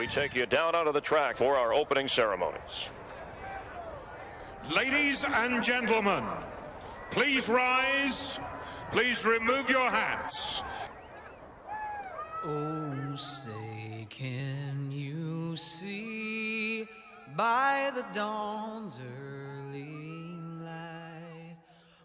we take you down onto the track for our opening ceremonies. Ladies and gentlemen, please rise. Please remove your hats. Oh, say, can you see by the dawn's early light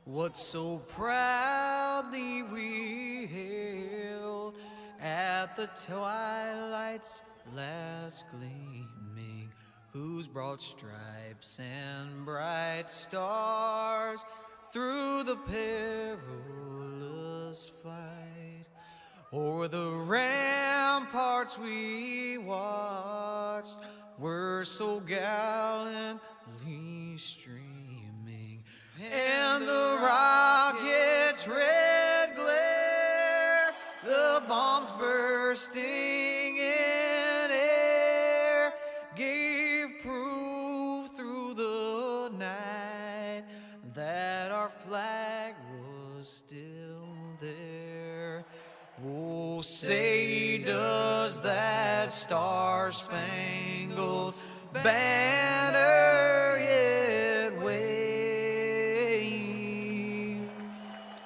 what so proudly we hailed at the twilight's last gleaming, whose broad stripes and bright stars through the perilous flight o'er the ramparts we watched were so gallantly streaming, and the rocket's red glare, the bombs bursting in air, gave proof through the night that our flag was still there. Oh, say, does that star-spangled banner yet wave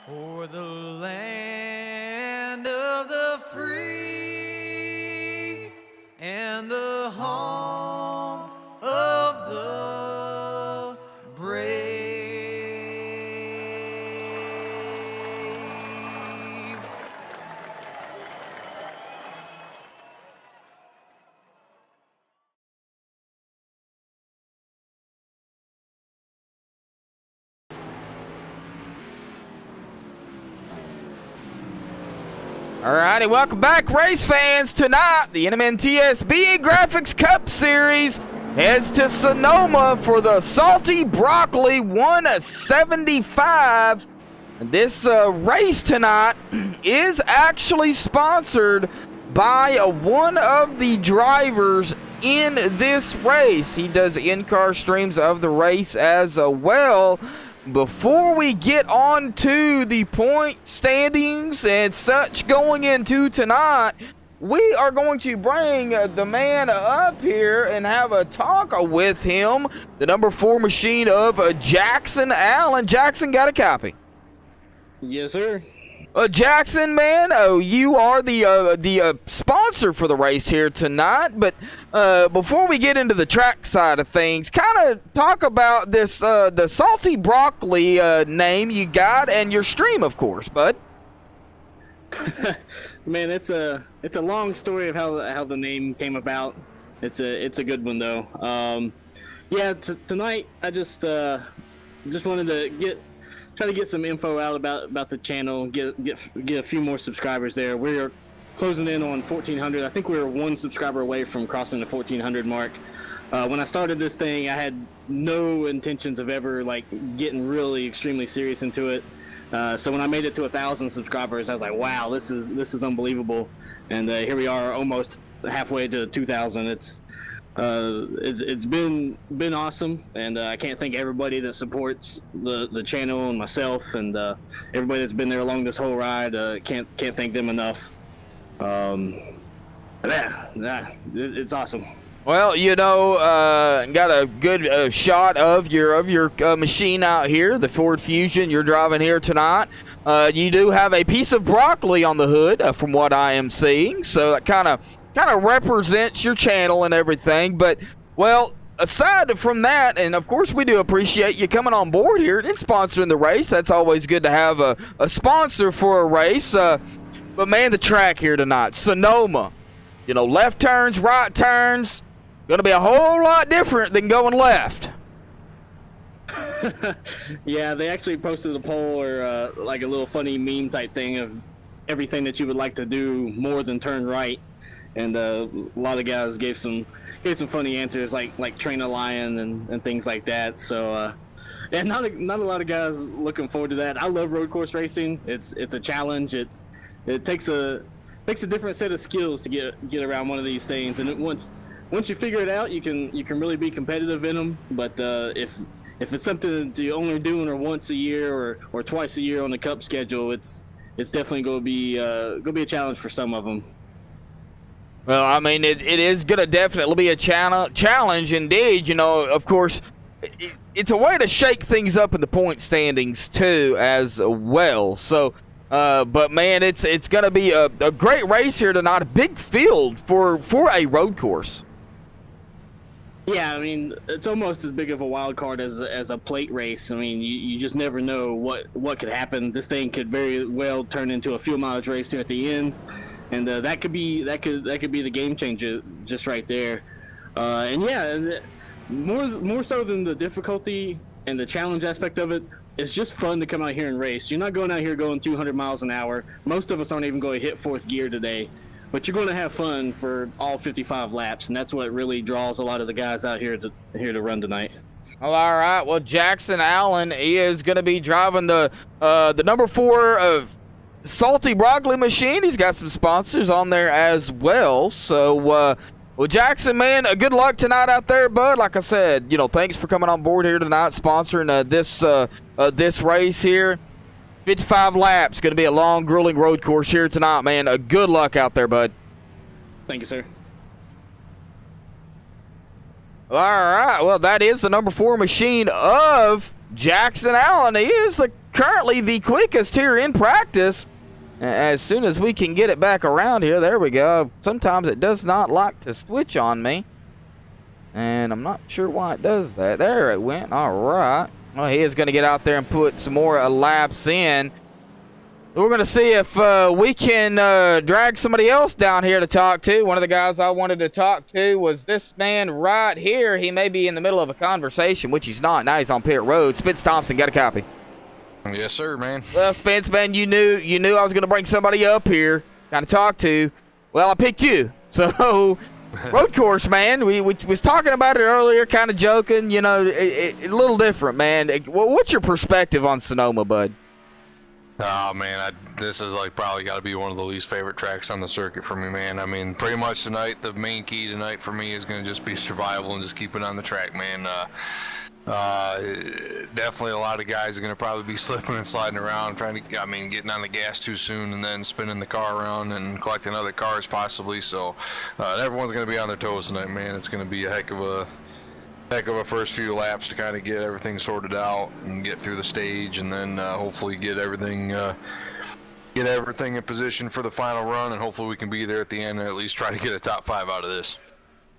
o'er the land of the free and the home of the brave? Alrighty, welcome back, race fans. Tonight, the NMNTSB Graphics Cup Series heads to Sonoma for the Salty Broccoli 175. And this race tonight is actually sponsored by one of the drivers in this race. He does in-car streams of the race as well. Before we get on to the point standings and such going into tonight, we are going to bring the man up here and have a talk with him, the number 4 machine of Jackson Allen. Jackson, got a copy? Yes, sir. Jackson, man, you are the sponsor for the race here tonight. But before we get into the track side of things, kind of talk about this the Salty Broccoli name you got and your stream, of course, bud. Man, it's a long story of how the name came about. It's a good one though. Yeah, tonight I just wanted to try to get some info out about the channel, get a few more subscribers there. We're closing in on 1,400. I think we were 1 subscriber away from crossing the 1,400 mark. When I started this thing, I had no intentions of ever like getting really extremely serious into it. So when I made it to 1,000 subscribers, I was like, wow, this is unbelievable. And here we are, almost halfway to 2,000. It's been awesome, and I can't thank everybody that supports the channel and myself, and everybody that's been there along this whole ride. Can't thank them enough. It's awesome. Well, you know, got a good shot of your machine out here, the Ford Fusion you're driving here tonight. You do have a piece of broccoli on the hood, from what I am seeing, so that kind of represents your channel and everything. But, well, aside from that, and of course we do appreciate you coming on board here and sponsoring the race. That's always good to have a sponsor for a race. But, man, the track here tonight, Sonoma, you know, left turns, right turns, going to be a whole lot different than going left. Yeah, they actually posted a poll or like a little funny meme type thing of everything that you would like to do more than turn right. And a lot of guys gave some funny answers like train a lion and things like that. So yeah, not a lot of guys looking forward to that. I love road course racing. It's a challenge. It takes a different set of skills to get around one of these things. And once you figure it out, you can really be competitive in them. But if it's something that you only doing or once a year or twice a year on the cup schedule, it's definitely going to be a challenge for some of them. Well, I mean, it is going to definitely be a challenge indeed. You know, of course, it's a way to shake things up in the point standings, too, as well. So, but, man, it's going to be a great race here tonight, a big field for a road course. Yeah, I mean, it's almost as big of a wild card as a plate race. I mean, you just never know what could happen. This thing could very well turn into a fuel mileage race here at the end. And that could be the game changer just right there. And yeah, more so than the difficulty and the challenge aspect of it, it's just fun to come out here and race. You're not going out here going 200 miles an hour. Most of us aren't even going to hit fourth gear today, but you're going to have fun for all 55 laps, and that's what really draws a lot of the guys out here to run tonight. Well, all right. Well, Jackson Allen, he is going to be driving the number 4 of Salty Broccoli machine. He's got some sponsors on there as well. So, well, Jackson, man, good luck tonight out there, bud. Like I said, you know, thanks for coming on board here tonight, sponsoring this race here. 55 laps, going to be a long, grueling road course here tonight, man. Good luck out there, bud. Thank you, sir. All right. Well, that is the number 4 machine of Jackson Allen. He is currently the quickest here in practice. As soon as we can get it back around here, there we go. Sometimes it does not like to switch on me, and I'm not sure why it does that. There it went. All right. Well, he is going to get out there and put some more laps in. We're going to see if we can drag somebody else down here to talk to. One of the guys I wanted to talk to was this man right here. He may be in the middle of a conversation, which he's not. Now he's on pit road. Spence Thompson, got a copy. Yes, sir, man. Well, Spence, man, you knew I was going to bring somebody up here kind of talk to. Well, I picked you. So, road course, man. We was talking about it earlier, kind of joking. You know, a little different, man. What's your perspective on Sonoma, bud? Oh, man, this is like probably got to be one of the least favorite tracks on the circuit for me, man. I mean, pretty much tonight, the main key tonight for me is going to just be survival and just keep it on the track, man. Definitely a lot of guys are going to probably be slipping and sliding around, getting on the gas too soon and then spinning the car around and collecting other cars possibly. So everyone's going to be on their toes tonight, man. It's going to be a heck of a first few laps to kind of get everything sorted out and get through the stage, and then hopefully get everything in position for the final run, and hopefully we can be there at the end and at least try to get a top 5 out of this.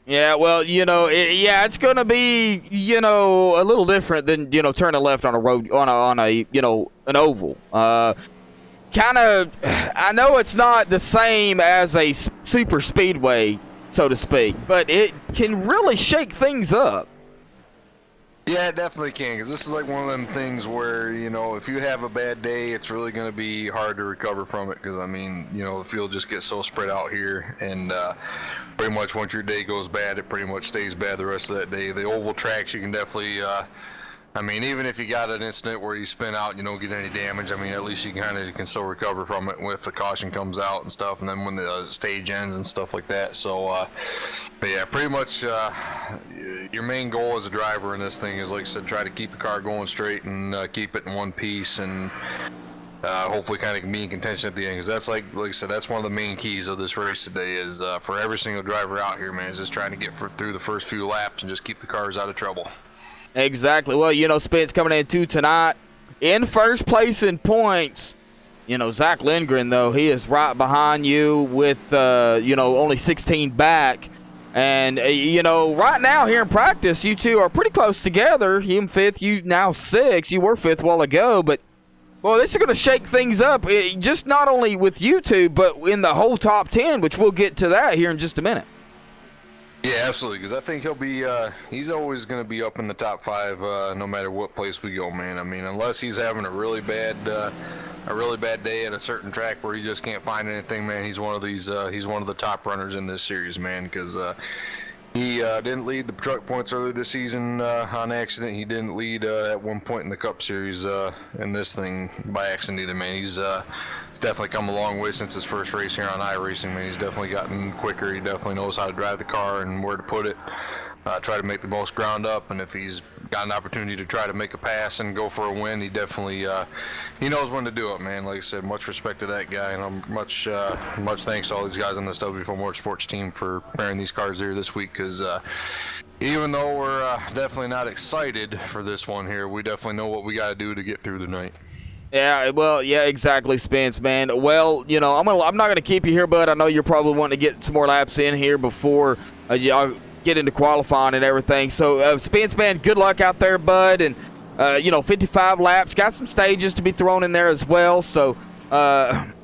Yeah, well, you know, it's going to be, you know, a little different than, you know, turning left on a road, on a you know, an oval. Kind of, I know it's not the same as a super speedway, so to speak, but it can really shake things up. Yeah, it definitely can, because this is like one of them things where, you know, if you have a bad day, it's really going to be hard to recover from it, because, I mean, you know, the field just gets so spread out here, and pretty much once your day goes bad, it pretty much stays bad the rest of that day. The oval tracks, you can definitely, I mean, even if you got an incident where you spin out and you don't get any damage, I mean, at least you can still recover from it if the caution comes out and stuff, and then when the stage ends and stuff like that. So, but yeah, pretty much your main goal as a driver in this thing is, like I said, try to keep the car going straight and keep it in one piece, and hopefully kind of be in contention at the end, because that's like I said, that's one of the main keys of this race today is for every single driver out here, man, is just trying to get through the first few laps and just keep the cars out of trouble. Exactly. Well, you know, Spence coming into tonight in first place in points. You know, Zach Lindgren, though, he is right behind you with, you know, only 16 back. And, you know, right now here in practice, you two are pretty close together. Him 5th, you now 6th. You were 5th a while ago. But, well, this is going to shake things up, just not only with you two, but in the whole top 10, which we'll get to that here in just a minute. Yeah, absolutely, because I think he'll be, he's always going to be up in the top 5 no matter what place we go, man. I mean, unless he's having a really bad day at a certain track where he just can't find anything, man, he's one of the top runners in this series, man, because he didn't lead the truck points earlier this season on accident. He didn't lead at one point in the Cup Series in this thing by accident either, man. He's definitely come a long way since his first race here on iRacing, man. He's definitely gotten quicker. He definitely knows how to drive the car and where to put it. try to make the most ground up, and if he's got an opportunity to try to make a pass and go for a win, he definitely he knows when to do it, man. Like I said, much respect to that guy, and I'm much thanks to all these guys on this W4 Motorsports team for preparing these cars here this week, because even though we're definitely not excited for this one here, we definitely know what we got to do to get through the night. Yeah, well, yeah, exactly, Spence, man. Well, you know, I'm not gonna keep you here, bud. I know you're probably wanting to get some more laps in here before y'all get into qualifying and everything. So, Spence, man, good luck out there, bud. And you know, 55 laps, got some stages to be thrown in there as well. So,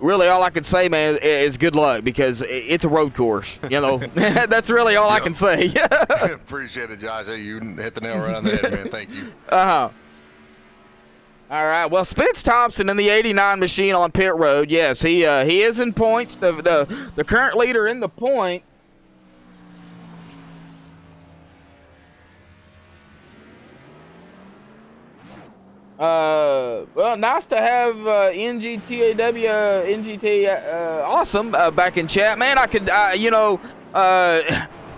really, all I can say, man, is good luck, because it's a road course. You know, that's really all I can say. Appreciate it, Josh. Hey, you hit the nail right on the head, man. Thank you. All right, well, Spence Thompson in the 89 machine on pit road. Yes, he is in points. The current leader in the point. Well, nice to have NGT awesome back in chat, man. I could, you know,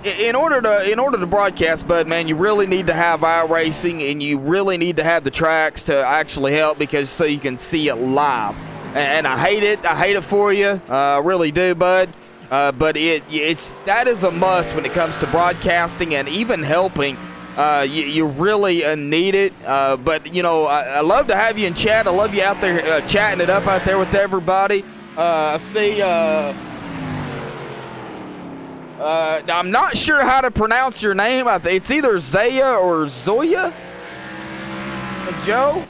in order to broadcast, bud, man, you really need to have iRacing, and you really need to have the tracks to actually help, because so you can see it live. And I hate it for you, really do, bud. But that is a must when it comes to broadcasting and even helping. You really need it. But you know, I love to have you in chat. I love you out there chatting it up out there with everybody. I see. I'm not sure how to pronounce your name. It's either Zaya or Zoya. Joe.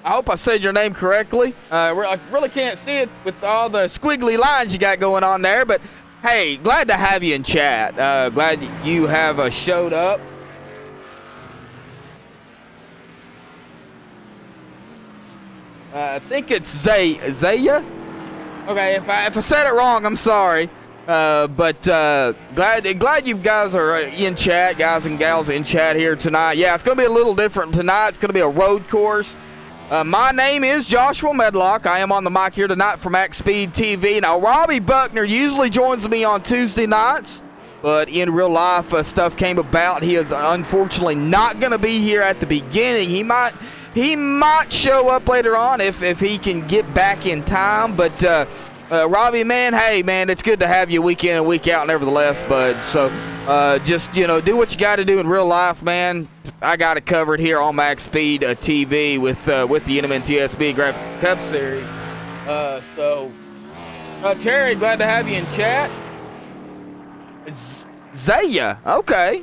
I hope I said your name correctly. I really can't see it with all the squiggly lines you got going on there. But hey, glad to have you in chat. Glad you have showed up. I think it's Zaya. Okay, if I said it wrong, I'm sorry. But glad you guys are in chat, guys and gals in chat here tonight. Yeah, it's going to be a little different tonight. It's going to be a road course. My name is Joshua Medlock. I am on the mic here tonight for MaxSpeedTV. Now, Robbie Buckner usually joins me on Tuesday nights, but in real life, stuff came about. He is unfortunately not going to be here at the beginning. He might show up later on if he can get back in time. But Robbie, man, hey, man, it's good to have you week in and week out, nevertheless, bud. So just, you know, do what you got to do in real life, man. I got it covered here on MaxSpeed TV with the NMNTSB Graphics Cup Series. Terry, glad to have you in chat. Zaya, okay.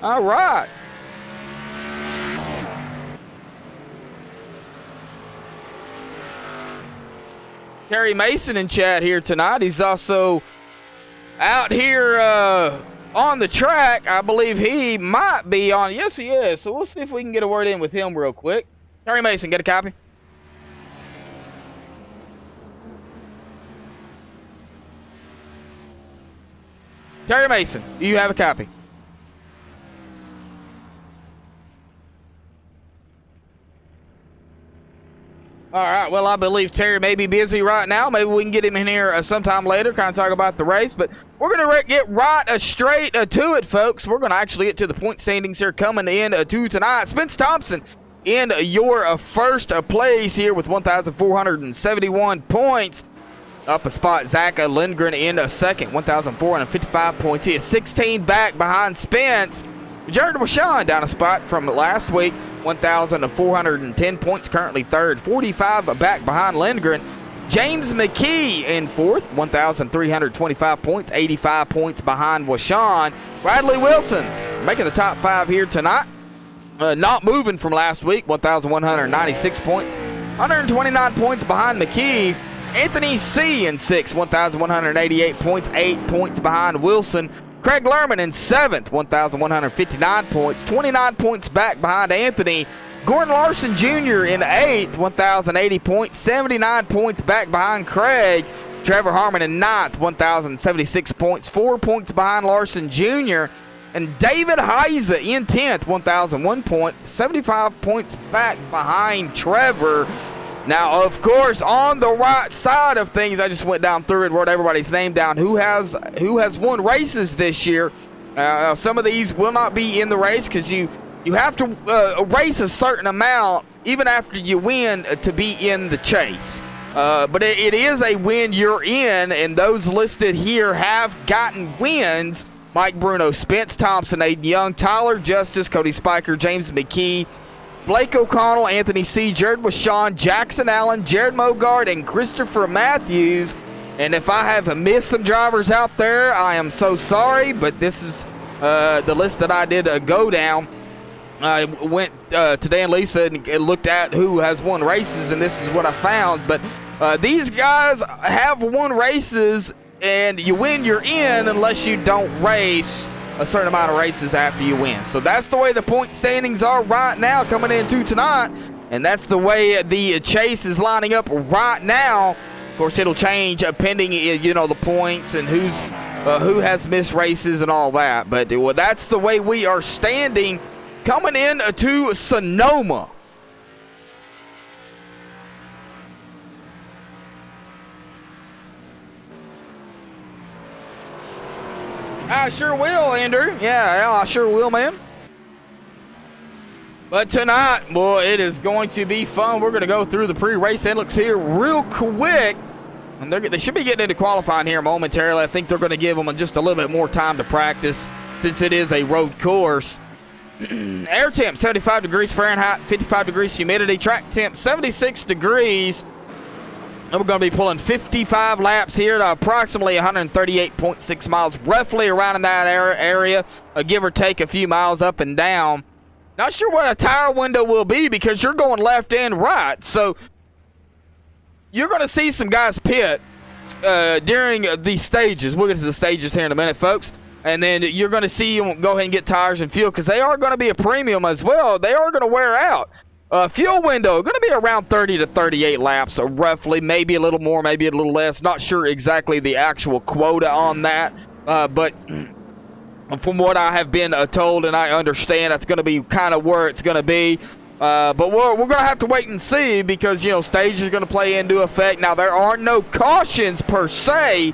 All right. Terry Mason in chat here tonight. He's also out here on the track. I believe he might be on. Yes, he is. So we'll see if we can get a word in with him real quick. Terry Mason, get a copy. Terry Mason, do you have a copy? All right, well, I believe Terry may be busy right now. Maybe we can get him in here sometime later, kind of talk about the race. But we're going to get right straight to it, folks. We're going to actually get to the point standings here coming in to tonight. Spence Thompson in your first place here with 1,471 points. Up a spot, Zach Lindgren in a second, 1,455 points. He is 16 back behind Spence. Jared Washawn down a spot from last week, 1,410 points, currently third, 45 back behind Lindgren. James McKee in fourth, 1,325 points, 85 points behind Washawn. Bradley Wilson making the top five here tonight. Not moving from last week, 1,196 points, 129 points behind McKee. Anthony C. in sixth, 1,188 points, 8 points behind Wilson. Craig Lerman in seventh, 1,159 points, 29 points back behind Anthony. Gordon Larson Jr. in eighth, 1,080 points, 79 points back behind Craig. Trevor Harmon in ninth, 1,076 points, 4 points behind Larson Jr. And David Heise in 10th, 1,001 points, 75 points back behind Trevor. Now, of course, on the right side of things, I just went down through and wrote everybody's name down who has won races this year. Some of these will not be in the race because you have to race a certain amount even after you win to be in the chase. But it is a win you're in, and those listed here have gotten wins. Mike Bruno, Spence Thompson, Aiden Young, Tyler Justice, Cody Spiker, James McKee, Blake O'Connell, Anthony C., Jared Washawn, Jackson Allen, Jared Mogard, and Christopher Matthews. And if I have missed some drivers out there, I am so sorry, but this is the list that I did go down. I went today and Lisa and looked at who has won races, and this is what I found. But these guys have won races, and you win, you're in, unless you don't race a certain amount of races after you win. So that's the way the point standings are right now coming into tonight, and that's the way the chase is lining up right now. Of course, it'll change pending, you know, the points and who has missed races and all that. But well, that's the way we are standing coming in to Sonoma. I sure will, Andrew. Yeah, I sure will, man. But tonight, boy, it is going to be fun. We're going to go through the pre-race inlooks here real quick. And they should be getting into qualifying here momentarily. I think they're going to give them just a little bit more time to practice since it is a road course. Air temp, 75 degrees Fahrenheit, 55 degrees humidity. Track temp, 76 degrees. And we're going to be pulling 55 laps here to approximately 138.6 miles, roughly around in that area, give or take a few miles up and down. Not sure what a tire window will be because you're going left and right. So you're going to see some guys pit during the stages. We'll get to the stages here in a minute, folks. And then you're going to see them go ahead and get tires and fuel because they are going to be a premium as well. They are going to wear out. Fuel window, going to be around 30 to 38 laps, roughly. Maybe a little more, maybe a little less. Not sure exactly the actual quota on that. But from what I have been told and I understand, that's going to be kind of where it's going to be. But we're going to have to wait and see because, you know, stages are going to play into effect. Now, there are no cautions per se,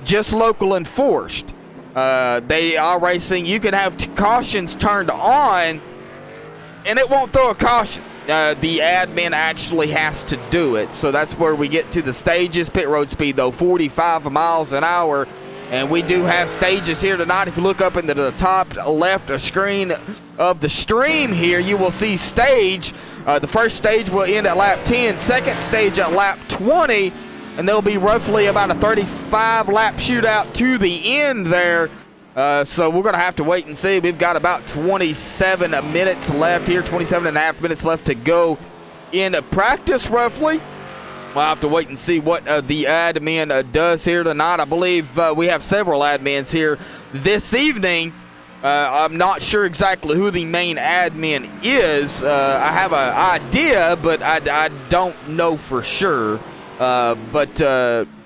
just local enforced. They are racing. You can have cautions turned on, and it won't throw a caution. The admin actually has to do it. So that's where we get to the stages. Pit road speed, though, 45 miles an hour. And we do have stages here tonight. If you look up into the top left screen of the stream here, you will see stage. The first stage will end at lap 10. Second stage at lap 20. And there'll be roughly about a 35-lap shootout to the end there. So we're going to have to wait and see. We've got about 27 minutes left here, 27 and a half minutes left to go in practice roughly. We'll have to wait and see what the admin does here tonight. I believe we have several admins here this evening. I'm not sure exactly who the main admin is. I have an idea, but I don't know for sure. But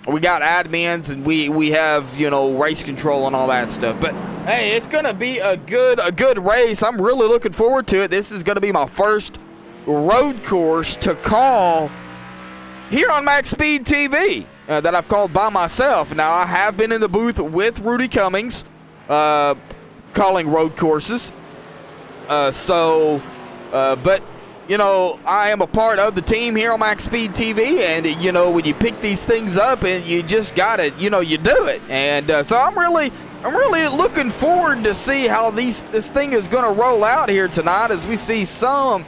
we got admins and we have, you know, race control and all that stuff. But hey, it's gonna be a good race. I'm really looking forward to it. This is gonna be my first road course to call here on MaxSpeedTV that I've called by myself. Now I have been in the booth with Rudy Cummings calling road courses. But you know, I am a part of the team here on MaxSpeedTV, and you know, when you pick these things up, and you just gotta, you know, you do it. And so I'm really looking forward to see how this thing is going to roll out here tonight, as we see some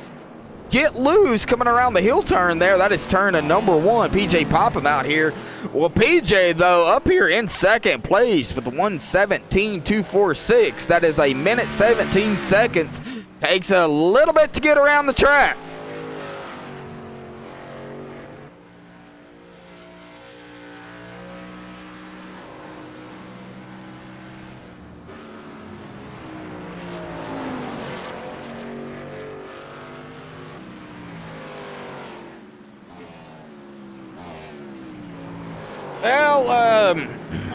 get loose coming around the hill turn there. That is turn number 1. PJ Popham out here. Well, PJ though up here in second place with 1:17.246. That is a minute 17 seconds. Takes a little bit to get around the track. Well,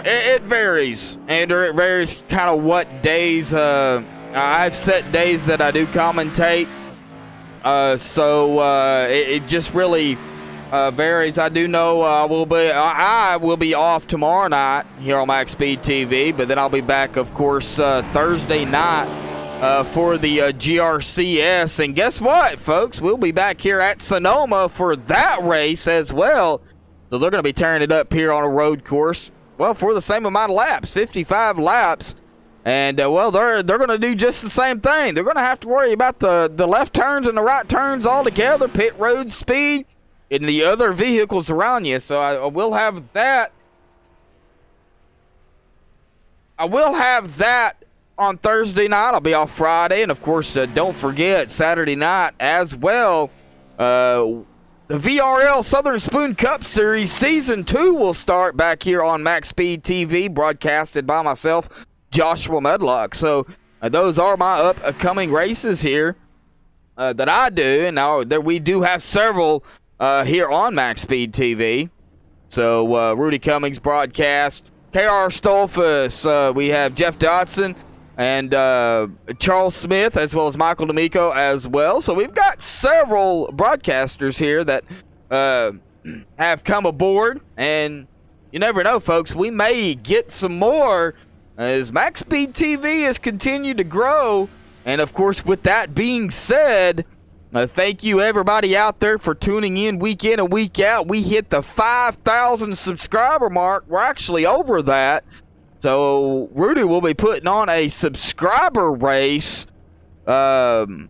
it varies, Andrew. It varies kind of what days. I've set days that I do commentate, so it just really varies. I do know I will be off tomorrow night here on MaxSpeedTV, but then I'll be back, of course, Thursday night for the GRCS. And guess what, folks? We'll be back here at Sonoma for that race as well. So they're going to be tearing it up here on a road course, well, for the same amount of laps, 55 laps. And, well, they're going to do just the same thing. They're going to have to worry about the left turns and the right turns all together, pit road speed, and the other vehicles around you. So I will have that. I will have that on Thursday night. I'll be off Friday. And, of course, don't forget, Saturday night as well, the VRL Southern Spoon Cup Series Season 2 will start back here on MaxSpeedTV, broadcasted by myself, Joshua Medlock. So those are my upcoming races here that I do. And now we do have several here on MaxSpeedTV. So Rudy Cummings broadcast, KR Stolfus, we have Jeff Dodson, and Charles Smith, as well as Michael D'Amico as well. So we've got several broadcasters here that have come aboard. And you never know, folks. We may get some more as MaxSpeedTV has continued to grow. And, of course, with that being said, thank you, everybody out there, for tuning in and week out. We hit the 5,000 subscriber mark. We're actually over that. So Rudy will be putting on a subscriber race coming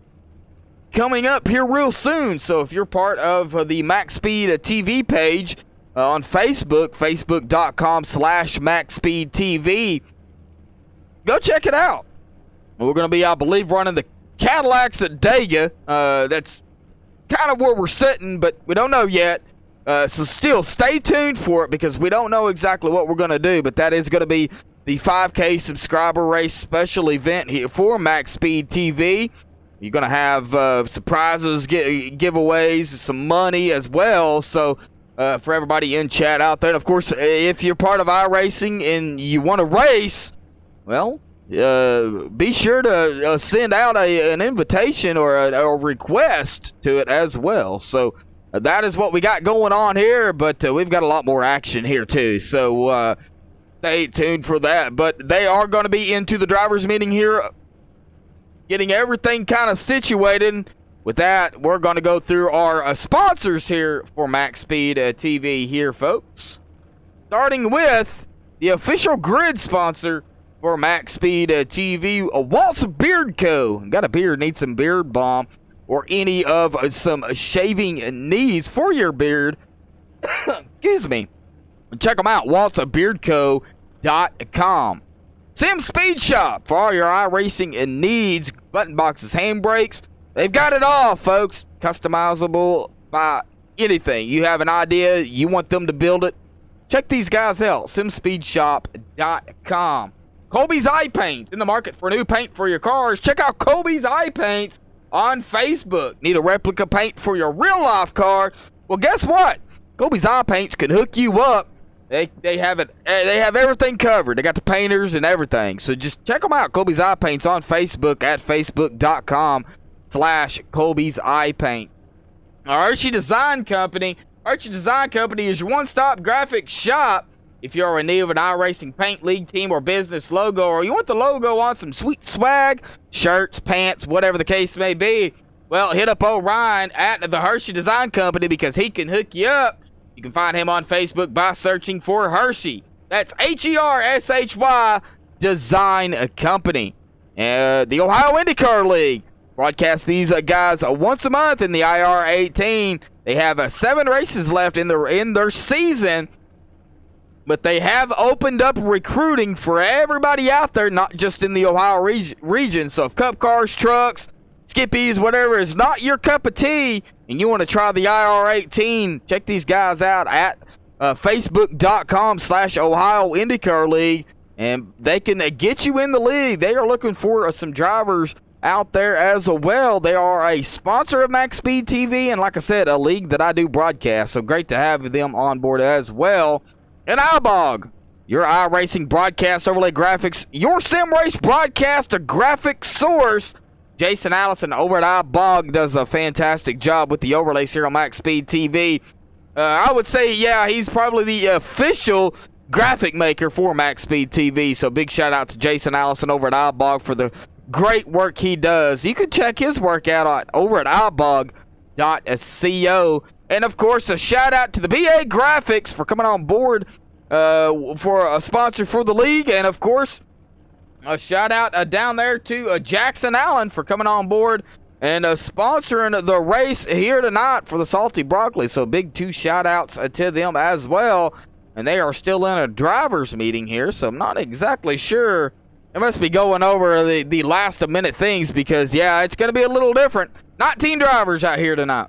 up here real soon. So if you're part of the MaxSpeed TV page on Facebook, facebook.com/MaxSpeedTV, go check it out. We're going to be, I believe, running the Cadillacs at Dega. That's kind of where we're sitting, but we don't know yet. So still stay tuned for it, because we don't know exactly what we're going to do, but that is going to be the 5K subscriber race special event here for MaxSpeedTV. You're going to have surprises, giveaways, some money as well. So for everybody in chat out there, and of course, if you're part of iRacing and you want to race, well, be sure to send out an invitation or a request to it as well. So that is what we got going on here, but we've got a lot more action here too. So stay tuned for that. But they are going to be into the drivers' meeting here, getting everything kind of situated. With that, we're going to go through our sponsors here for MaxSpeed TV here, folks. Starting with the official grid sponsor for MaxSpeed TV, Walt's Beard Co. Got a beard, need some beard balm, or any of some shaving needs for your beard. Excuse me. Check them out, waltsbeardco.com. Sim Speed Shop for all your iRacing needs, button boxes, handbrakes. They've got it all, folks. Customizable by anything. You have an idea, you want them to build it, check these guys out, simspeedshop.com. Colby's Eye Paint, in the market for new paint for your cars. Check out Colby's Eye Paints on Facebook. Need a replica paint for your real life car? Well, guess what? Colby's Eye Paints can hook you up. They have it. They have everything covered. They got the painters and everything. So just check them out. Colby's Eye Paints on Facebook at facebook.com/Colby's Eye Paint. Hershey Design Company. Hershey Design Company is your one-stop graphic shop. If you're in need of an iRacing paint, league team, or business logo, or you want the logo on some sweet swag, shirts, pants, whatever the case may be, well, hit up Orion at the Hershey Design Company, because he can hook you up. You can find him on Facebook by searching for Hershey. That's HERSHY Design Company. The Ohio IndyCar League broadcasts these guys once a month in the IR18. They have 7 races left in their season. But they have opened up recruiting for everybody out there, not just in the Ohio region. So if Cup cars, trucks, skippies, whatever is not your cup of tea, and you want to try the IR18, check these guys out at facebook.com/Ohio IndyCar League, and they can get you in the league. They are looking for some drivers out there as well. They are a sponsor of MaxSpeed TV, and like I said, a league that I do broadcast. So great to have them on board as well. And iBog, your iRacing broadcast overlay graphics, your sim race broadcast, a graphic source. Jason Allison over at iBog does a fantastic job with the overlays here on MaxSpeed TV. I would say, yeah, he's probably the official graphic maker for MaxSpeedTV. So big shout out to Jason Allison over at iBog for the great work he does. You can check his work out over at ibog.co. And of course, a shout out to the BA Graphics for coming on board for a sponsor for the league. And of course, a shout out down there to Jackson Allen for coming on board and sponsoring the race here tonight for the Salty Broccoli. So big 2 shout outs to them as well. And they are still in a driver's meeting here, so I'm not exactly sure. They must be going over the last minute things because, yeah, it's going to be a little different. 19 drivers out here tonight.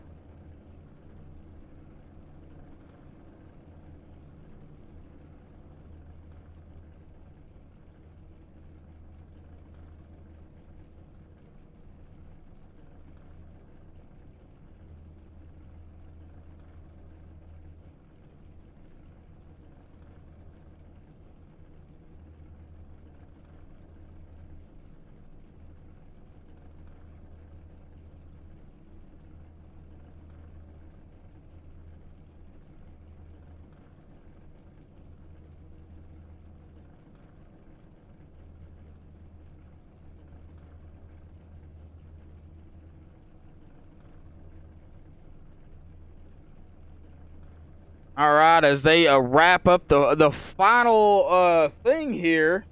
All right, as they wrap up the final thing here.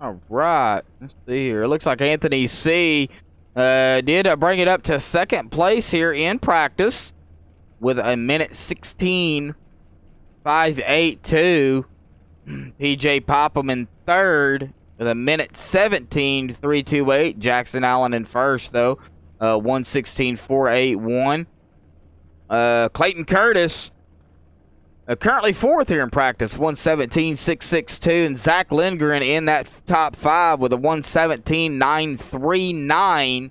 All right, let's see here. It looks like Anthony C. did bring it up to second place here in practice with a minute 16.582. PJ Popham in third with a minute 17.328. Jackson Allen in first, though, 1:16.481. Clayton Curtis currently fourth here in practice, 1:17.662, and Zach Lindgren in that top 5 with a 1:17.939.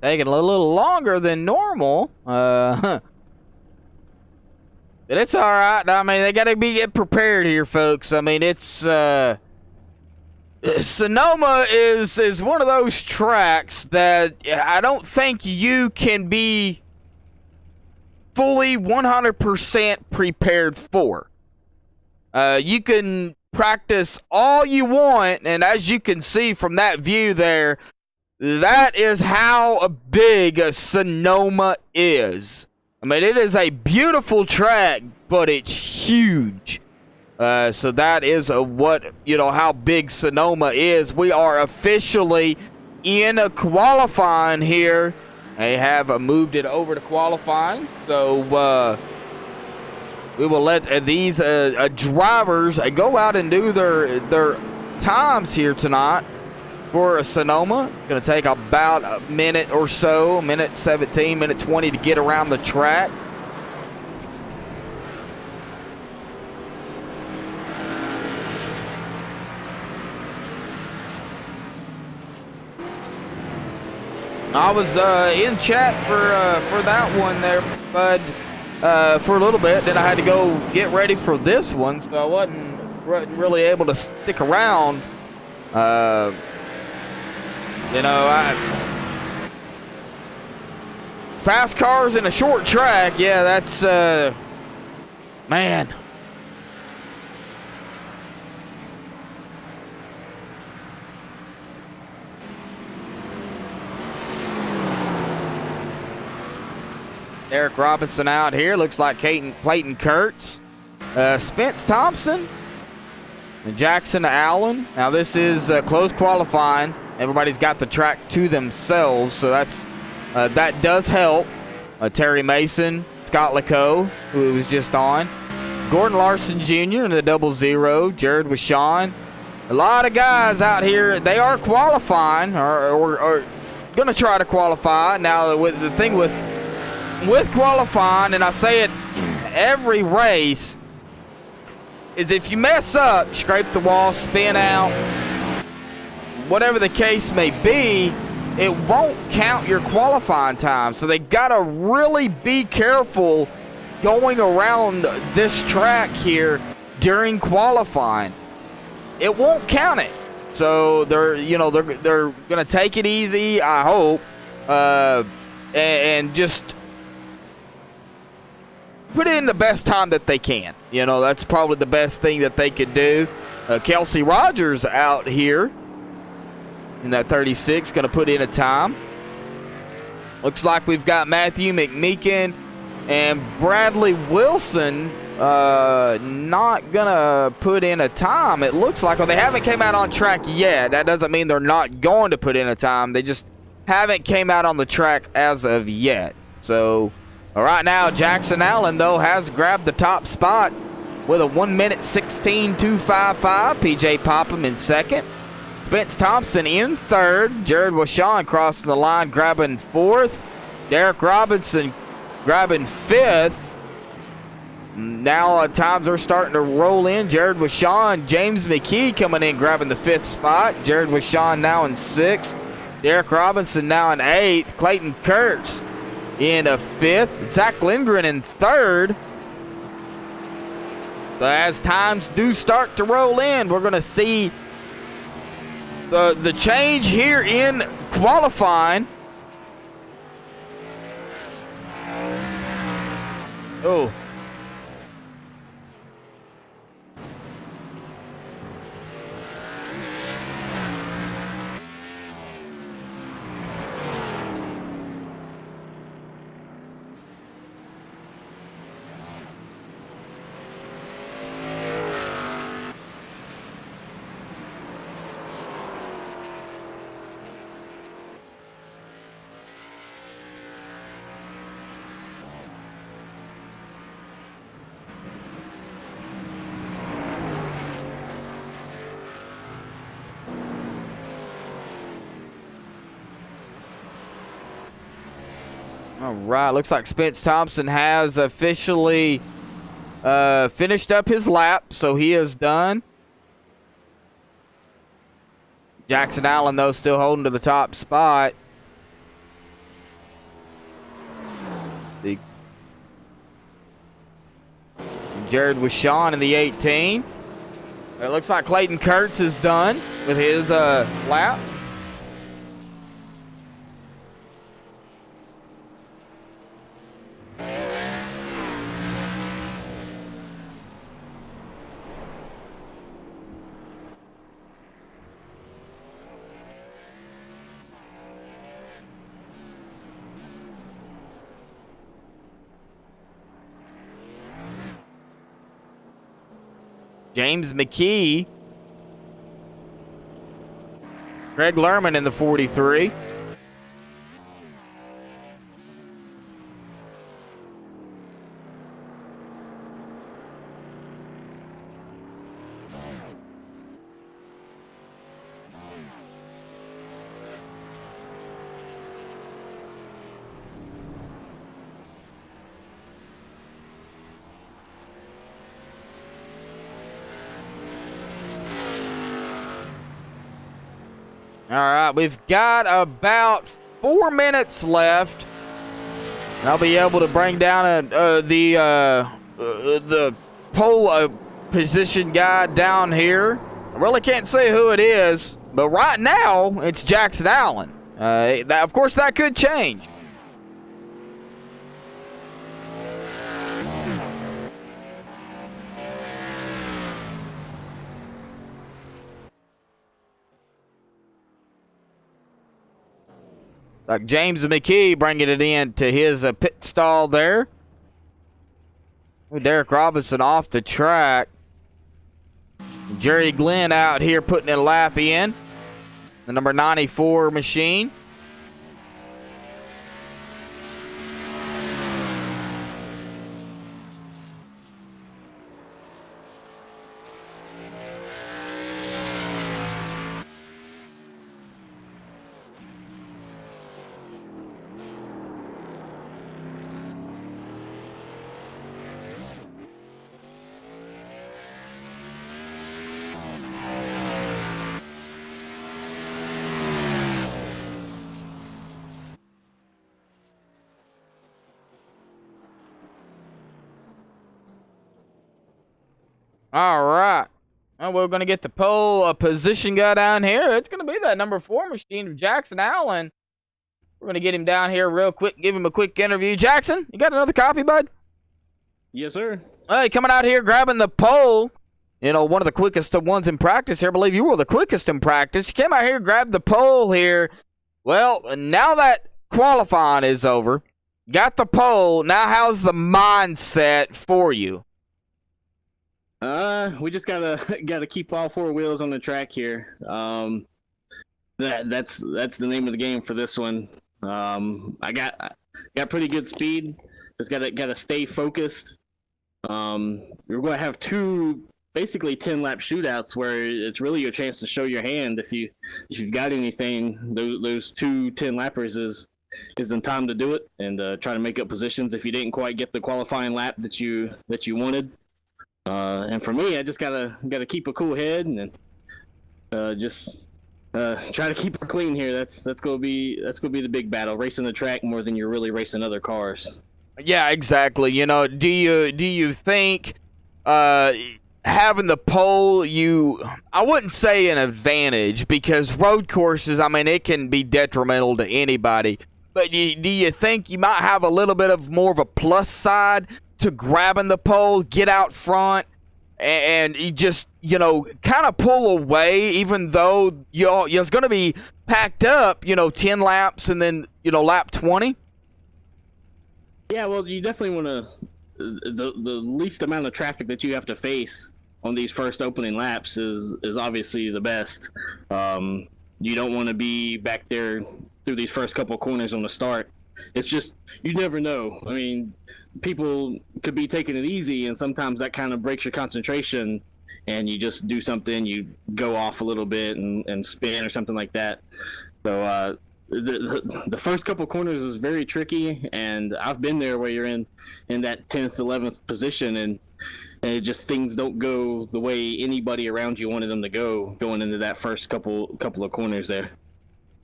Taking a little longer than normal. But it's all right. I mean, they got to get prepared here, folks. I mean, it's Sonoma is one of those tracks that I don't think you can be fully 100% prepared for. You can practice all you want, and as you can see from that view there, that is how big Sonoma is. I mean, it is a beautiful track, but it's huge. So that is what, you know, how big Sonoma is. We are officially in a qualifying here. They have moved it over to qualifying. So we will let these drivers go out and do their times here tonight. For Sonoma, going to take about a minute or so, minute 17, minute 20 to get around the track. I was in chat for that one there, bud, for a little bit. Then I had to go get ready for this one, so I wasn't really able to stick around. Fast cars in a short track, yeah, that's man. Derek Robinson out here. Looks like Clayton Kurtz. Spence Thompson. And Jackson Allen. Now this is close qualifying. Everybody's got the track to themselves, so that does help. Terry Mason, Scott Lecoe, who was just on. Gordon Larson Jr. in the 00. Jared Wishon. A lot of guys out here. They are qualifying or going to try to qualify. Now with the thing with qualifying, and I say it every race, is if you mess up, scrape the wall, spin out, whatever the case may be, it won't count your qualifying time. So they gotta really be careful going around this track here during qualifying. It won't count it. So they're gonna take it easy, I hope, and just put in the best time that they can. That's probably the best thing that they could do. Kelsey Rogers out here in that 36, going to put in a time. Looks like we've got Matthew McMeekin and Bradley Wilson not going to put in a time. It looks like, well, they haven't came out on track yet. That doesn't mean they're not going to put in a time. They just haven't came out on the track as of yet. So right now, Jackson Allen, though, has grabbed the top spot with a 1:16.255. PJ Popham in second. Spence Thompson in third. Jared Wishon crossing the line, grabbing fourth. Derek Robinson grabbing fifth. Now times are starting to roll in. Jared Wishon, James McKee coming in, grabbing the fifth spot. Jared Wishon now in sixth. Derek Robinson now in eighth. Clayton Kurtz in a fifth. Zach Lindgren in third. So as times do start to roll in, we're going to see the change here in qualifying. Oh. All right, looks like Spence Thompson has officially finished up his lap, so he is done. Jackson Allen, though, still holding to the top spot. Jared Wishon in the 18. It looks like Clayton Kurtz is done with his lap. James McKee. Greg Lerman in the 43. All right, we've got about 4 minutes left. I'll be able to bring down the pole position guy down here. I really can't say who it is, but right now it's Jackson Allen. Of course, that could change. Like James McKee bringing it in to his pit stall there. Derek Robinson off the track. Jerry Glenn out here putting a lap in. The number 94 machine. All right. Well, we're going to get the pole position guy down here. It's going to be that number 4 machine of Jackson Allen. We're going to get him down here real quick, give him a quick interview. Jackson, you got another copy, bud? Yes, sir. Hey, coming out here, grabbing the pole. You know, one of the quickest ones in practice here. I believe you were the quickest in practice. You came out here, grabbed the pole here. Well, now that qualifying is over, got the pole. Now how's the mindset for you? We just gotta keep all 4 wheels on the track here. That's the name of the game for this one. I got pretty good speed. Just gotta stay focused. We're gonna have 2 basically 10-lap shootouts where it's really your chance to show your hand. If you've got anything, those 2 10-lappers is the time to do it and try to make up positions if you didn't quite get the qualifying lap that you wanted. And for me, I just gotta keep a cool head and just try to keep her clean here. That's gonna be the big battle, racing the track more than you're really racing other cars. Yeah, exactly. You know, do you think having the pole, I wouldn't say an advantage, because road courses, I mean, it can be detrimental to anybody. But do you think you might have a little bit of more of a plus side to grabbing the pole, get out front, and you just, kind of pull away, even though you're going to be packed up, 10 laps and then, lap 20? Yeah, well, you definitely want to, the least amount of traffic that you have to face on these first opening laps is obviously the best. You don't want to be back there through these first couple corners on the start. It's just, you never know. I mean, people could be taking it easy, and sometimes that kind of breaks your concentration, and you just do something, you go off a little bit and spin or something like that. So the first couple corners is very tricky, and I've been there where you're in that 10th, 11th position, and it just, things don't go the way anybody around you wanted them to go going into that first couple of corners there.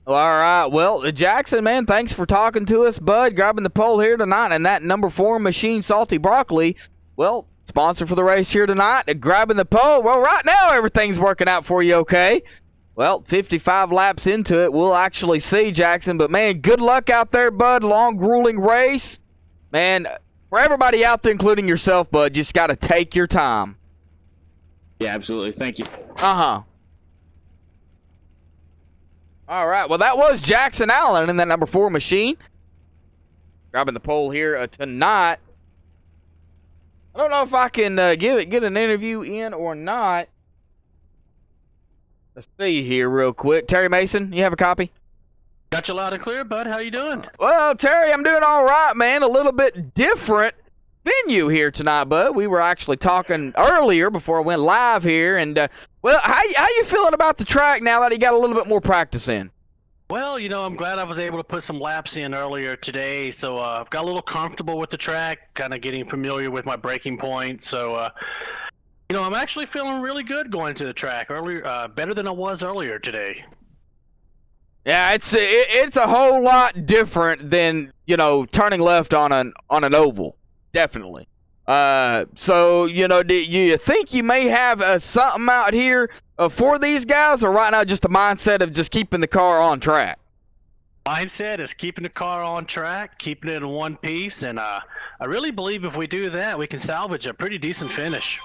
All right. Well, Jackson, man, thanks for talking to us, bud. Grabbing the pole here tonight, and that number 4 machine, Salty Broccoli, well, sponsor for the race here tonight. Grabbing the pole. Well, right now everything's working out for you, okay? Well, 55 laps into it, we'll actually see, Jackson. But, man, good luck out there, bud. Long, grueling race. Man, for everybody out there, including yourself, bud, just got to take your time. Yeah, absolutely. Thank you. Uh-huh. All right. Well, that was Jackson Allen in that number 4 machine. Grabbing the pole here tonight. I don't know if I can get an interview in or not. Let's see here real quick. Terry Mason, you have a copy? Got you loud and clear, bud. How you doing? Well, Terry, I'm doing all right, man. A little bit different venue here tonight, bud. We were actually talking earlier before I went live here, and well, how you feeling about the track now that you got a little bit more practice in? Well, I'm glad I was able to put some laps in earlier today, so I've got a little comfortable with the track, kind of getting familiar with my braking points. So, I'm actually feeling really good going to the track earlier, better than I was earlier today. Yeah, it's a whole lot different than, you know, turning left on an oval. Definitely. So, you know, do you think you may have something out here for these guys, or right now just the mindset of just keeping the car on track? Mindset is keeping the car on track, keeping it in one piece, and I really believe if we do that, we can salvage a pretty decent finish.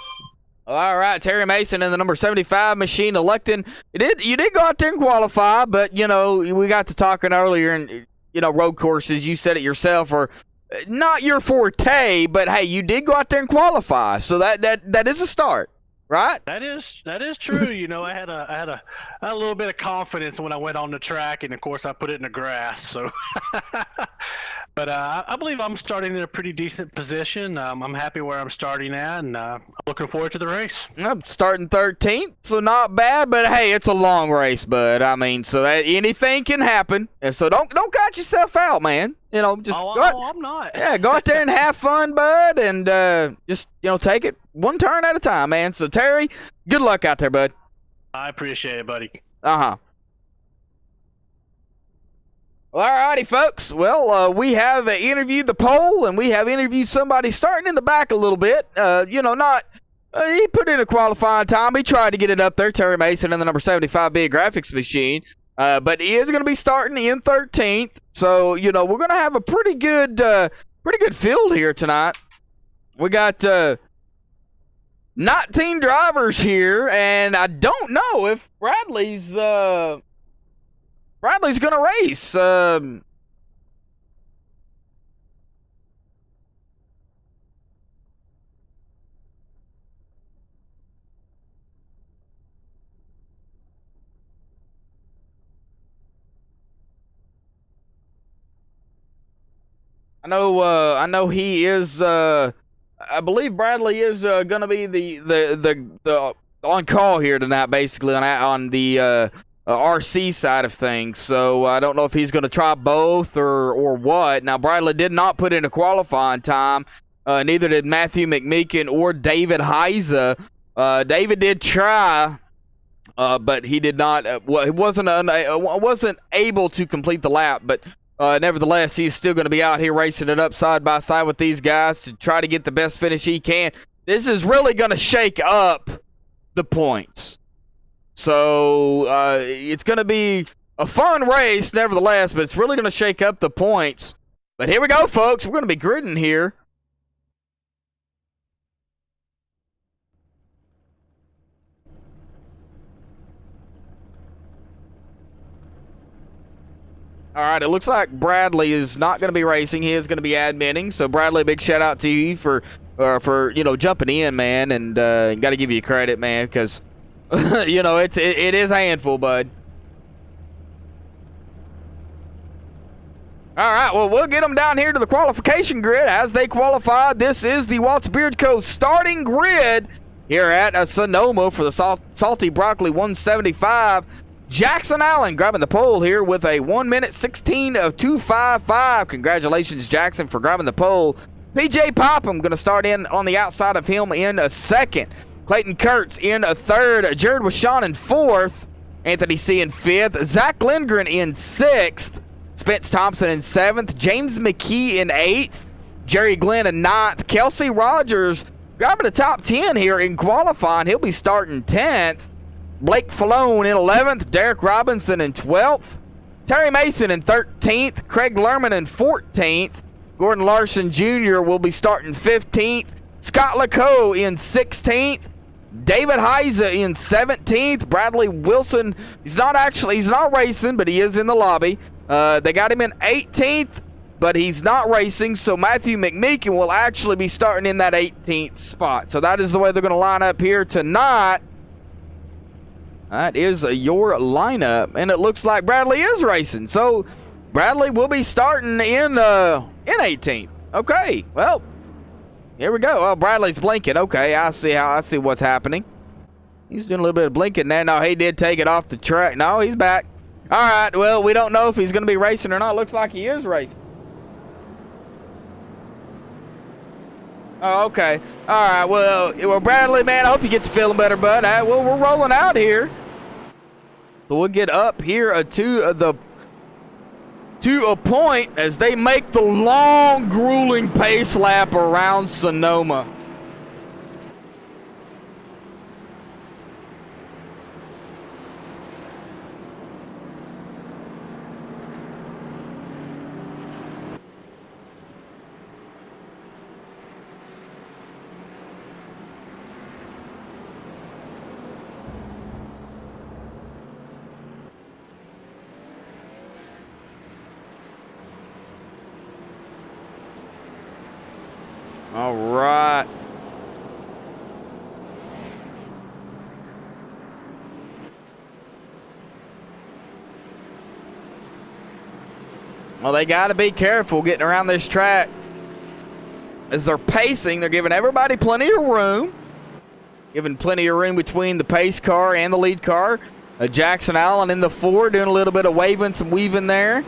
All right, Terry Mason in the number 75 machine electing. You did go out there and qualify, but, you know, we got to talking earlier, and, you know, road courses, you said it yourself, are not your forte, but hey, you did go out there and qualify, so that is a start, right? That is true. You know, I had a little bit of confidence when I went on the track, and of course I put it in the grass. So, but I believe I'm starting in a pretty decent position. I'm happy where I'm starting at, and I'm looking forward to the race. I'm starting 13th, so not bad. But hey, it's a long race, bud. I mean, so that anything can happen, and so don't count yourself out, man. You know, just I'm not. Yeah, go out there and have fun, bud, and just, you know, take it one turn at a time, man. So Terry, good luck out there, bud. I appreciate it, buddy. Well, alrighty, folks. Well, we have interviewed the pole, and we have interviewed somebody starting in the back a little bit. You know, not he put in a qualifying time. He tried to get it up there. Terry Mason in the number 75 big graphics machine. But he is going to be starting in 13th. So, you know, we're going to have a pretty good field here tonight. We got 19 drivers here, and I don't know if Bradley's going to race. I know he is. I believe Bradley is going to be the on call here tonight, basically on the RC side of things. So I don't know if he's going to try both or what. Now Bradley did not put in a qualifying time. Neither did Matthew McMeekin or David Heiza. David did try, but he did not. He wasn't able to complete the lap, but. Nevertheless, he's still going to be out here racing it up side by side with these guys to try to get the best finish he can. This is really going to shake up the points. So it's going to be a fun race, nevertheless, but it's really going to shake up the points. But here we go, folks. We're going to be gridding here. All right, it looks like Bradley is not going to be racing. He is going to be admitting. So, Bradley, big shout out to you for you know, jumping in, man, and got to give you credit, man, because you know it is a handful, bud. All right, well, we'll get them down here to the qualification grid as they qualify. This is the Waltz Beard Co. starting grid here at Sonoma for the Salty Broccoli 175. Jackson Allen grabbing the pole here with a 1 minute 16 of 2:55. Congratulations, Jackson, for grabbing the pole. PJ Popham going to start in on the outside of him in a second. Clayton Kurtz in a third. Jared Washon in fourth. Anthony C. in fifth. Zach Lindgren in sixth. Spence Thompson in seventh. James McKee in eighth. Jerry Glenn in ninth. Kelsey Rogers grabbing the top 10 here in qualifying. He'll be starting 10th. Blake Falone in 11th. Derek Robinson in 12th. Terry Mason in 13th. Craig Lerman in 14th. Gordon Larson Jr. will be starting 15th. Scott LeCaux in 16th. David Heiza in 17th. Bradley Wilson, he's not racing, but he is in the lobby. They got him in 18th, but he's not racing, so Matthew McMeekin will actually be starting in that 18th spot. So that is the way they're going to line up here tonight. That is your lineup, and it looks like Bradley is racing. So Bradley will be starting in 18th. Okay, well, here we go. Oh, Bradley's blinking. Okay, I see what's happening. He's doing a little bit of blinking there. No, he did take it off the track. No, he's back. All right, well, we don't know if he's going to be racing or not. Looks like he is racing. Oh, okay. All right, well, Bradley, man, I hope you get to feeling better, bud. Well, we're rolling out here. So we'll get up here to a point as they make the long, grueling pace lap around Sonoma. All right. Well, they got to be careful getting around this track. As they're pacing, they're giving everybody plenty of room. Giving plenty of room between the pace car and the lead car. Jackson Allen in the 4 doing a little bit of waving, some weaving there.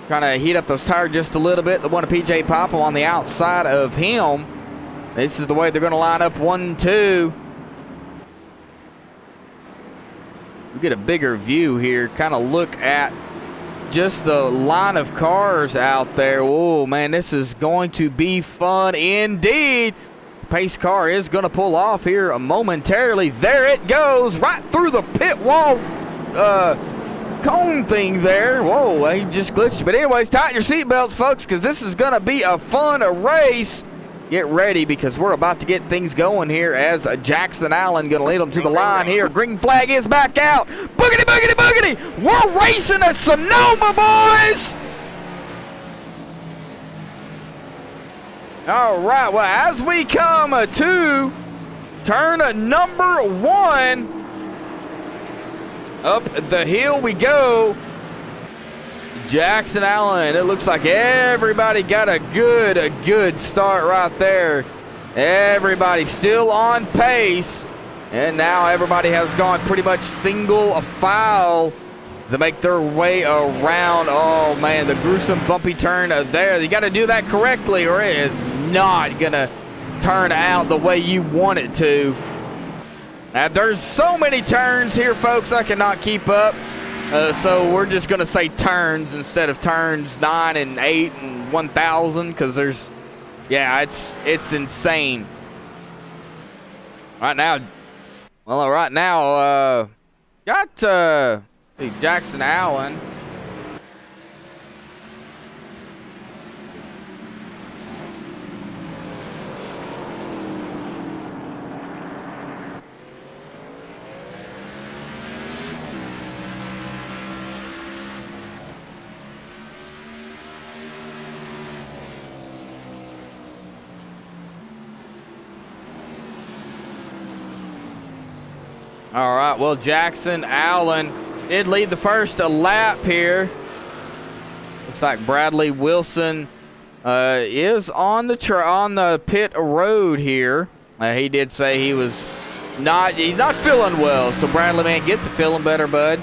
Trying to heat up those tires just a little bit. The one of PJ Popham on the outside of him. This is the way they're going to line up 1, 2. We get a bigger view here. Kind of look at just the line of cars out there. Oh, man, this is going to be fun indeed. Pace car is going to pull off here momentarily. There it goes, right through the pit wall cone thing there. Whoa, he just glitched. But anyways, tighten your seatbelts, folks, because this is going to be a fun race. Get ready because we're about to get things going here as Jackson Allen going to lead them to the line here. Green flag is back out. Boogity, boogity, boogity. We're racing at Sonoma, boys. All right, well, as we come to turn number 1, up the hill we go. Jackson Allen, it looks like everybody got a good start right there. Everybody still on pace. And now everybody has gone pretty much single file to make their way around. Oh, man, the gruesome bumpy turn there. You got to do that correctly or it is not going to turn out the way you want it to. Now, there's so many turns here, folks, I cannot keep up. So we're just going to say turns instead of turns 9 and 8 and 1,000 because there's, yeah, it's insane. Right now, got Jackson Allen. All right, well, Jackson Allen did lead the first lap here. Looks like Bradley Wilson is on the pit road here. He did say he's not feeling well. So Bradley, man, get to feeling better, bud.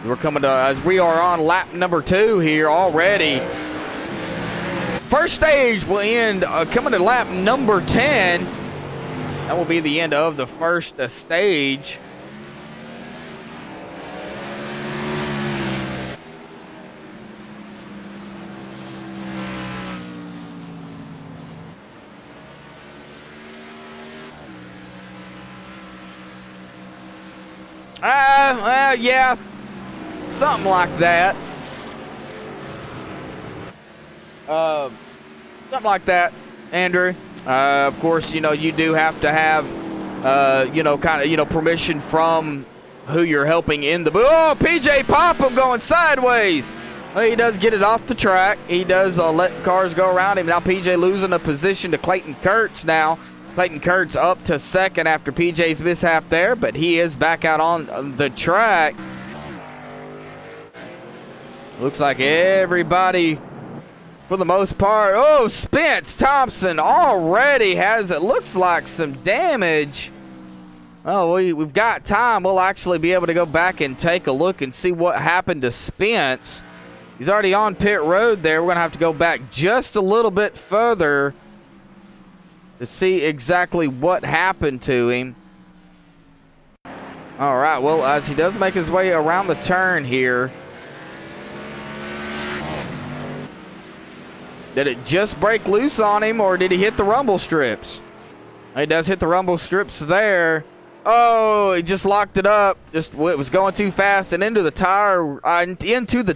We're coming to as we are on lap number 2 here already. First stage will end coming to lap number 10. That will be the end of the first stage. Well, yeah, something like that. Something like that, Andrew. Of course, you know, you do have to have, permission from who you're helping in the booth. Oh, PJ Popham going sideways. Well, he does get it off the track. He does let cars go around him. Now PJ losing a position to Clayton Kurtz now. Clayton Kurtz up to second after PJ's mishap there, but he is back out on the track. Looks like everybody, for the most part. Oh, Spence Thompson already has, it looks like, some damage. Oh, we've got time. We'll actually be able to go back and take a look and see what happened to Spence. He's already on pit road there. We're going to have to go back just a little bit further to see exactly what happened to him. All right, well, as he does make his way around the turn here. Did it just break loose on him, or did he hit the rumble strips? He does hit the rumble strips there. Oh, he just locked it up. It was going too fast and into the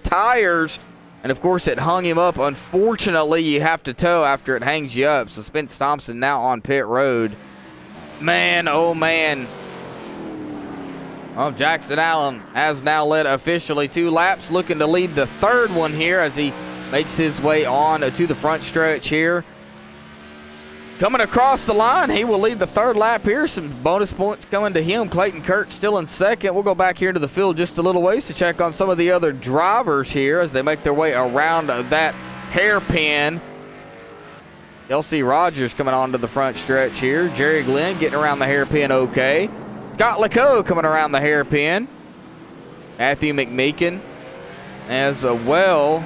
tires. And, of course, it hung him up. Unfortunately, you have to tow after it hangs you up. So, Spence Thompson now on pit road. Man, oh, man. Well, Jackson Allen has now led officially 2 laps, looking to lead the third one here as he makes his way on to the front stretch here. Coming across the line, he will lead the third lap here. Some bonus points coming to him. Clayton Kurt still in second. We'll go back here to the field just a little ways to check on some of the other drivers here as they make their way around that hairpin. LC Rogers coming onto the front stretch here. Jerry Glenn getting around the hairpin okay. Scott Lecoq coming around the hairpin. Matthew McMeekin as well.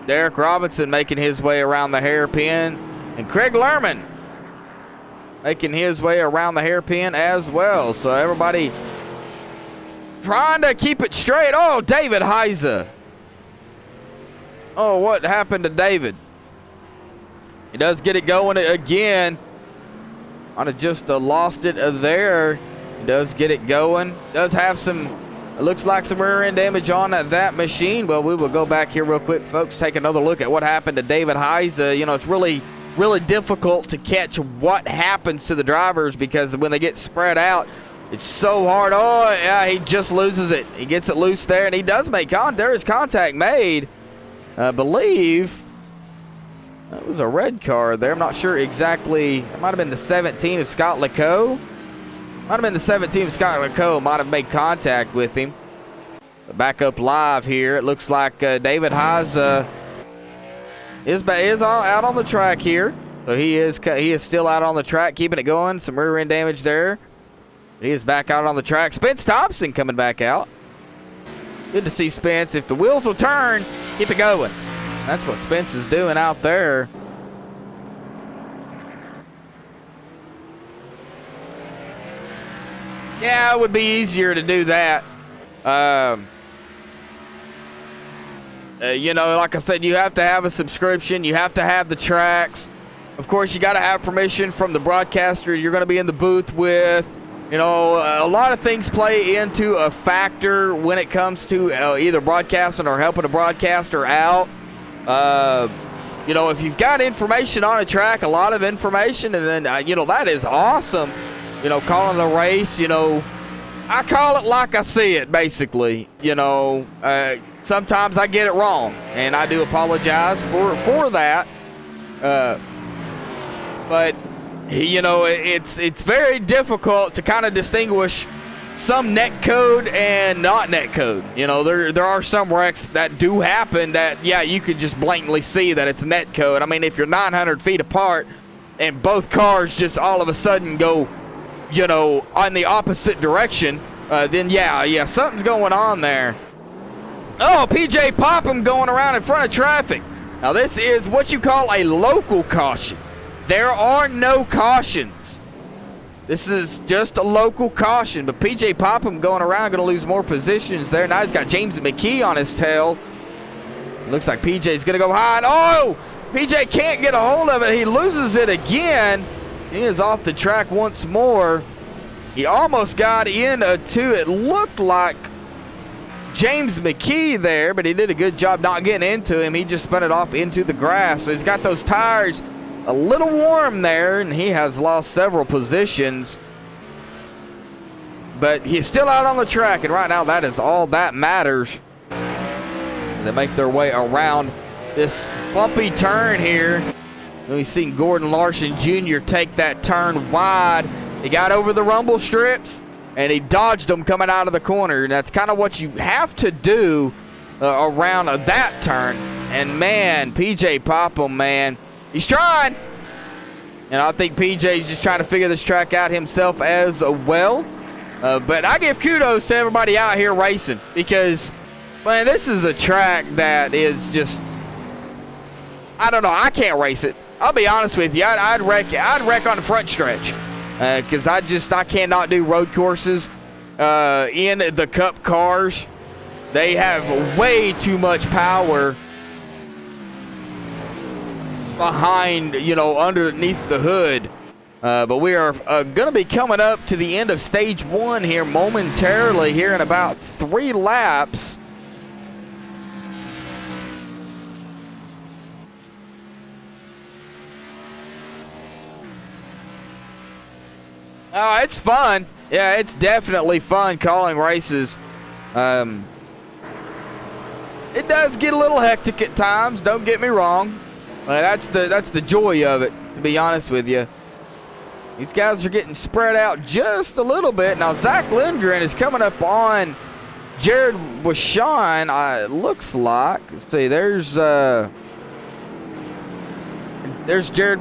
Derek Robinson making his way around the hairpin. And Craig Lerman making his way around the hairpin as well. So everybody trying to keep it straight. Oh, David Heiza. Oh, what happened to David? He does get it going again. Might have just lost it there. He does get it going. Does have some, it looks like some rear end damage on that machine. Well, we will go back here real quick, folks. Take another look at what happened to David Heiza. You know, it's really difficult to catch what happens to the drivers because when they get spread out, it's so hard. Oh, yeah, he just loses it. He gets it loose there, and he does make contact. There is contact made. I believe that was a red card there. I'm not sure exactly. It might have been the 17 of Scott Lecoq. Might have been the 17 of Scott Lecoq. Might have made contact with him. But back up live here. It looks like David Heiza is out on the track here. So he is still out on the track, keeping it going. Some rear end damage there. He is back out on the track. Spence Thompson coming back out. Good to see Spence. If the wheels will turn, keep it going. That's what Spence is doing out there. Yeah, it would be easier to do that. You know, like I said, you have to have a subscription. You have to have the tracks. Of course, you got to have permission from the broadcaster you're going to be in the booth with. You know, a lot of things play into a factor when it comes to either broadcasting or helping a broadcaster out. You know, if you've got information on a track, a lot of information, and then, you know, that is awesome. You know, calling the race, you know, I call it like I see it, basically. You know, sometimes I get it wrong, and I do apologize for that. But, you know, it's very difficult to kind of distinguish some net code and not net code. You know, there are some wrecks that do happen that, yeah, you could just blatantly see that it's net code. I mean, if you're 900 feet apart and both cars just all of a sudden go, you know, on the opposite direction, then yeah, something's going on there. Oh, PJ Popham going around in front of traffic. Now, this is what you call a local caution. There are no cautions. This is just a local caution, but PJ Popham going around, going to lose more positions there. Now he's got James McKee on his tail. Looks like PJ's going to go high. Oh, PJ can't get a hold of it. He loses it again. He is off the track once more. He almost got into, it looked like James McKee there, but he did a good job not getting into him. He just spun it off into the grass. So he's got those tires a little warm there, and he has lost several positions. But he's still out on the track, and right now that is all that matters. They make their way around this bumpy turn here. We've seen Gordon Larson Jr. take that turn wide. He got over the rumble strips, and he dodged them coming out of the corner. And that's kind of what you have to do around that turn. And, man, PJ Popham, man, he's trying. And I think PJ's just trying to figure this track out himself as well. But I give kudos to everybody out here racing because, man, this is a track that is just, I don't know, I can't race it. I'll be honest with you. I'd wreck on the front stretch because I cannot do road courses. in the Cup cars. They have way too much power behind, you know, underneath the hood. But we are going to be coming up to the end of stage 1 here momentarily here in about 3 laps. Oh, it's fun. Yeah, it's definitely fun calling races. It does get a little hectic at times, don't get me wrong. That's the joy of it, to be honest with you. These guys are getting spread out just a little bit. Now, Zach Lindgren is coming up on Jared Washon, looks like. Let's see, there's Jared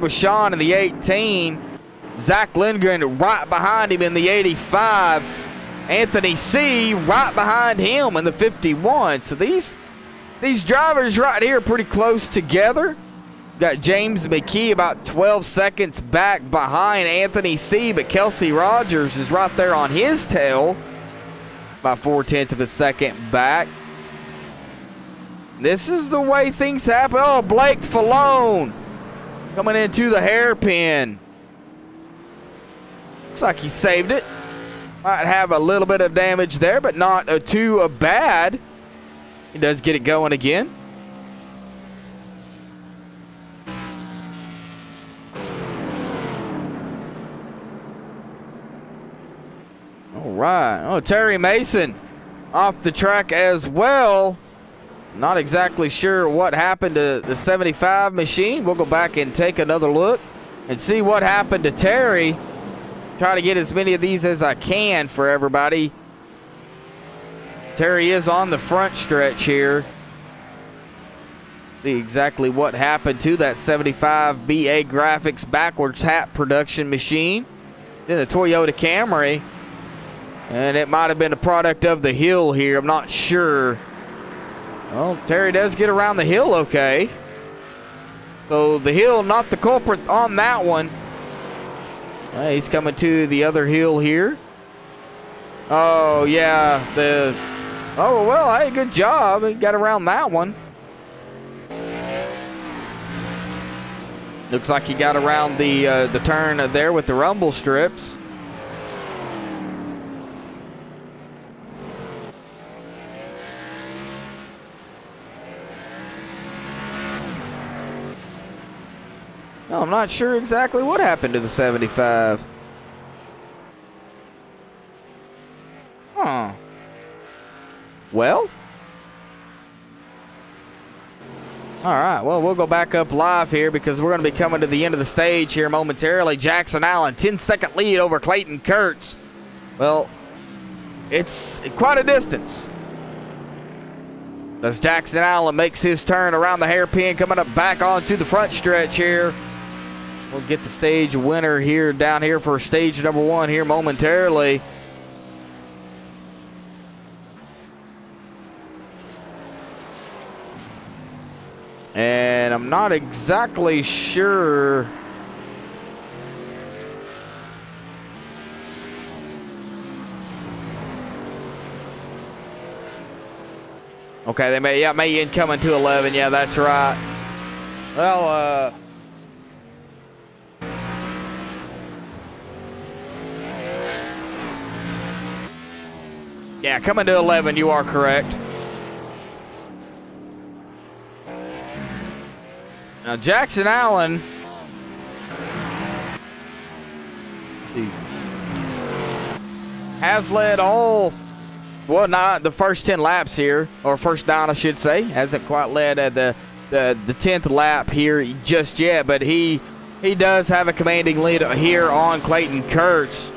Washon in the 18. Zach Lindgren right behind him in the 85. Anthony C. right behind him in the 51. So these drivers right here are pretty close together. Got James McKee about 12 seconds back behind Anthony C., but Kelsey Rogers is right there on his tail, about 0.4 of a second back. This is the way things happen. Oh, Blake Falone coming into the hairpin. Looks like he saved it. Might have a little bit of damage there, but not too bad. He does get it going again. All right. Oh, Terry Mason off the track as well. Not exactly sure what happened to the 75 machine. We'll go back and take another look and see what happened to Terry. Try to get as many of these as I can for everybody. Terry is on the front stretch here. See exactly what happened to that 75 BA Graphics backwards hat production machine. Then the Toyota Camry. And it might have been a product of the hill here. I'm not sure. Well, Terry does get around the hill okay. So the hill, not the culprit on that one. He's coming to the other hill here. Oh, yeah. Oh, well, hey, good job. He got around that one. Looks like he got around the turn there with the rumble strips. No, I'm not sure exactly what happened to the 75. Huh. Well. All right, well, we'll go back up live here because we're going to be coming to the end of the stage here momentarily. Jackson Allen, 10-second lead over Clayton Kurtz. Well, it's quite a distance. As Jackson Allen makes his turn around the hairpin, coming up back onto the front stretch here. We'll get the stage winner here down here for stage number 1 here momentarily. And I'm not exactly sure. Okay, they may incoming to 11. Yeah, that's right. Well, yeah, coming to 11, you are correct. Now, Jackson Allen has led all, well, not the first 10 laps here, or first 9, I should say. Hasn't quite led at the 10th lap here just yet, but he does have a commanding lead here on Clayton Kurtz.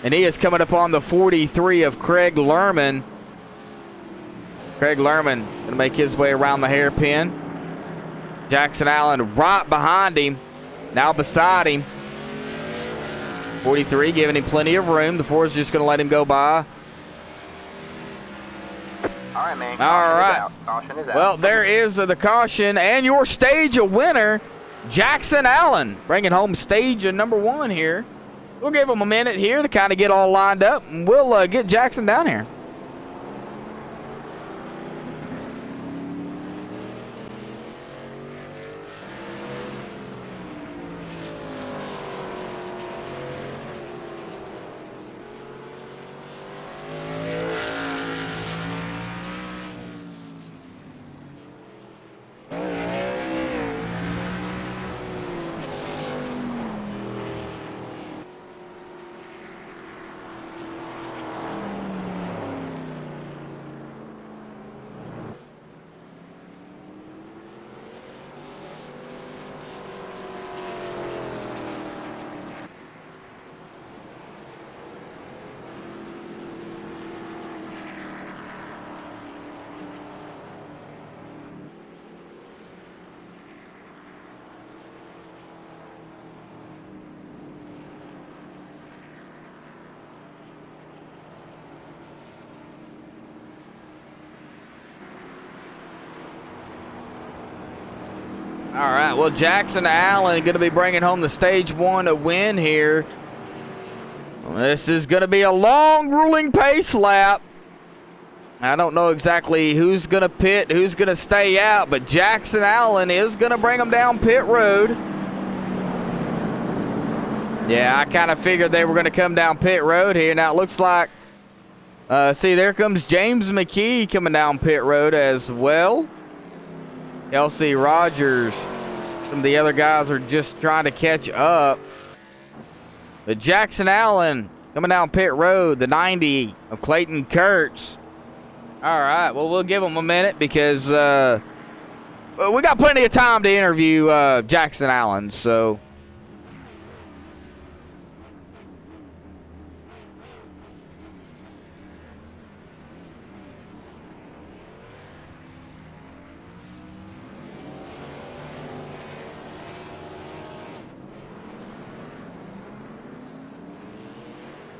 And he is coming up on the 43 of Craig Lerman. Craig Lerman going to make his way around the hairpin. Jackson Allen right behind him. Now beside him. 43 giving him plenty of room. The 4 is just going to let him go by. All right, man. All right. Caution is out. Well, there is the caution. And your stage winner, Jackson Allen, bringing home stage number 1 here. We'll give him a minute here to kind of get all lined up, and we'll get Jackson down here. All right, well, Jackson Allen going to be bringing home the Stage 1 win here. This is going to be a long, grueling pace lap. I don't know exactly who's going to pit, who's going to stay out, but Jackson Allen is going to bring them down pit road. Yeah, I kind of figured they were going to come down pit road here. Now, it looks like, see, there comes James McKee coming down pit road as well. LC Rogers, some of the other guys are just trying to catch up. But Jackson Allen coming down pit road, the 90 of Clayton Kurtz. All right, well, we'll give him a minute because we got plenty of time to interview Jackson Allen, so.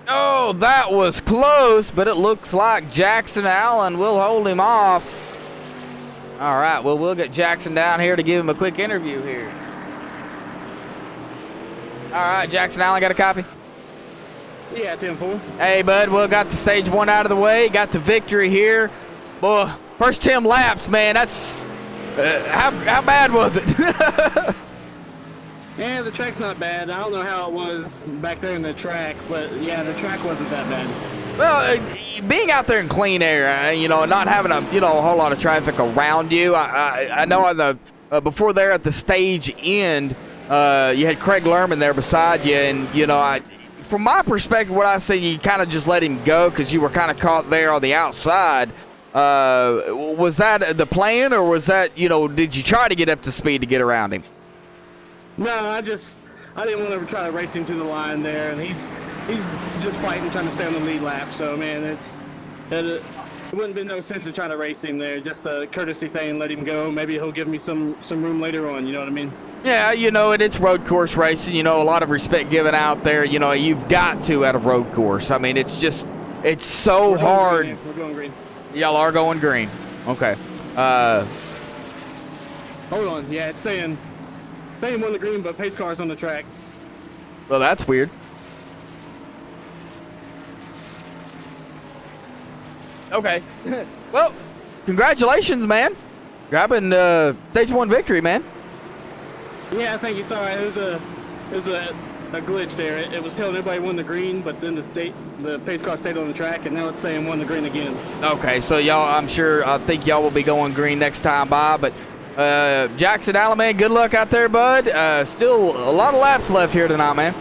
Oh, that was close, but it looks like Jackson Allen will hold him off. All right, well, we'll get Jackson down here to give him a quick interview here. All right, Jackson Allen, got a copy? Yeah, 10-4. Hey, bud, well, got the Stage 1 out of the way, got the victory here. Boy, first 10 laps, man, that's, how bad was it? Yeah, the track's not bad. I don't know how it was back there in the track, but yeah, the track wasn't that bad. Well, being out there in clean air, you know, not having a whole lot of traffic around you. I know on the before there at the stage end, you had Craig Lerman there beside you, and you know, from my perspective, what I say, you kind of just let him go because you were kind of caught there on the outside. Was that the plan, or was that, you know, did you try to get up to speed to get around him? No, I didn't want to try to race him to the line there, and he's just fighting, trying to stay on the lead lap. So, man, it wouldn't be no sense to try to race him there. Just a courtesy thing, let him go. Maybe he'll give me some room later on. You know what I mean? Yeah, you know, it's road course racing. You know, a lot of respect given out there. You know, you've got to out of road course. I mean, it's so hard. Green, we're going green. Y'all are going green. Okay. Hold on. Yeah, it's saying on the green, but pace cars on the track. Well, that's weird. Okay. Well, congratulations, man. Grabbing Stage 1 victory, man. Yeah, thank you. Sorry, it was a glitch there. It was telling everybody won the green, but then the pace car stayed on the track, and now it's saying won the green again. Okay, so y'all, I think y'all will be going green next time by, but Jackson Allen, man, good luck out there, bud. Still a lot of laps left here tonight, man.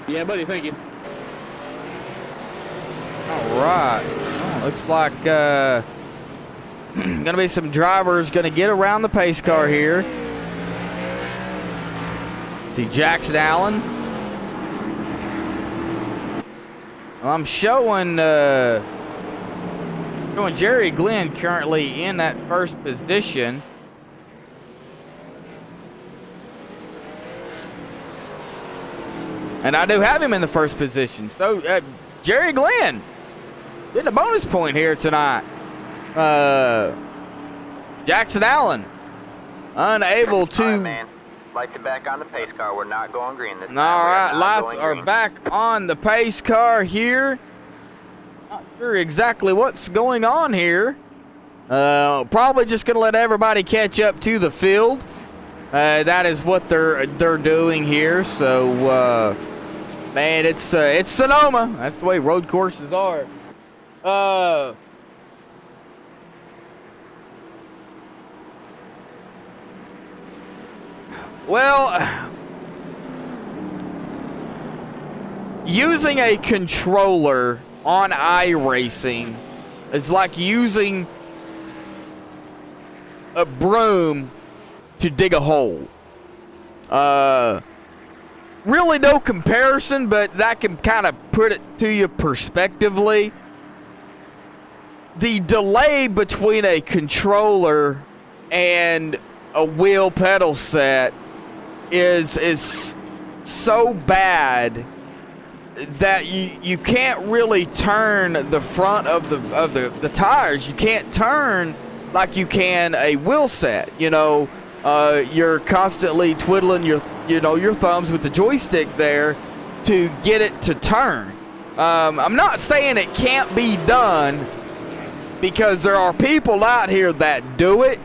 Yeah, buddy, thank you. All right. Oh, looks like gonna be some drivers gonna get around the pace car here. See Jackson Allen. Well, I'm showing Jerry Glenn currently in that first position. And I do have him in the first position. So, Jerry Glenn getting a bonus point here tonight. Jackson Allen unable to Lights are back on the pace car. We're not going green this time. All right, lights going are green. back on the pace car here. Not sure exactly what's going on here. Probably just gonna let everybody catch up to the field. That is what they're doing here. So, man, it's Sonoma. That's the way road courses are. Well, using a controller on iRacing is like using a broom to dig a hole. Really no comparison, but that can kind of put it to you perspectively. The delay between a controller and a wheel pedal set is so bad that you can't really turn the front of the tires. You can't turn like you can a wheel set. You know, you're constantly twiddling your thumbs with the joystick there to get it to turn. I'm not saying it can't be done, because there are people out here that do it,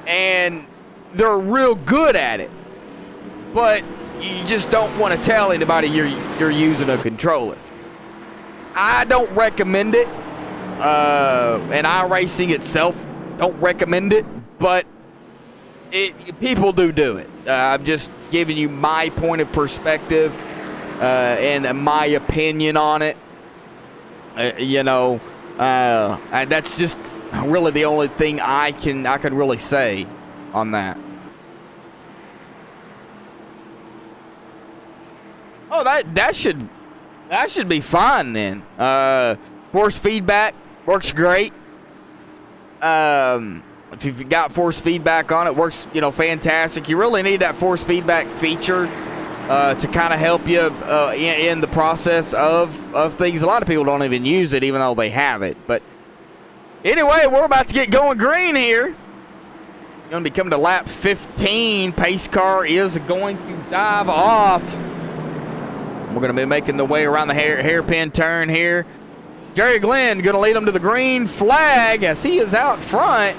and they're real good at it. But you just don't want to tell anybody you're using a controller. I don't recommend it. And iRacing itself don't recommend it, but people do it. I'm just giving you my point of perspective and my opinion on it. And that's just really the only thing I can really say on that. Oh, that should be fine then. Force feedback works great. If you've got force feedback on it, works fantastic. You really need that force feedback feature to kind of help you in the process of things. A lot of people don't even use it, even though they have it. But anyway, we're about to get going green here. Going to be coming to lap 15. Pace car is going to dive off. We're going to be making the way around the hairpin turn here. Jerry Glenn going to lead them to the green flag as he is out front.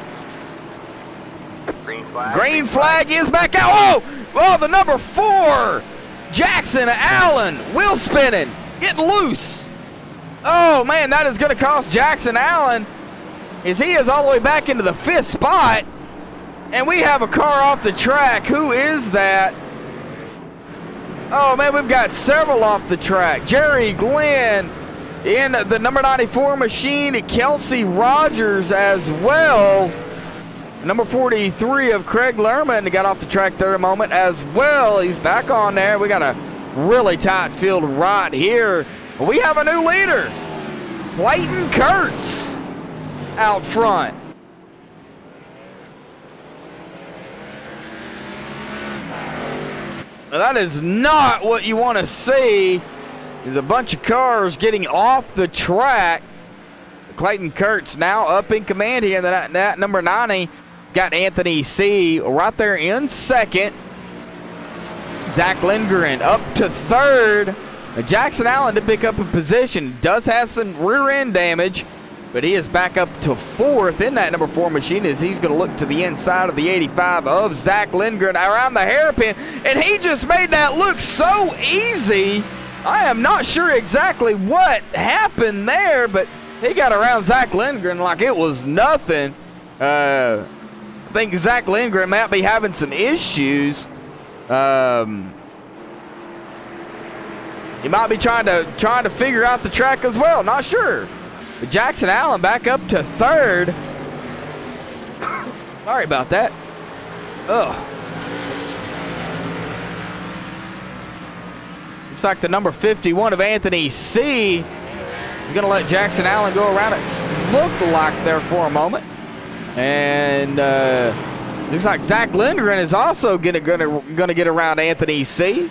Green flag is back out. Oh, the number 4, Jackson Allen, wheel spinning, getting loose. Oh, man, that is going to cost Jackson Allen, as he is all the way back into the 5th spot. And we have a car off the track. Who is that? Oh, man, we've got several off the track. Jerry Glenn in the number 94 machine. Kelsey Rogers as well. Number 43 of Craig Lerman got off the track there a moment as well. He's back on there. We got a really tight field right here. We have a new leader. Clayton Kurtz out front. Now, that is not what you want to see. There's a bunch of cars getting off the track. Clayton Kurtz now up in command here. That number 90 got Anthony C. right there in second. Zach Lindgren up to third. Now, Jackson Allen did pick up a position. Does have some rear end damage, but he is back up to fourth in that number 4 machine as he's going to look to the inside of the 85 of Zach Lindgren around the hairpin. And he just made that look so easy. I am not sure exactly what happened there, but he got around Zach Lindgren like it was nothing. I think Zach Lindgren might be having some issues. He might be trying to figure out the track as well. Not sure. But Jackson Allen back up to third. Sorry about that. Ugh. Looks like the number 51 of Anthony C. is going to let Jackson Allen go around it. Looked like there for a moment. And looks like Zach Lindgren is also gonna get around Anthony C.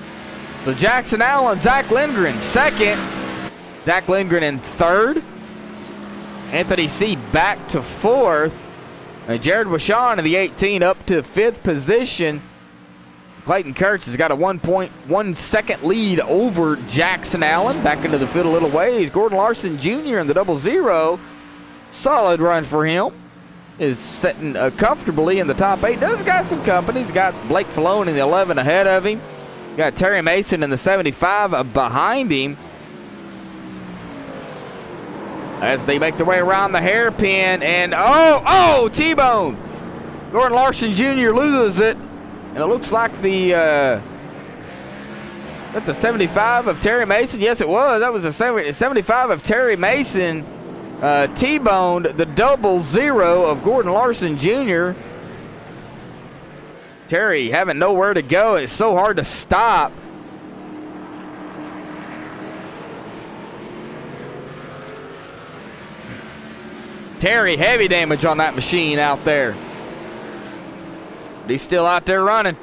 So Jackson Allen, Zach Lindgren second. Zach Lindgren in third. Anthony C. back to fourth. Jared Washon in the 18 up to 5th position. Clayton Kurtz has got a 1.1 second lead over Jackson Allen. Back into the field a little ways. Gordon Larson Jr. in the 00. Solid run for him. Is sitting comfortably in the top 8. Does got some company. He's got Blake Falone in the 11 ahead of him. Got Terry Mason in the 75 behind him. As they make their way around the hairpin, and T-bone! Gordon Larson Jr. loses it, and it looks like the 75 of Terry Mason. Yes, it was. That was the 75 of Terry Mason. T-boned the 00 of Gordon Larson Jr. Terry having nowhere to go. It's so hard to stop. Terry, heavy damage on that machine out there. But he's still out there running.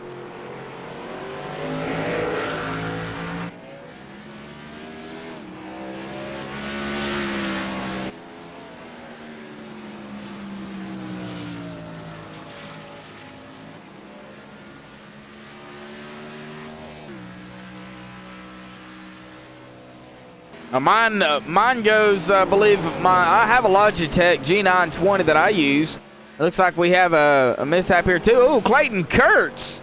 Mine goes, I believe, I have a Logitech G920 that I use. It looks like we have a mishap here too. Oh, Clayton Kurtz.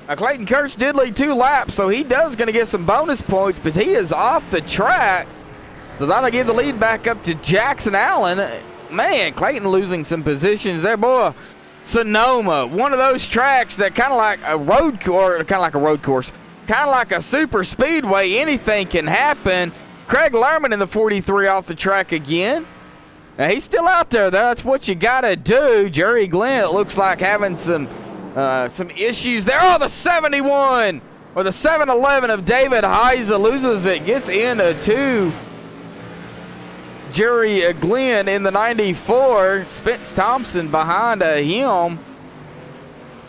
Clayton Kurtz did lead 2 laps, so he does going to get some bonus points, but he is off the track. So that'll give the lead back up to Jackson Allen. Man, Clayton losing some positions there, boy. Sonoma, one of those tracks that kind of like a road course, kind of like a super speedway. Anything can happen. Craig Lerman in the 43 off the track again. Now, he's still out there. That's what you got to do. Jerry Glenn, it looks like, having some issues there. Oh, the 71 or the 711 of David Heisa loses it. Gets into Jerry Glenn in the 94. Spence Thompson behind him.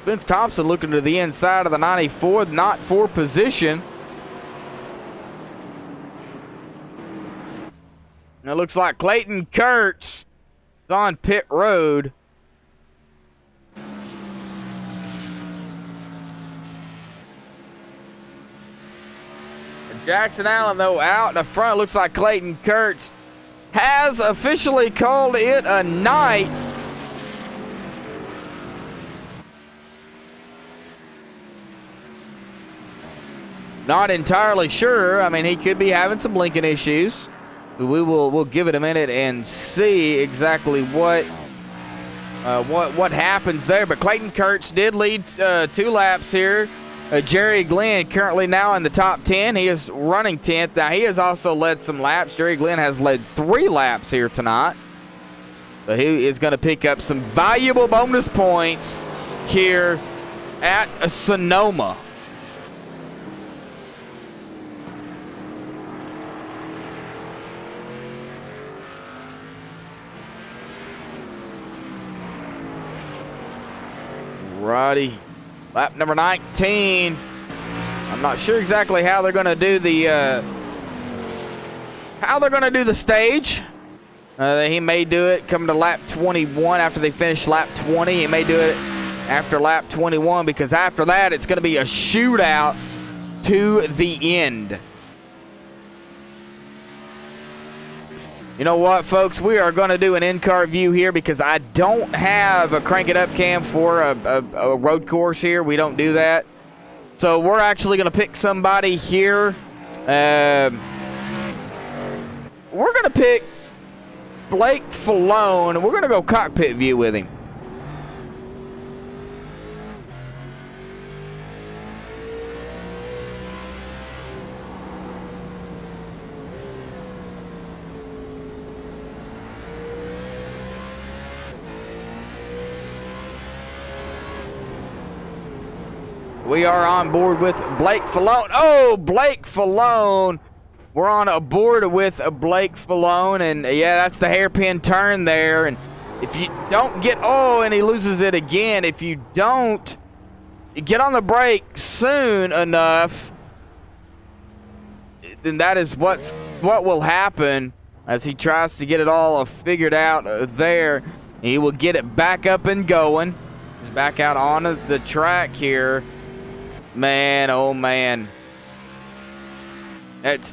Spence Thompson looking to the inside of the 94, not for position. And it looks like Clayton Kurtz is on pit road. Jackson Allen, though, out in the front. Looks like Clayton Kurtz has officially called it a night. Not entirely sure. I mean, he could be having some linking issues. We'll give it a minute and see exactly what happens there. But Clayton Kurtz did lead 2 laps here. Jerry Glenn currently now in the top 10. He is running 10th. Now, he has also led some laps. Jerry Glenn has led 3 laps here tonight. So he is going to pick up some valuable bonus points here at Sonoma. Righty, lap number 19. I'm not sure exactly how they're going to do the stage. He may do it coming to lap 21 after they finish lap 20. He may do it after lap 21 because after that it's going to be a shootout to the end. You know what, folks? We are going to do an in-car view here because I don't have a crank it up cam for a road course here. We don't do that. So we're actually going to pick somebody here. We're going to pick Blake Falone, and we're going to go cockpit view with him. We are on board with Blake Falone. Oh, Blake Falone. We're on a board with Blake Falone. And, yeah, that's the hairpin turn there. And if you don't get... Oh, and he loses it again. If you don't get on the brake soon enough, then that is what will happen as he tries to get it all figured out there. He will get it back up and going. He's back out on the track here. Man, oh man. That's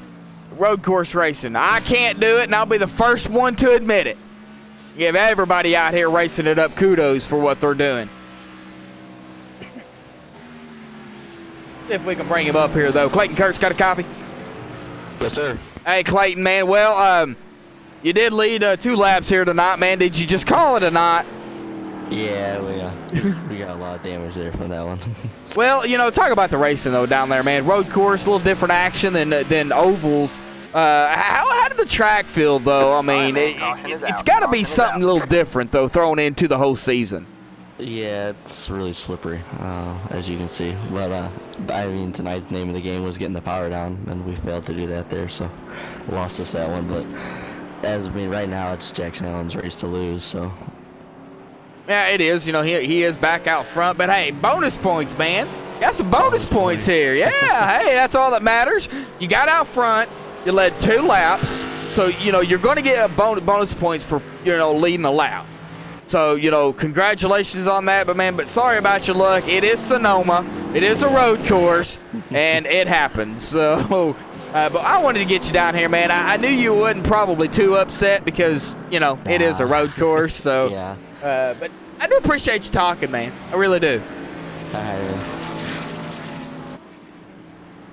road course racing. I can't do it, and I'll be the first one to admit it. Give everybody out here racing it up kudos for what they're doing. If we can bring him up here, though. Clayton Kurtz, got a copy? Yes, sir. Hey, Clayton, man. Well, you did lead 2 laps here tonight, man. Did you just call it a night? Yeah, we got a lot of damage there from that one. Well, you know, talk about the racing, though, down there, man. Road course, a little different action than ovals. How did the track feel, though? I mean, it's got to be something a little different, though, thrown into the whole season. Yeah, it's really slippery, as you can see. But, I mean, tonight's name of the game was getting the power down, and we failed to do that there, so lost us that one. But, right now, it's Jackson Allen's race to lose, so. Yeah, it is. You know, he is back out front. But, hey, bonus points, man. Got some bonus points here. Yeah, hey, that's all that matters. You got out front. You led 2 laps. So, you know, you're going to get a bonus points for, you know, leading a lap. So, you know, congratulations on that. But sorry about your luck. It is Sonoma. It is a road course, and it happens. So, but I wanted to get you down here, man. I knew you wasn't probably too upset because, you know, it is a road course. So, yeah. But I do appreciate you talking, man. I really do.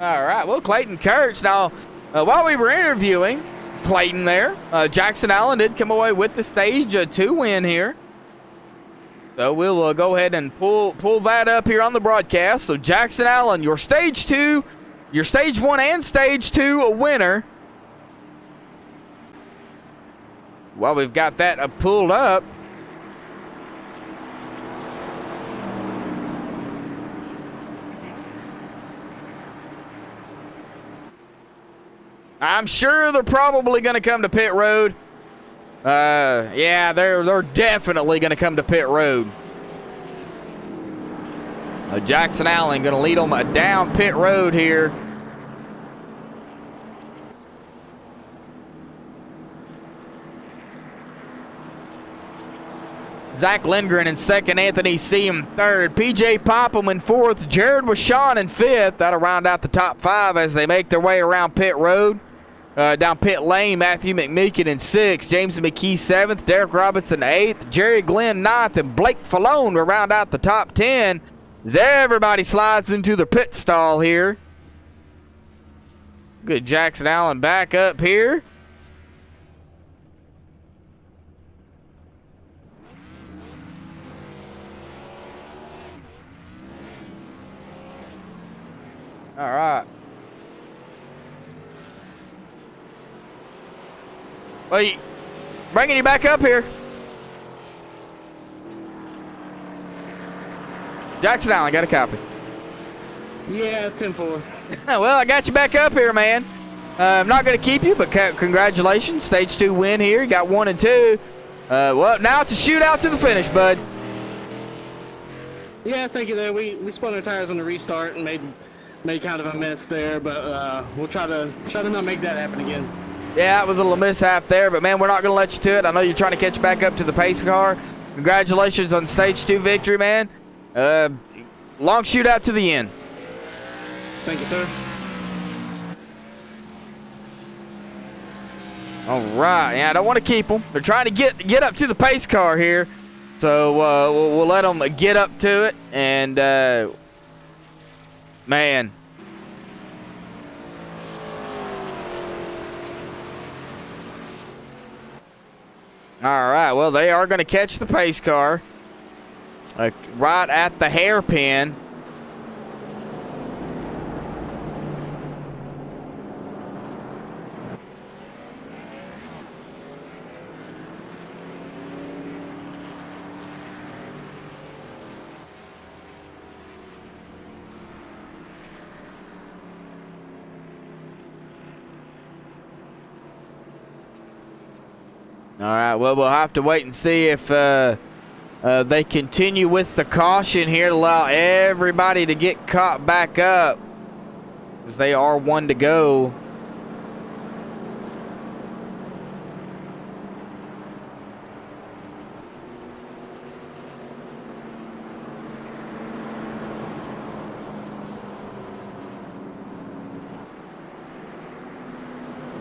All right. Well, Clayton Kurtz. Now, while we were interviewing Clayton there, Jackson Allen did come away with the stage 2 win here. So we'll go ahead and pull that up here on the broadcast. So Jackson Allen, your stage 2, your stage 1 and stage 2 a winner. Well, we've got that pulled up. I'm sure they're probably going to come to pit road. Yeah, they're definitely going to come to pit road. Jackson Allen going to lead them down pit road here. Zach Lindgren in second, Anthony C. in third, PJ Popham in fourth, Jared Washawn in fifth. That'll round out the top 5 as they make their way around pit road. Down pit lane, Matthew McMeekin in 6th, James McKee 7th, Derek Robinson 8th, Jerry Glenn 9th, and Blake Falone will round out the top 10 as everybody slides into the pit stall here. Good Jackson Allen back up here. All right. Well, bringing you back up here. Jackson Allen, got a copy. Yeah, 10-4. Well, I got you back up here, man. I'm not going to keep you, but congratulations. Stage 2 win here. You got 1 and 2. Well, now it's a shootout to the finish, bud. Yeah, thank you there. We spun our tires on the restart and made kind of a mess there, but we'll try to not make that happen again. Yeah, it was a little mishap there, but, man, we're not going to let you to it. I know you're trying to catch back up to the pace car. Congratulations on Stage 2 victory, man. Long shootout to the end. Thank you, sir. All right. Yeah, I don't want to keep them. They're trying to get up to the pace car here, so we'll let them get up to it. And, man. All right, well, they are going to catch the pace car right at the hairpin. All right, well, we'll have to wait and see if they continue with the caution here to allow everybody to get caught back up, because they are 1 to go.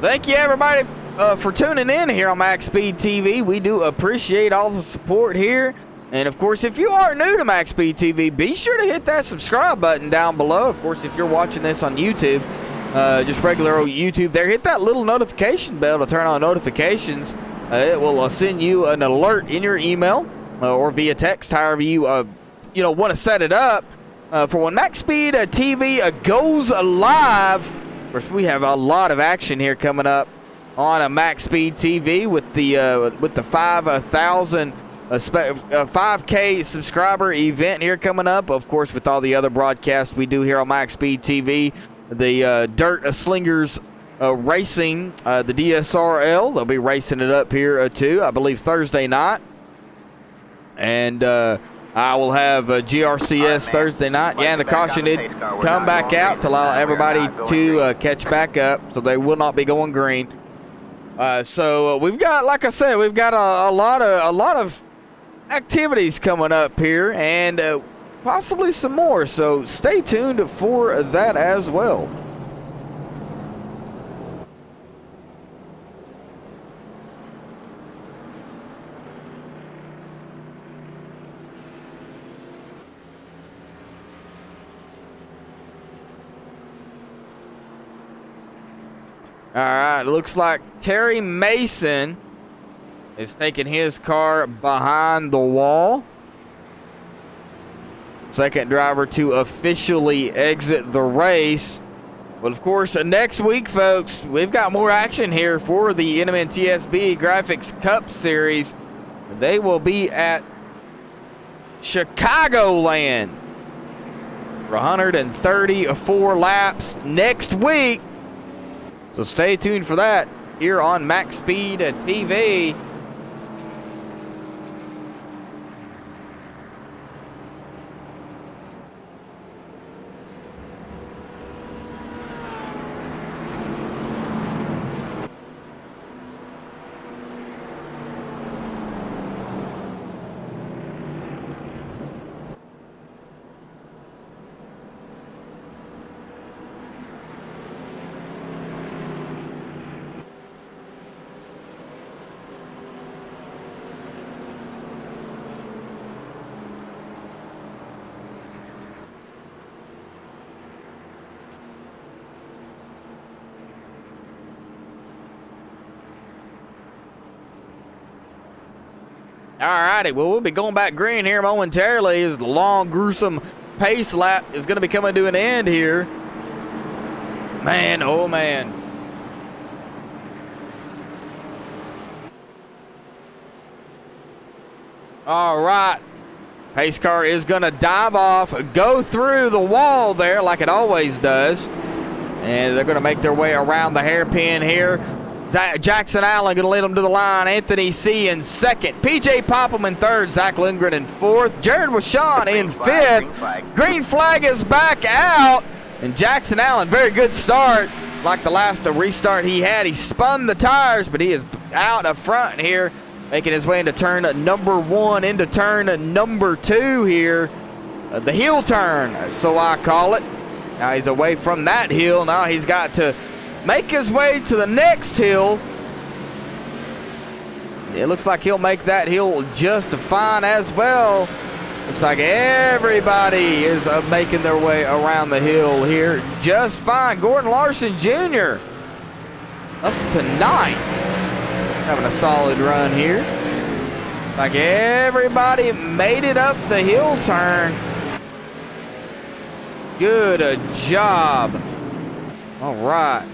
Thank you, everybody, for tuning in here on MaxSpeedTV. We do appreciate all the support here. And, of course, if you are new to MaxSpeedTV, be sure to hit that subscribe button down below. Of course, if you're watching this on YouTube, just regular old YouTube there, hit that little notification bell to turn on notifications. It will send you an alert in your email or via text, however you want to set it up for when MaxSpeedTV goes live. Of course, we have a lot of action here coming up on MaxSpeedTV with the 5,000 5K subscriber event here coming up. Of course, with all the other broadcasts we do here on MaxSpeedTV, the Dirt Slingers racing, the DSRL, they'll be racing it up here too, I believe Thursday night. And I will have GRCS Thursday night. Yeah, and the caution did come back out to allow everybody to catch back up, so they will not be going green. So we've got, like I said, we've got a lot of activities coming up here, and possibly some more. So stay tuned for that as well. All right, looks like Terry Mason is taking his car behind the wall. Second driver to officially exit the race. But of course, next week, folks, we've got more action here for the NMNTSB Graphics Cup Series. They will be at Chicagoland for 134 laps next week. So stay tuned for that here on MaxSpeedTV. Alrighty, well, we'll be going back green here momentarily as the long, gruesome pace lap is going to be coming to an end here. Man, oh man. All right. Pace car is going to dive off, go through the wall there like it always does. And they're going to make their way around the hairpin here. Jackson Allen going to lead them to the line. Anthony C. in second. P.J. Popham in third. Zach Lindgren in fourth. Jared Washon in fifth. Green flag is back out. And Jackson Allen, very good start. Like the last restart he had. He spun the tires, but he is out up front here, making his way into turn number one, into turn number two here. The heel turn, so I call it. Now he's away from that hill. Now he's got to make his way to the next hill. It looks like he'll make that hill just fine as well. Looks like everybody is making their way around the hill here just fine. Gordon Larson Jr. up to ninth, having a solid run here. Like everybody made it up the hill turn. Good job. All right.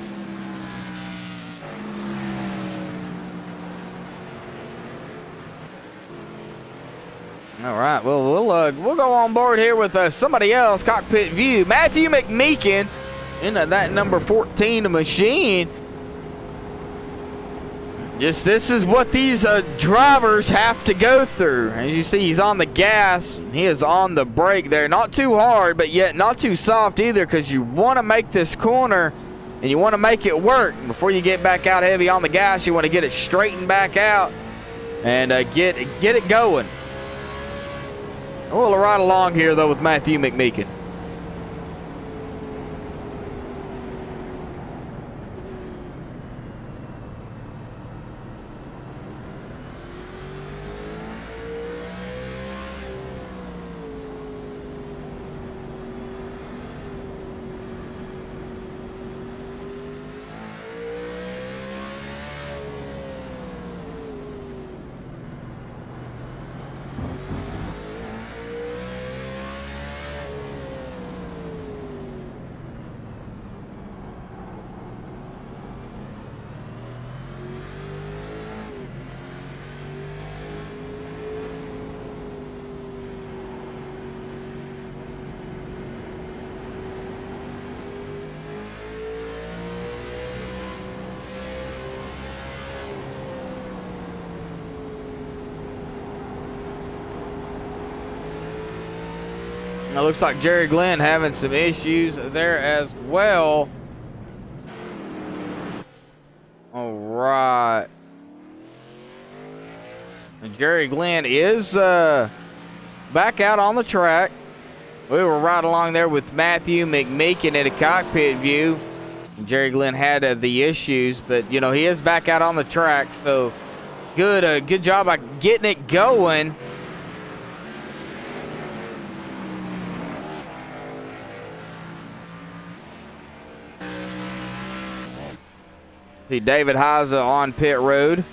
All right, well, we'll go on board here with somebody else, cockpit view. Matthew McMeekin in that number 14 machine. Just this is what these drivers have to go through. As you see, he's on the gas. He is on the brake there. Not too hard, but yet not too soft either, because you want to make this corner and you want to make it work. Before you get back out heavy on the gas, you want to get it straightened back out and get it going. We'll ride along here, though, with Matthew McMeekin. It looks like Jerry Glenn having some issues there as well. All right. And Jerry Glenn is back out on the track. We were right along there with Matthew McMeekin in a cockpit view. And Jerry Glenn had the issues, but, you know, he is back out on the track. So good job by getting it going. See David Haza on pit road.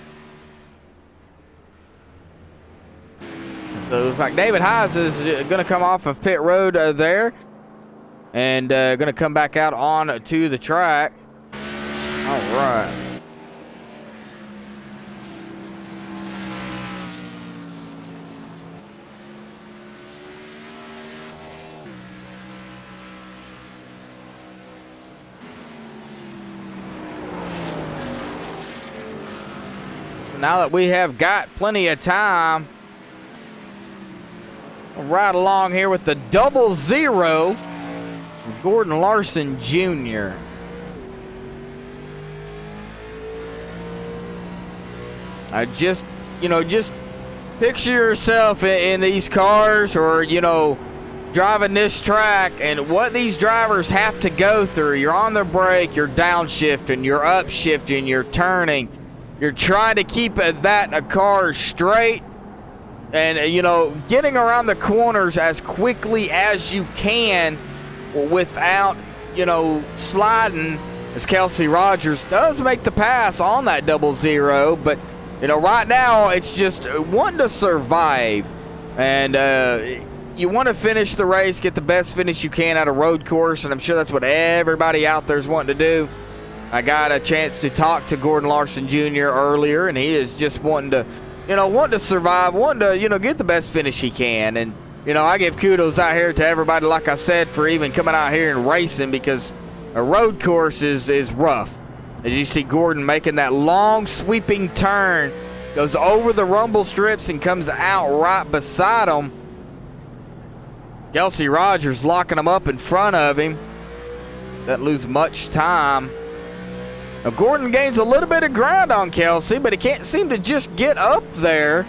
So it looks like David Haza is going to come off of pit road there. And going to come back out on to the track. All right. Now that we have got plenty of time, we'll ride along here with the 00 Gordon Larson Jr. Just picture yourself in these cars, or, you know, driving this track and what these drivers have to go through. You're on the brake, you're downshifting, you're upshifting, you're turning. You're trying to keep that car straight and, you know, getting around the corners as quickly as you can without, you know, sliding, as Kelsey Rogers does make the pass on that 00. But, you know, right now it's just wanting to survive. And you want to finish the race, get the best finish you can at a road course, and I'm sure that's what everybody out there is wanting to do. I got a chance to talk to Gordon Larson Jr. earlier, and he is just wanting to survive, wanting to, you know, get the best finish he can. And, you know, I give kudos out here to everybody, like I said, for even coming out here and racing, because a road course is rough. As you see Gordon making that long sweeping turn, goes over the rumble strips and comes out right beside him. Kelsey Rogers locking him up in front of him. Doesn't lose much time. Now, Gordon gains a little bit of ground on Kelsey, but he can't seem to just get up there.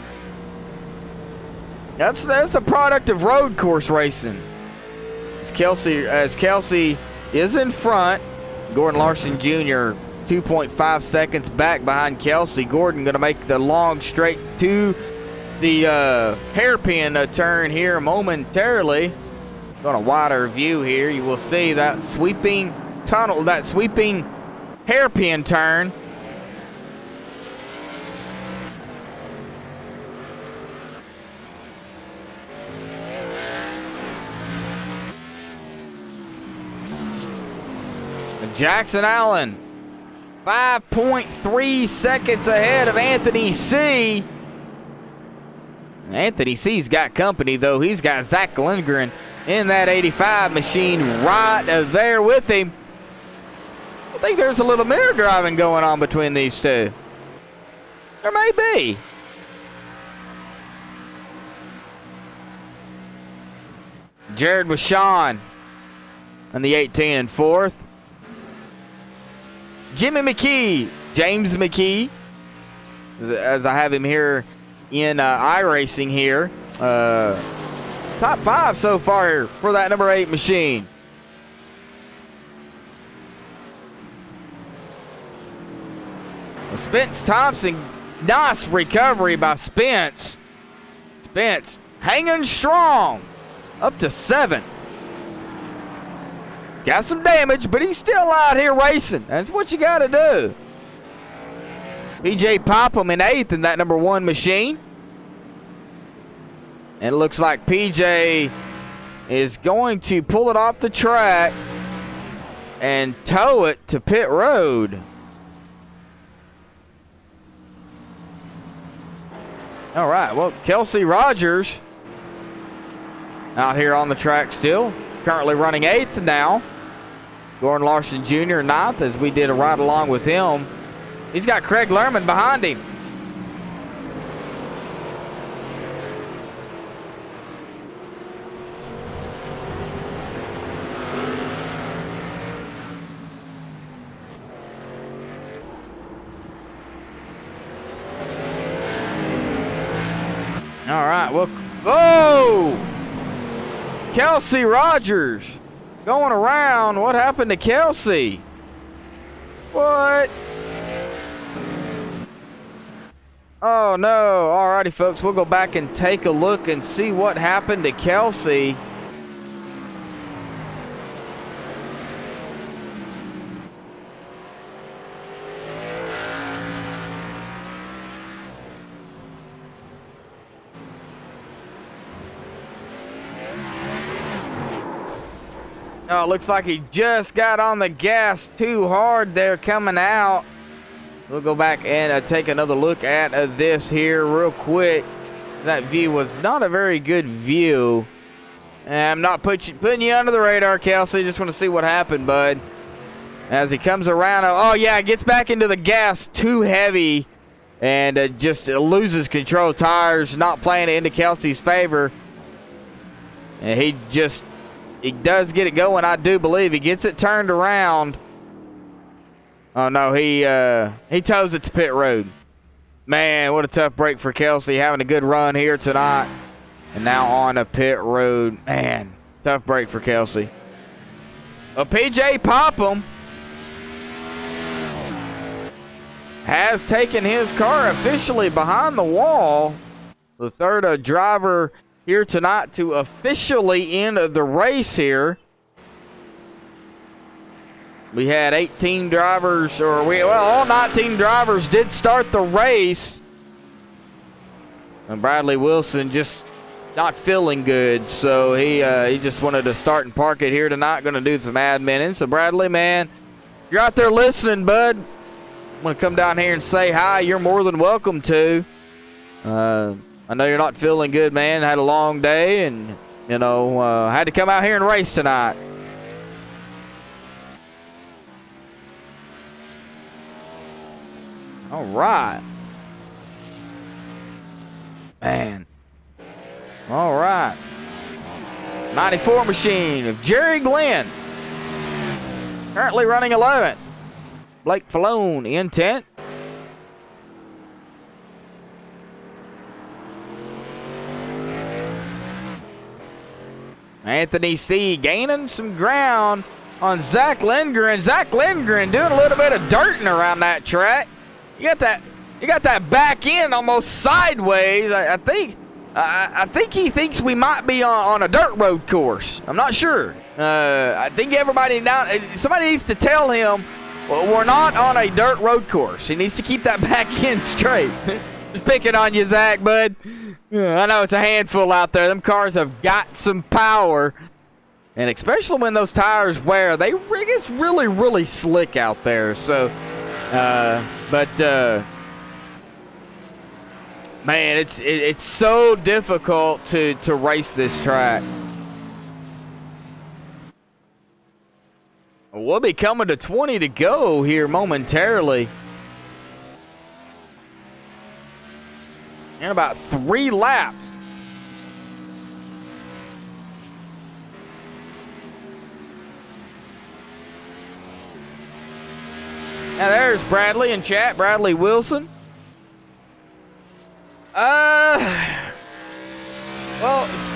That's the product of road course racing. As Kelsey is in front, Gordon Larson Jr. 2.5 seconds back behind Kelsey. Gordon going to make the long straight to the hairpin turn here momentarily. On a wider view here, you will see that sweeping tunnel, that sweeping hairpin turn. Jackson Allen 5.3 seconds ahead of Anthony C. Anthony C's got company, though. He's got Zach Lindgren in that 85 machine right there with him. I think there's a little mirror driving going on between these two. There may be. Jared with Sean in the 18 and 4th. Jimmy McKee, James McKee, as I have him here in iRacing here. Top 5 so far for that number 8 machine. Spence Thompson, nice recovery by Spence. Spence hanging strong up to 7th. Got some damage, but he's still out here racing. That's what you got to do. PJ Popham in 8th in that number 1 machine. And it looks like PJ is going to pull it off the track and tow it to pit road. All right, well, Kelsey Rogers out here on the track still. Currently running 8th now. Gordon Larson Jr. 9th, as we did a ride along with him. He's got Craig Lerman behind him. All right, well, oh! Kelsey Rogers going around. What happened to Kelsey? What? Oh, no. Alrighty, folks, we'll go back and take a look and see what happened to Kelsey. Oh, it looks like he just got on the gas too hard there coming out. We'll go back and take another look at this here real quick. That view was not a very good view. I'm not putting you under the radar, Kelsey. Just want to see what happened, bud. As he comes around. Oh, yeah, gets back into the gas too heavy and just loses control. Tires not playing it into Kelsey's favor. And he does get it going, I do believe. He gets it turned around. Oh, no, he tows it to pit road. Man, what a tough break for Kelsey. Having a good run here tonight. And now on a pit road. Man, tough break for Kelsey. Well, PJ Popham has taken his car officially behind the wall. The third driver here tonight to officially end the race here. We had 18 drivers, all 19 drivers did start the race. And Bradley Wilson just not feeling good, so he just wanted to start and park it here tonight. Going to do some admin. So Bradley, man, if you're out there listening, bud, I'm going to come down here and say hi. You're more than welcome to. I know you're not feeling good, man. Had a long day and, had to come out here and race tonight. All right. Man. All right. 94 machine of Jerry Glenn. Currently running 11th. Blake Falone in 10th. Anthony C. gaining some ground on Zach Lindgren. Zach Lindgren doing a little bit of dirting around that track. You got that back end almost sideways. I think he thinks we might be on a dirt road course. I'm not sure. I think somebody needs to tell him, well, we're not on a dirt road course. He needs to keep that back end straight. Just picking on you, Zach, bud. I know it's a handful out there. Them cars have got some power. And especially when those tires wear, it's really, really slick out there. So, man, it's so difficult to race this track. We'll be coming to 20 to go here momentarily. In about 3 laps. Now there's Bradley in chat, Bradley Wilson. Well,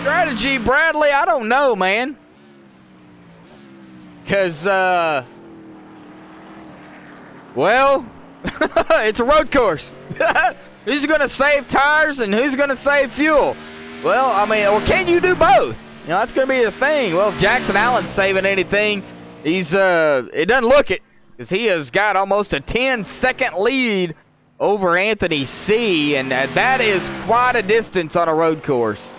strategy, Bradley, I don't know, man. Because, well, it's a road course. Who's going to save tires and who's going to save fuel? Well, can you do both? That's going to be the thing. Well, if Jackson Allen's saving anything, it doesn't look it, because he has got almost a 10-second lead over Anthony C., and that is quite a distance on a road course.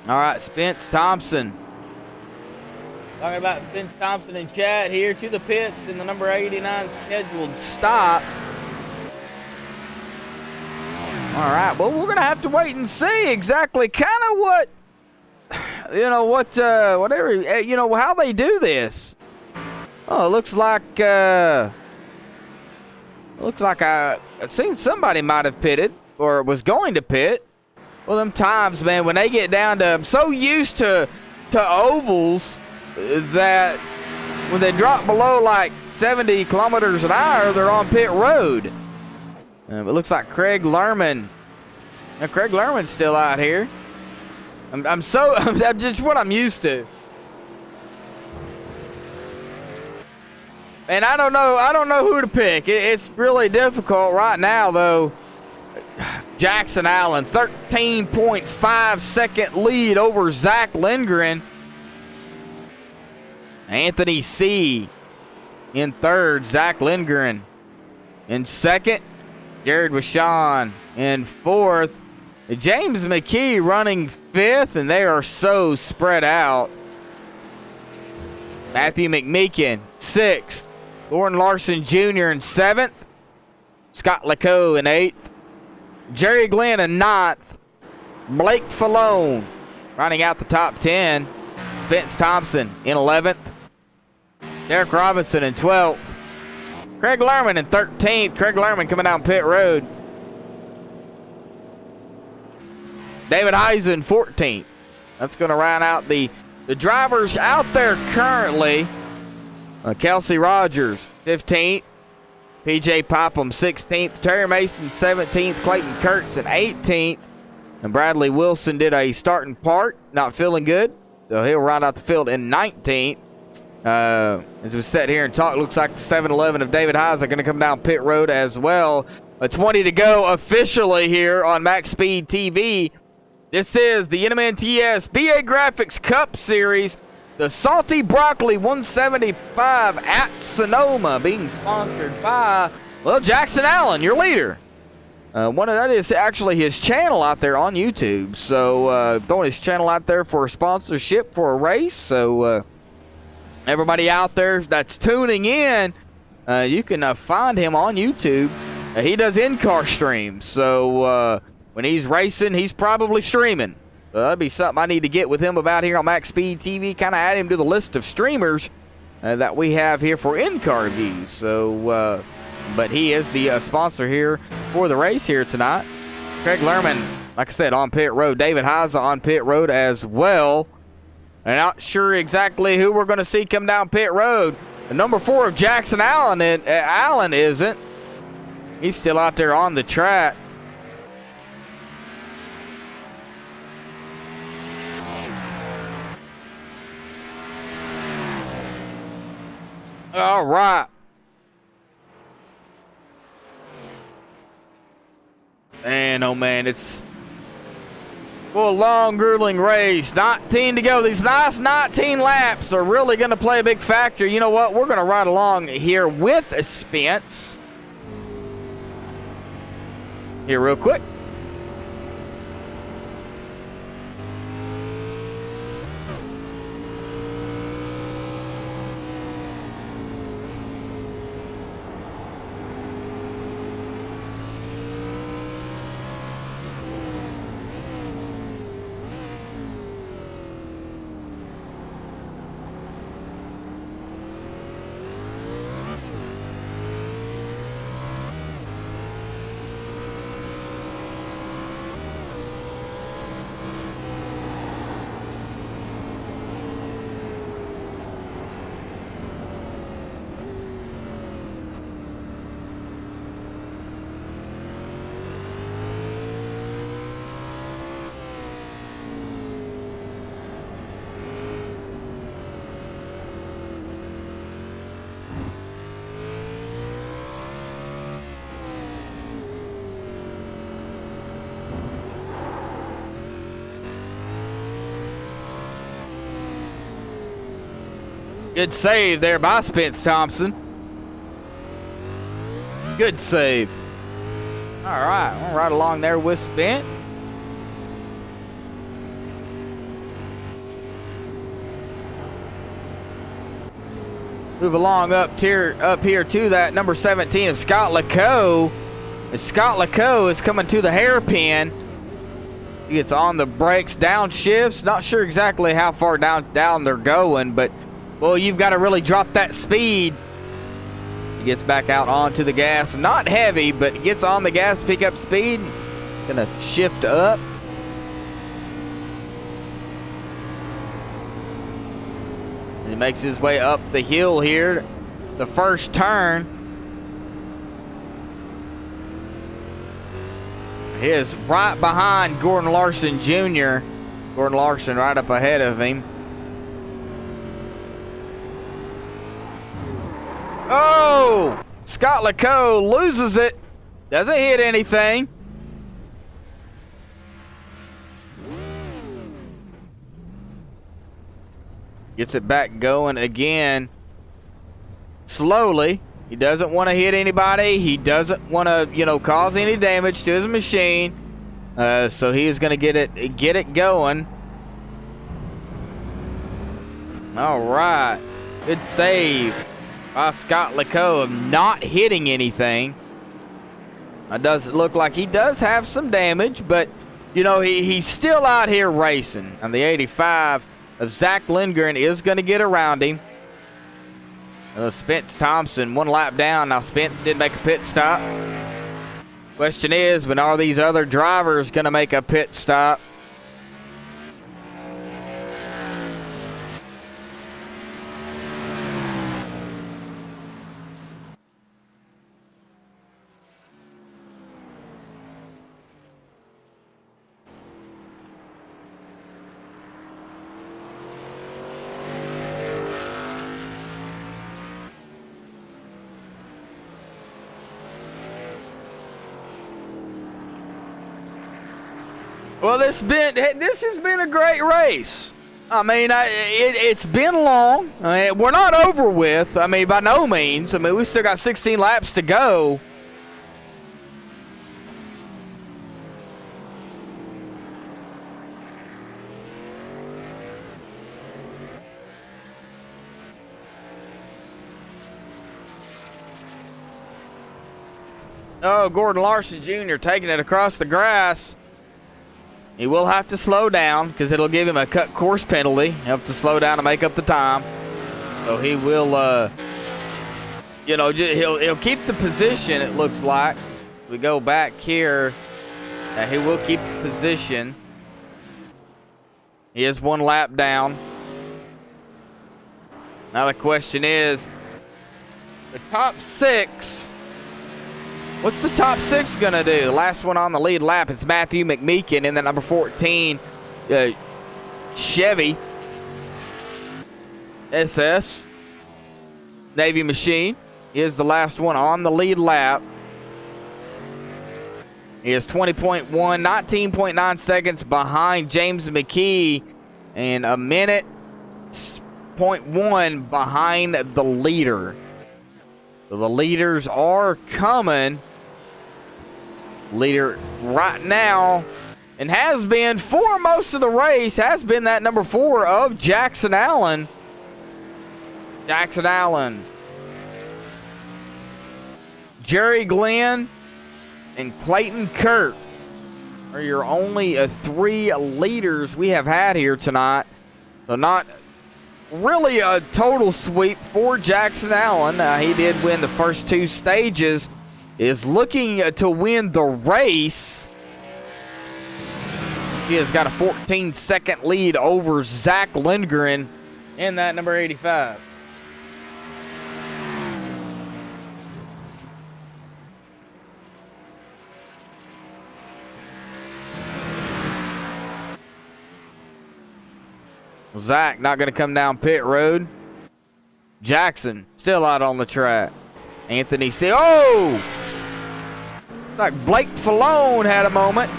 All right, Spence Thompson. Talking about Spence Thompson in chat here to the pits in the number 89 scheduled stop. All right, well, we're going to have to wait and see exactly kind of what, how they do this. Oh, it looks like I've seen somebody might have pitted or was going to pit. Well, them times, man, when they get down to, I'm so used to ovals that when they drop below like 70 kilometers an hour, they're on pit road. It looks like Craig Lerman. Now, Craig Lerman's still out here. I'm just what I'm used to. And I don't know who to pick. It's really difficult right now, though. Jackson Allen, 13.5 second lead over Zach Lindgren. Anthony C. in third, Zach Lindgren in second. Jared Washon in fourth. James McKee running fifth, and they are so spread out. Matthew McMeekin, sixth. Lauren Larson Jr. in seventh. Scott Lecoe in eighth. Jerry Glenn in ninth. Blake Falone running out the top 10. Spence Thompson in 11th. Derek Robinson in 12th. Craig Lerman in 13th. Craig Lerman coming down pit road. David Eisen 14th. That's going to round out the drivers out there currently. Kelsey Rogers 15th. PJ Popham 16th. Terry Mason 17th. Clayton Kurtz in 18th. And Bradley Wilson did a starting part. Not feeling good. So he'll round out the field in 19th. As we sit here and talk, looks like the 7-Eleven of David Heise are going to come down pit road as well. 20 to go officially here on MaxSpeedTV. This is the NMNTS BA Graphics Cup Series. The Salty Broccoli 175 at Sonoma, being sponsored by, well, Jackson Allen, your leader. That is actually his channel out there on YouTube. So throwing his channel out there for a sponsorship for a race. So everybody out there that's tuning in, you can find him on YouTube. He does in-car streams. So when he's racing, he's probably streaming. So that'd be something I need to get with him about here on MaxSpeedTV. Kind of add him to the list of streamers that we have here for in-car views. So, but he is the sponsor here for the race here tonight. Craig Lerman, like I said, on pit road. David Heise on pit road as well. And not sure exactly who we're going to see come down pit road. The number 4 of Jackson Allen, Allen isn't. He's still out there on the track. All right. And oh man, it's a long, grueling race. 19 to go. These last 19 laps are really going to play a big factor. You know what? We're going to ride along here with Spence. Here real quick. Good save there by Spence Thompson. Good save. All right, we'll ride along there with Spence. Move along up here to that number 17 of Scott LeCaux. As Scott LeCaux is coming to the hairpin. He gets on the brakes, downshifts. Not sure exactly how far down they're going, but, well, you've got to really drop that speed. He gets back out onto the gas. Not heavy, but gets on the gas, pick up speed. Gonna shift up. And he makes his way up the hill here. The first turn. He is right behind Gordon Larson Jr. Gordon Larson right up ahead of him. Oh! Scott LeCaux loses it. Doesn't hit anything. Gets it back going again. Slowly. He doesn't want to hit anybody. He doesn't want to, cause any damage to his machine. So he is going to get it going. All right. Good save by Scott LeCaux of not hitting anything. It does look like he does have some damage, but, he's still out here racing. And the 85 of Zach Lindgren is going to get around him. Spence Thompson, 1 lap down. Now, Spence did make a pit stop. Question is, but are these other drivers going to make a pit stop? Well, this has been a great race. I mean, it's been long. I mean, we're not over with. I mean, by no means. I mean, we still got 16 laps to go. Oh, Gordon Larson Jr. taking it across the grass. He will have to slow down because it'll give him a cut course penalty. He'll have to slow down to make up the time. So he will, he'll keep the position, it looks like. We go back here. He will keep the position. He is 1 lap down. Now the question is, the top 6. What's the top 6 going to do? The last one on the lead lap is Matthew McMeekin in the number 14 Chevy SS Navy machine. He is the last one on the lead lap. He is 20.1, 19.9 seconds behind James McKee and a minute 0.1 behind the leader. So the leaders are coming. Leader right now, and has been for most of the race, has been that number 4 of Jackson Allen. Jackson Allen. Jerry Glenn and Clayton Kurt are your only 3 leaders we have had here tonight. So not really a total sweep for Jackson Allen. He did win the first 2 stages. Is looking to win the race. He has got a 14-second lead over Zach Lindgren in that number 85. Zach not going to come down pit road. Jackson still out on the track. Anthony say, oh! Like Blake Falone had a moment.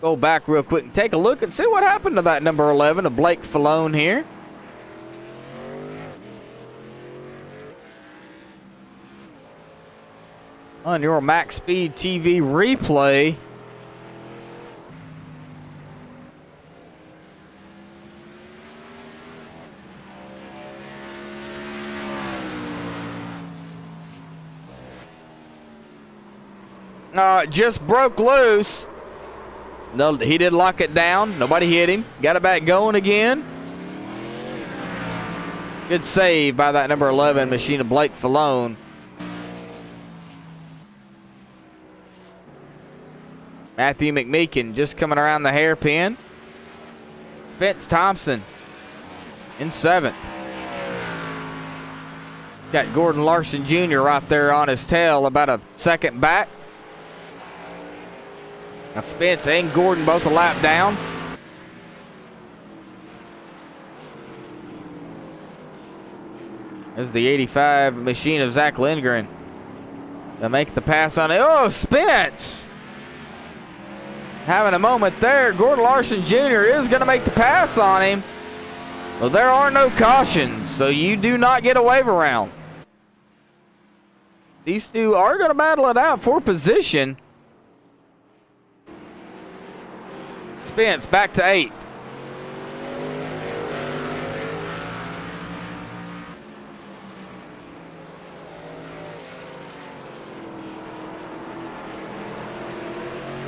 Go back real quick and take a look and see what happened to that number 11 of Blake Falone here. On your MaxSpeedTV replay. Just broke loose. No, he did lock it down. Nobody hit him. Got it back going again. Good save by that number 11 machine of Blake Falone. Matthew McMeekin just coming around the hairpin. Spence Thompson in 7th. Got Gordon Larson Jr. right there on his tail, about a second back. Now Spence and Gordon both a lap down. There's the 85 machine of Zach Lindgren to make the pass on it. Oh, Spence having a moment there. Gordon Larson Jr. is going to make the pass on him. Well, there are no cautions, so you do not get a wave around. These two are going to battle it out for position. Spence back to 8th.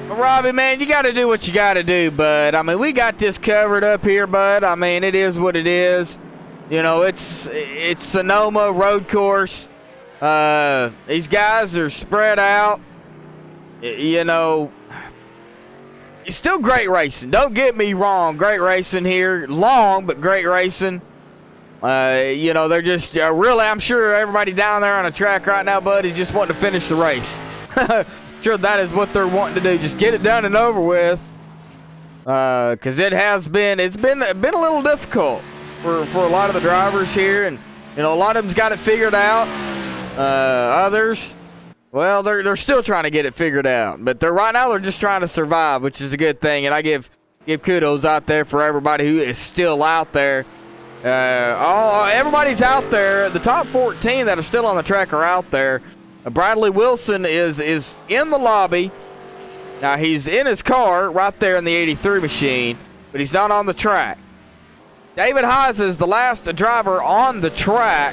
Robbie, man, you got to do what you got to do, bud. I mean, we got this covered up here, bud. I mean, it is what it is. You know, it's Sonoma road course. These guys are spread out. You know, it's still great racing. Don't get me wrong. Great racing here. Long, but great racing. You know, they're just really, I'm sure everybody down there on the track right now, bud, is just wanting to finish the race. Sure, that is what they're wanting to do. Just get it done and over with. Because it's been a little difficult for a lot of the drivers here. And, you know, a lot of them's got it figured out. Others, well, they're still trying to get it figured out. But right now they're just trying to survive, which is a good thing. And I give kudos out there for everybody who is still out there. Everybody's out there. The top 14 that are still on the track are out there. Bradley Wilson is in the lobby. Now, he's in his car right there in the 83 machine, but he's not on the track. David Heise is the last driver on the track.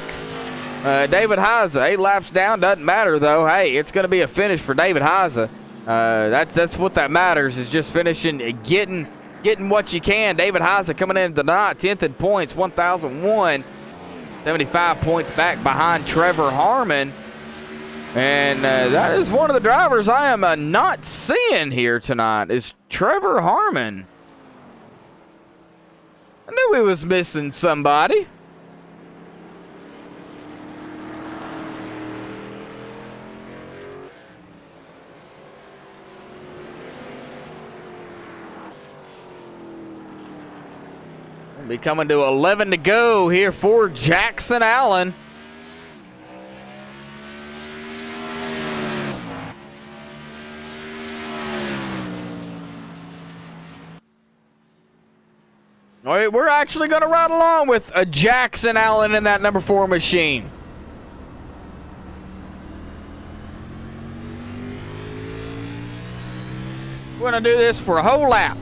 David Heise, 8 laps down, doesn't matter, though. Hey, it's going to be a finish for David Heise. That's what that matters, is just finishing, getting what you can. David Heise coming in at the 10th in points, 1,001. 75 points back behind Trevor Harmon. And that is one of the drivers I am not seeing here tonight, is Trevor Harmon. I knew we was missing somebody. We'll be coming to 11 to go here for Jackson Allen. All right, we're actually going to ride along with a Jackson Allen in that number 4 machine. We're going to do this for a whole lap.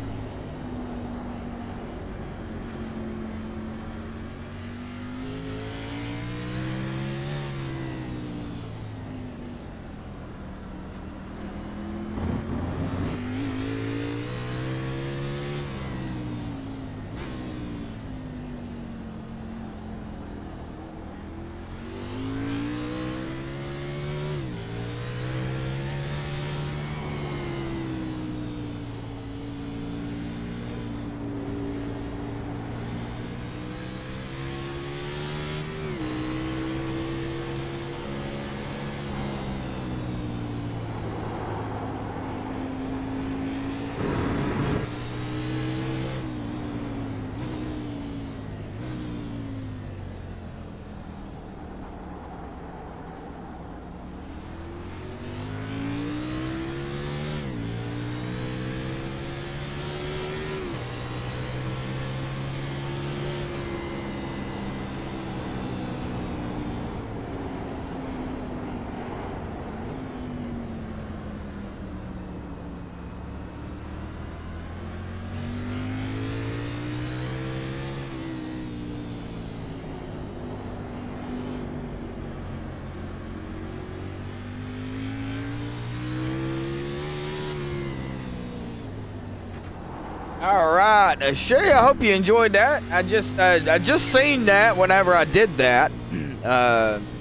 All right, Shay, I hope you enjoyed that. I just seen that whenever I did that.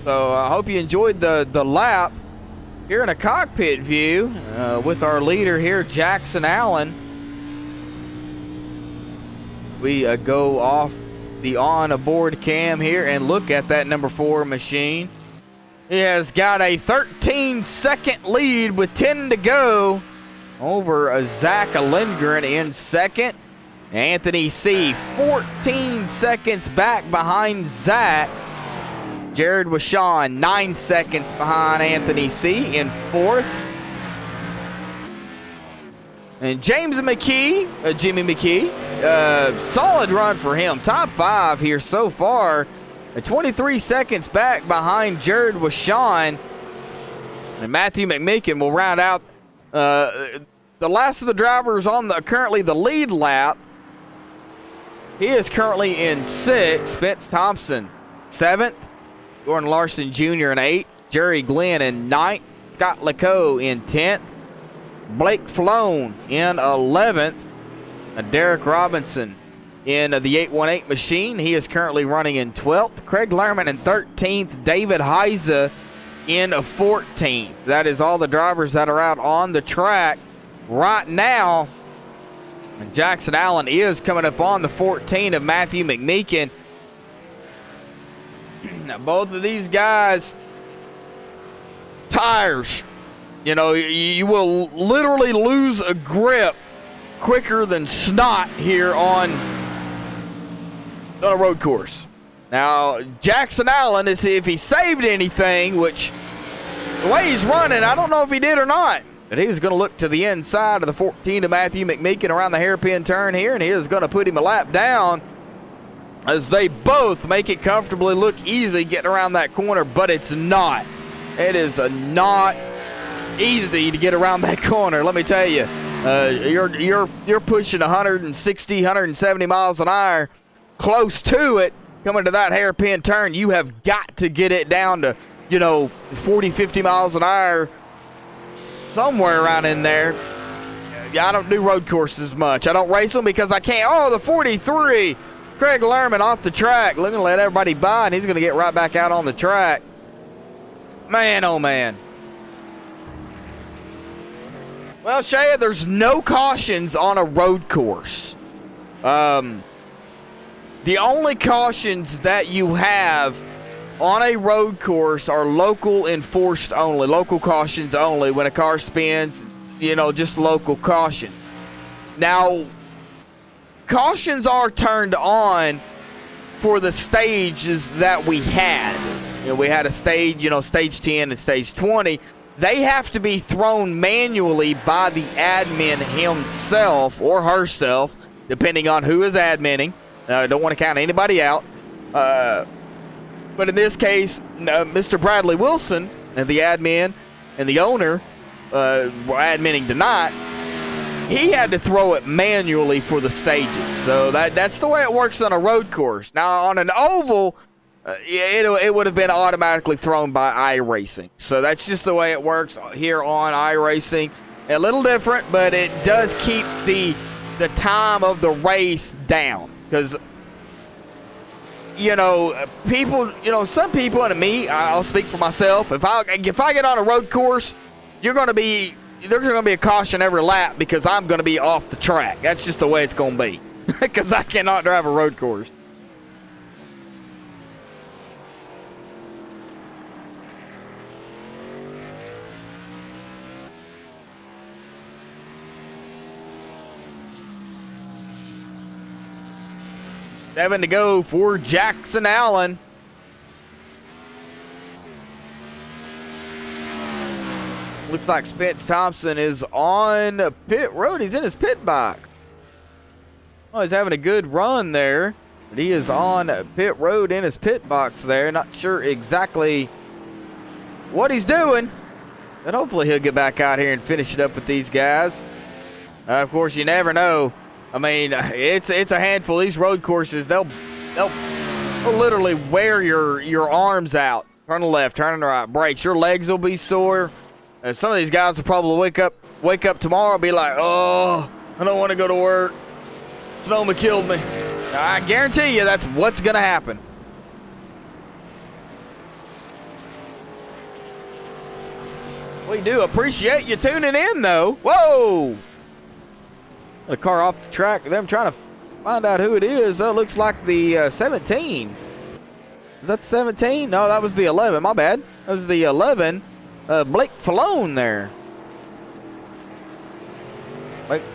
So I hope you enjoyed the lap here in a cockpit view with our leader here, Jackson Allen. We go off the on-aboard cam here and look at that number 4 machine. He has got a 13-second lead with 10 to go over Zach Lindgren in second. Anthony C. 14 seconds back behind Zach. Jared Washawn 9 seconds behind Anthony C. in fourth. And James McKee, Jimmy McKee, solid run for him. Top 5 here so far. 23 seconds back behind Jared Washawn. And Matthew McMicken will round out the last of the drivers on currently the lead lap. He is currently in 6th. Spence Thompson 7th. Gordon Larson Jr. in 8th. Jerry Glenn in 9th. Scott Lecoe in 10th. Blake Flown in 11th. And Derek Robinson in the 818 machine. He is currently running in 12th. Craig Lerman in 13th. David Heiza in 14th. That is all the drivers that are out on the track right now. And Jackson Allen is coming up on the 14 of Matthew McMeekin. Now, both of these guys, tires, you know, you will literally lose a grip quicker than snot here on a road course. Now, Jackson Allen, is if he saved anything, which the way he's running, I don't know if he did or not. But he's going to look to the inside of the 14 of Matthew McMeekin around the hairpin turn here, and he is going to put him a lap down as they both make it comfortably look easy getting around that corner, but it's not. It is not easy to get around that corner, let me tell you. You're pushing 160, 170 miles an hour, close to it, coming to that hairpin turn. You have got to get it down to, 40, 50 miles an hour, somewhere around in there. I don't do road courses much. I don't race them because I can't. Oh, the 43. Craig Lerman off the track. Looking to let everybody by, and he's going to get right back out on the track. Man, oh, man. Well, Shea, there's no cautions on a road course. The only cautions that you have on a road course are local enforced only, local cautions only. When a car spins, just local caution. Now, cautions are turned on for the stages that we had. We had a stage, stage 10 and stage 20. They have to be thrown manually by the admin himself or herself, depending on who is adminning. I don't want to count anybody out. But in this case, Mr. Bradley Wilson, and the admin and the owner were admitting tonight, he had to throw it manually for the stages. So that's the way it works on a road course. Now, on an oval, it would have been automatically thrown by iRacing. So that's just the way it works here on iRacing. A little different, but it does keep the time of the race down. Because people, some people, and me, I'll speak for myself. If I get on a road course, there's going to be a caution every lap because I'm going to be off the track. That's just the way it's going to be because I cannot drive a road course. Seven to go for Jackson Allen. Looks like Spence Thompson is on pit road. He's in his pit box. Oh, he's having a good run there. But he is on pit road in his pit box there. Not sure exactly what he's doing. But hopefully he'll get back out here and finish it up with these guys. Of course, you never know. I mean, it's a handful. These road courses, they'll literally wear your arms out. Turn to the left, turn to the right, brakes. Your legs will be sore. Some of these guys will probably wake up tomorrow and be like, oh, I don't want to go to work. Sonoma killed me. I guarantee you that's what's going to happen. We do appreciate you tuning in, though. Whoa! A car off the track. Them trying to find out who it is. Looks like the 17. Is that the 17? No, that was the 11. My bad. That was the 11. Blake Falone there.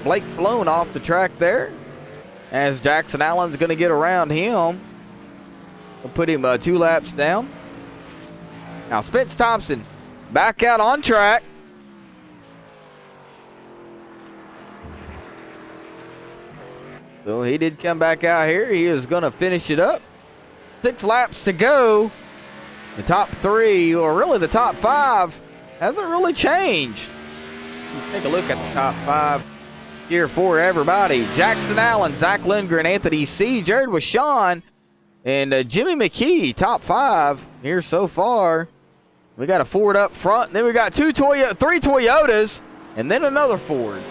Blake Falone off the track there. As Jackson Allen's going to get around him. We'll put him 2 laps down. Now Spence Thompson back out on track. So he did come back out here. He is going to finish it up. 6 laps to go. The top 3, or really the top 5, hasn't really changed. Let's take a look at the top 5 here for everybody. Jackson Allen, Zach Lindgren, Anthony C., Jared Washon, and Jimmy McKee, top 5 here so far. We got a Ford up front, and then we got 3 Toyotas, and then another Ford.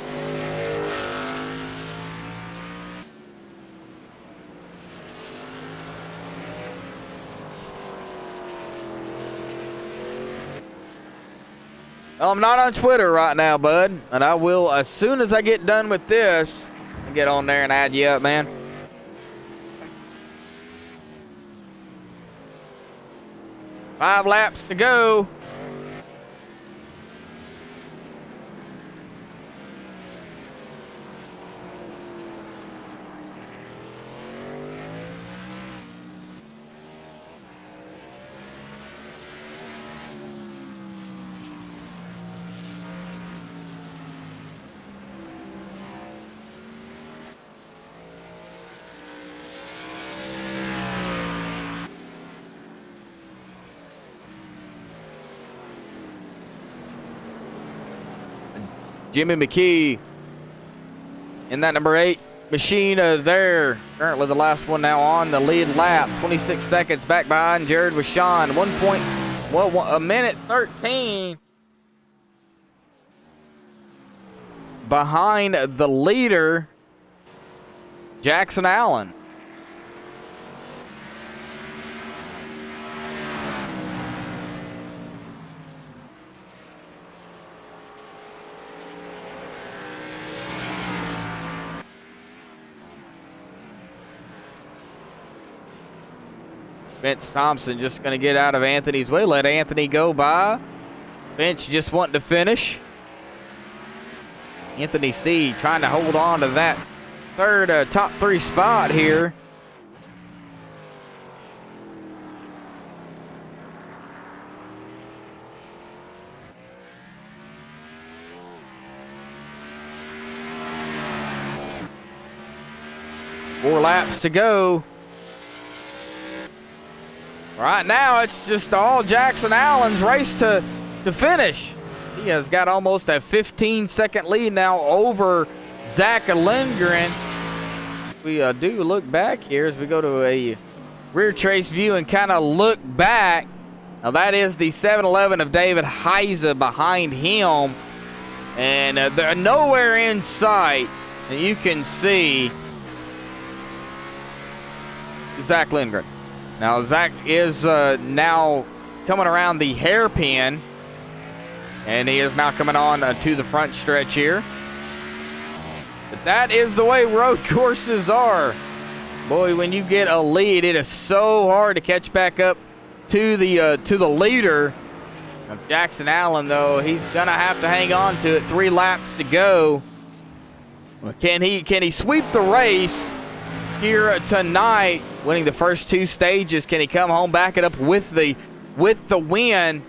I'm not on Twitter right now, bud, and I will as soon as I get done with this. Get on there and add you up, man. Five laps to go. Jimmy McKee in that number 8 machine there. Currently the last one now on the lead lap. 26 seconds back behind Jared Washon. 1 minute 13 behind the leader, Jackson Allen. Spence Thompson just going to get out of Anthony's way. Let Anthony go by. Finch just wanting to finish. Anthony C. trying to hold on to that third top 3 spot here. Four laps to go. Right now, it's just all Jackson Allen's race to finish. He has got almost a 15-second lead now over Zach Lindgren. We do look back here as we go to a rear trace view and kind of look back. Now, that is the 7-Eleven of David Heise behind him. And they're nowhere in sight. And you can see Zach Lindgren. Now, Zach is now coming around the hairpin, and he is now coming on to the front stretch here. But that is the way road courses are. Boy, when you get a lead, it is so hard to catch back up to the leader. Now, Jackson Allen, though, he's going to have to hang on to it. 3 laps to go. Can he sweep the race here tonight, winning the first 2 stages? Can he come home, back it up with the win?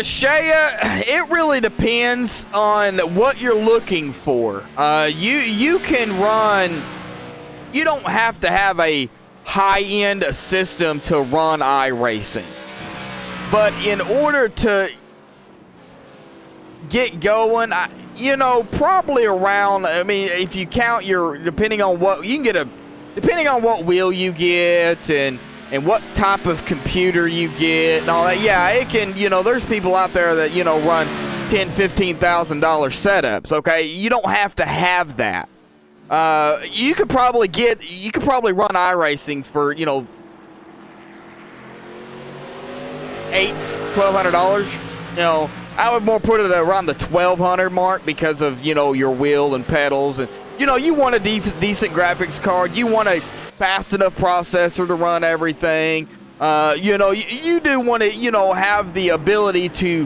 Shea, it really depends on what you're looking for. You can run. You don't have to have a high-end system to run iRacing. But in order to get going, probably around, I mean, if you count depending on what, you can get depending on what wheel you get and what type of computer you get and all that, yeah, it can, there's people out there that, run $10,000, $15,000 setups, okay? You don't have to have that. You could probably run iRacing for, $1,200. I would more put it around the $1,200 mark because of, your wheel and pedals. And, you want a decent graphics card. You want a fast enough processor to run everything. You do want to, have the ability to,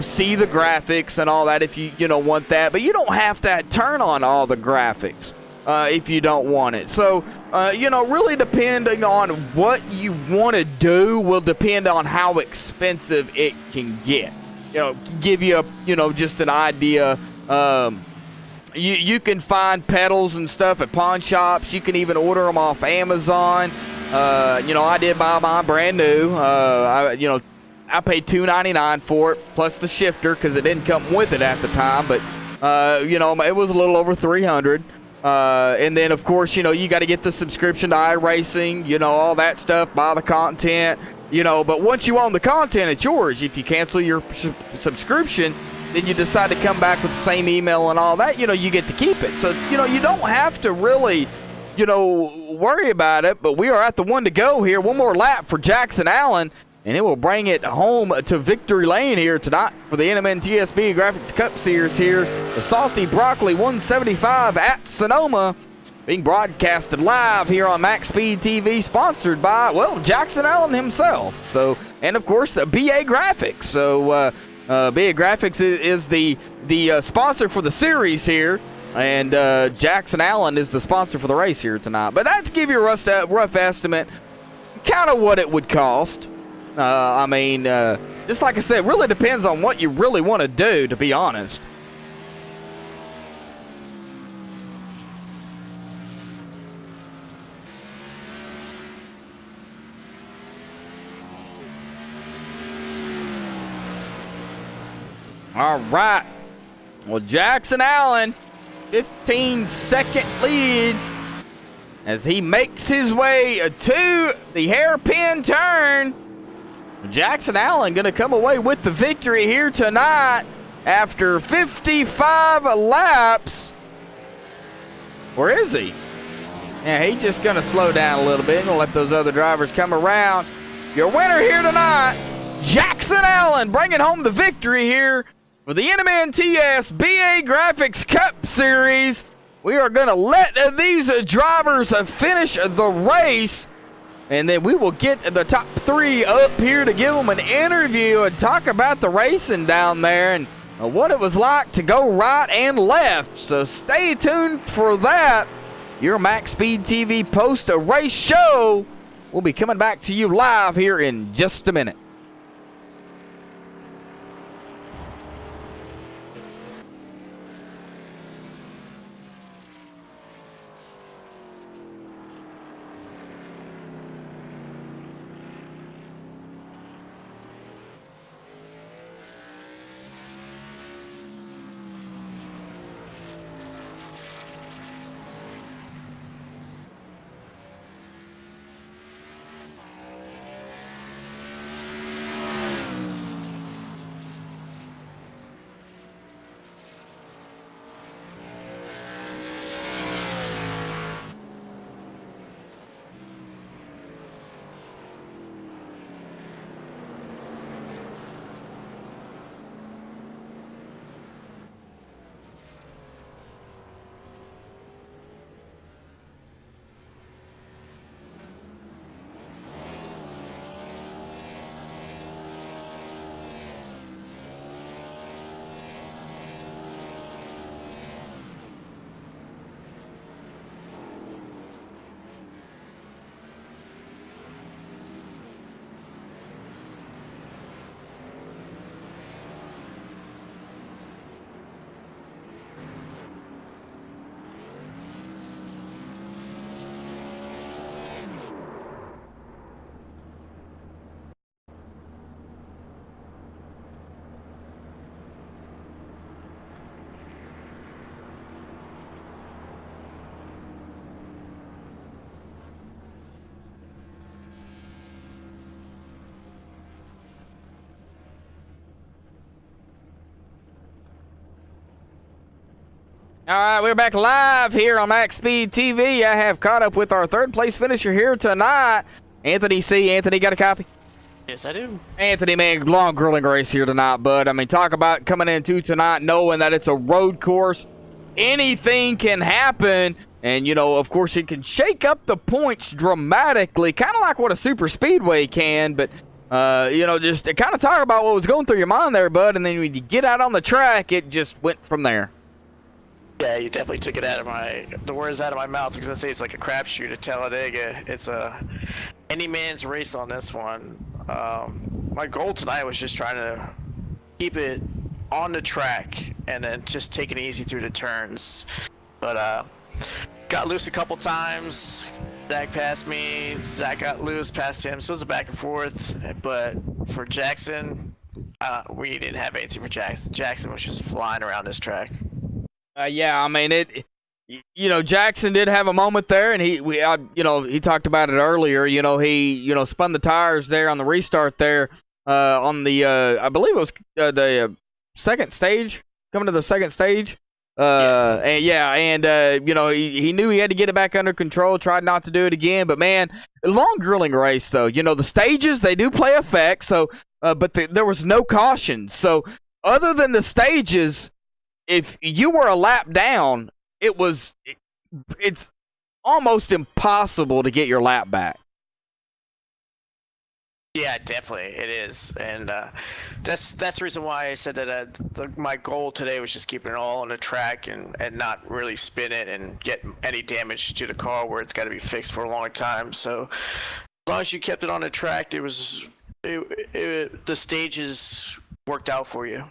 see the graphics and all that if you, want that. But you don't have to turn on all the graphics if you don't want it. So, really depending on what you want to do will depend on how expensive it can get. Give you just an idea. You can find pedals and stuff at pawn shops. You can even order them off Amazon. I did buy mine brand new. I paid $2.99 for it plus the shifter because it didn't come with it at the time. But it was a little over $300. And then of course you got to get the subscription to iRacing. All that stuff. Buy the content. But once you own the content, it's yours. If you cancel your subscription, then you decide to come back with the same email and all that, you get to keep it. So, you don't have to really, worry about it. But we are at the one to go here. One more lap for Jackson Allen, and it will bring it home to victory lane here tonight for the NMNTSB Graphics Cup Series here. The Salty Broccoli 175 at Sonoma, being broadcasted live here on MaxSpeedTV, sponsored by, Jackson Allen himself. So, and of course, the BA Graphics. So, BA Graphics is the sponsor for the series here, and Jackson Allen is the sponsor for the race here tonight. But that's to give you a rough estimate, kind of what it would cost. Just like I said, it really depends on what you really want to do, to be honest. All right. Well, Jackson Allen, 15-second lead as he makes his way to the hairpin turn. Jackson Allen going to come away with the victory here tonight after 55 laps. Where is he? Yeah, he's just going to slow down a little bit and let those other drivers come around. Your winner here tonight, Jackson Allen, bringing home the victory here for the NMNTS BA Graphics Cup Series. We are going to let these drivers finish the race, and then we will get the top three up here to give them an interview and talk about the racing down there and what it was like to go right and left. So stay tuned for that. Your MaxSpeedTV post-race show will be coming back to you live here in just a minute. All right, we're back live here on MaxSpeedTV. I have caught up with our third place finisher here tonight, Anthony C. Anthony, got a copy? Yes, I do. Anthony, man, long grueling race here tonight, bud. I mean, talk about coming into tonight knowing that it's a road course. Anything can happen, and, you know, of course, it can shake up the points dramatically, kind of like what a super speedway can, but, you know, just to kind of talk about what was going through your mind there, bud, and then when you get out on the track, it just went from there. Yeah, you definitely took it the words out of my mouth, because I say it's like a crapshoot at Talladega. It's any man's race on this one. My goal tonight was just trying to keep it on the track and then just take it easy through the turns. But got loose a couple times. Zach passed me. Zach got loose, passed him. So it was a back and forth. But for Jackson, we didn't have anything for Jackson. Jackson was just flying around this track. Yeah, I mean, you know, Jackson did have a moment there, and you know, he talked about it earlier. You know, he, you know, spun the tires there on the restart there on the, I believe it was the second stage, coming to the second stage. And you know, he knew he had to get it back under control, tried not to do it again. But man, long grueling race though. You know, the stages, they do play effect. So, but there was no caution. So other than the stages, if you were a lap down, it's almost impossible to get your lap back. Yeah, definitely it is, and that's the reason why I said that my goal today was just keeping it all on the track and not really spin it and get any damage to the car where it's got to be fixed for a long time. So as long as you kept it on the track, the stages worked out for you.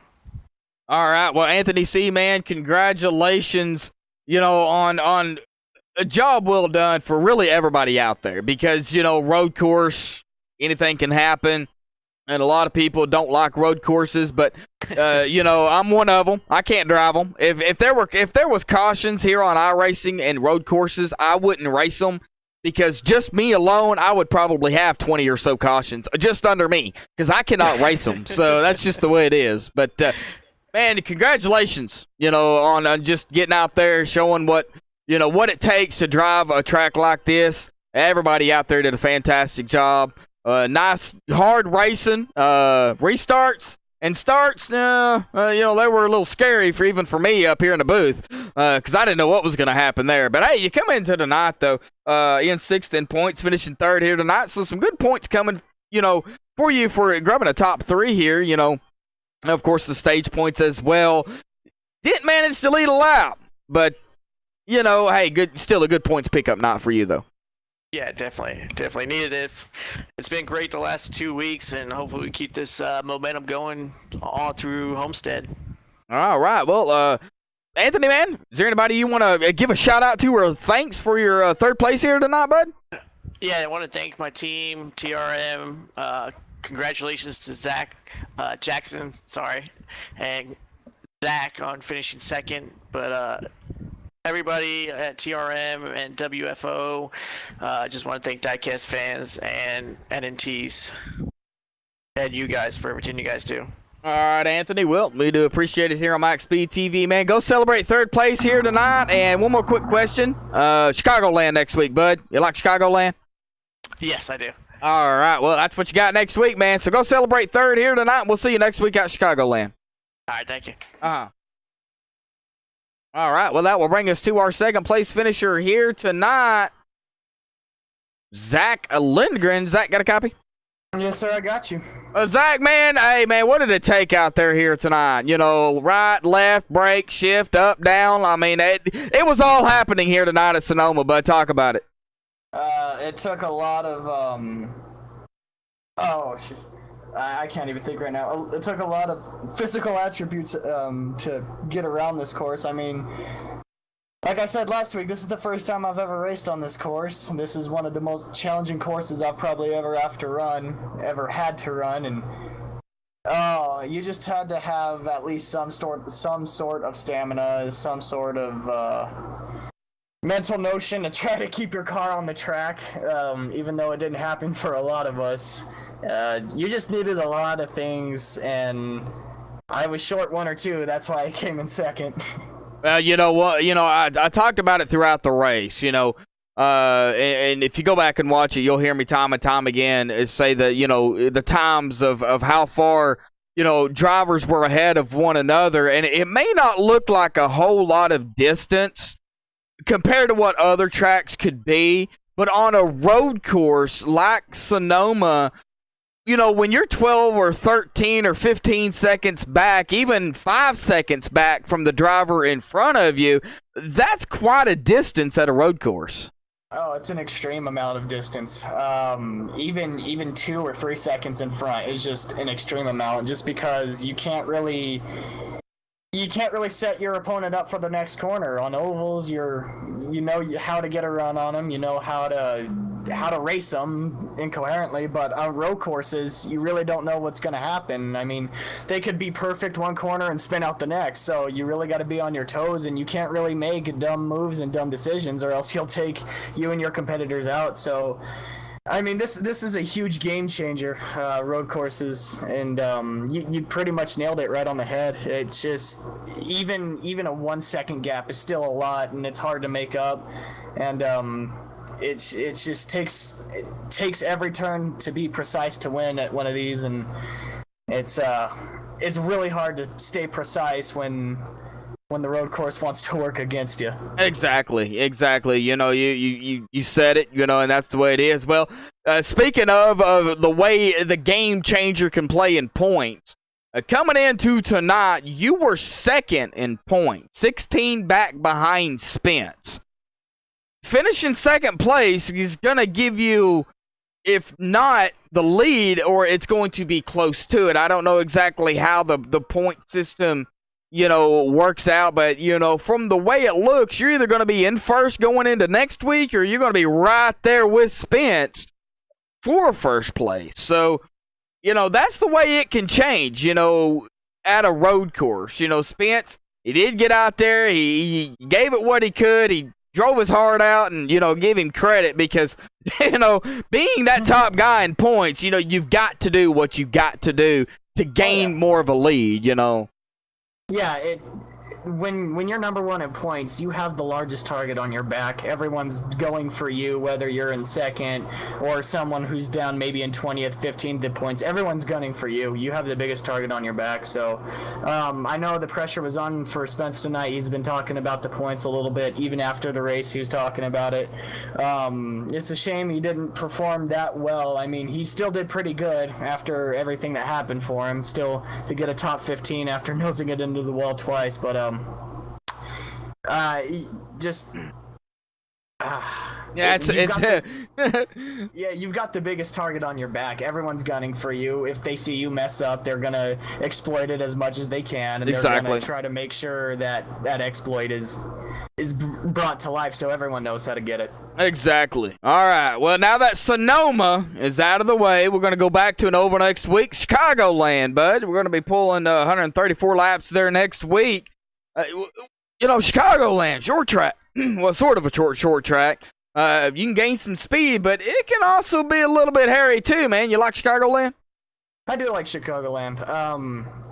All right, well, Anthony C, man, congratulations, you know, on a job well done for really everybody out there, because, you know, road course, anything can happen, and a lot of people don't like road courses, but, you know, I'm one of them. I can't drive them. If there was cautions here on iRacing and road courses, I wouldn't race them, because just me alone, I would probably have 20 or so cautions just under me, because I cannot race them, so that's just the way it is, but... man, congratulations, you know, on just getting out there, showing what it takes to drive a track like this. Everybody out there did a fantastic job. Nice, hard racing. Restarts and starts, you know, they were a little scary for me up here in the booth, because I didn't know what was going to happen there. But, hey, you come into tonight, though, in 6th in points, finishing 3rd here tonight. So some good points coming, you know, for you for grabbing a top 3 here, you know. Of course, the stage points as well. Didn't manage to lead a lap, but, you know, hey, still a good points pickup night for you, though. Yeah, definitely needed it. It's been great the last 2 weeks, and hopefully we keep this momentum going all through Homestead. All right, well, Anthony, man, is there anybody you want to give a shout-out to or thanks for your 3rd place here tonight, bud? Yeah, I want to thank my team, TRM, congratulations to Jackson, and Zach on finishing 2nd. But everybody at TRM and WFO, just want to thank Diecast fans and NNTs and you guys for everything you guys do. All right, Anthony. Well, we do appreciate it here on MaxSpeedTV, man. Go celebrate 3rd place here tonight. And one more quick question. Chicagoland next week, bud. You like Chicagoland? Yes, I do. All right, well, that's what you got next week, man. So go celebrate 3rd here tonight. We'll see you next week out Chicagoland. All right, thank you. All right, well, that will bring us to our 2nd place finisher here tonight, Zach Lindgren. Zach, got a copy? Yes, sir, I got you. Zach, man, hey, man, what did it take out there here tonight? You know, right, left, brake, shift, up, down. I mean, it was all happening here tonight at Sonoma, bud. Talk about it. It took a lot of, I can't even think right now. It took a lot of physical attributes to get around this course. I mean, like I said last week, this is the first time I've ever raced on this course. This is one of the most challenging courses I've probably ever had to run, and you just had to have at least some sort of stamina, some sort of mental notion to try to keep your car on the track, even though it didn't happen for a lot of us. You just needed a lot of things, and I was short 1 or 2, that's why I came in 2nd. Well, you know what? You know, I talked about it throughout the race. You know, and if you go back and watch it, you'll hear me time and time again say that, you know, the times of how far, you know, drivers were ahead of one another, and it may not look like a whole lot of distance compared to what other tracks could be, but on a road course like Sonoma, you know, when you're 12 or 13 or 15 seconds back, even 5 seconds back from the driver in front of you, that's quite a distance at a road course. Oh, it's an extreme amount of distance. Even 2 or 3 seconds in front is just an extreme amount, just because you can't really set your opponent up for the next corner. On ovals, you know how to get a run on them, you know how to race them incoherently, but on road courses, you really don't know what's going to happen. I mean, they could be perfect one corner and spin out the next, so you really got to be on your toes, and you can't really make dumb moves and dumb decisions, or else he'll take you and your competitors out. So I mean, this is a huge game changer, road courses, and you pretty much nailed it right on the head. It's just even a 1 second gap is still a lot, and it's hard to make up, and it just takes every turn to be precise to win at one of these, and it's really hard to stay precise when the road course wants to work against you. Exactly. You know, you said it, you know, and that's the way it is. Well, speaking of the way the game changer can play in points, coming into tonight, you were second in points, 16 back behind Spence. Finishing second place is going to give you, if not the lead, or it's going to be close to it. I don't know exactly how the point system, you know, works out, but, you know, from the way it looks, you're either going to be in first going into next week, or you're going to be right there with Spence for first place. So, you know, that's the way it can change, you know, at a road course. You know, Spence, he did get out there, he gave it what he could, he drove his heart out, and, you know, give him credit, because, you know, being that top guy in points, you know, you've got to do what you got to do to gain more of a lead, you know. Yeah, when you're number one in points, you have the largest target on your back. Everyone's going for you, whether you're in second or someone who's down maybe in 20th, 15th points. Everyone's gunning for you. You have the biggest target on your back. So I know the pressure was on for Spence tonight. He's been talking about the points a little bit. Even after the race, he was talking about it. It's a shame he didn't perform that well. I mean, he still did pretty good after everything that happened for him. Still to get a top 15 after nosing it into the wall twice. But you've got the biggest target on your back. Everyone's gunning for you. If they see you mess up, they're gonna exploit it as much as they can, and they're gonna try to make sure that exploit is brought to life, so everyone knows how to get it. Exactly. All right. Well, now that Sonoma is out of the way, we're going to go back to an over next week, Chicagoland, bud. We're going to be pulling 134 laps there next week. You know, Chicagoland, short track. Well, sort of a short track. You can gain some speed, but it can also be a little bit hairy too, man. You like Chicagoland? I do like Chicagoland.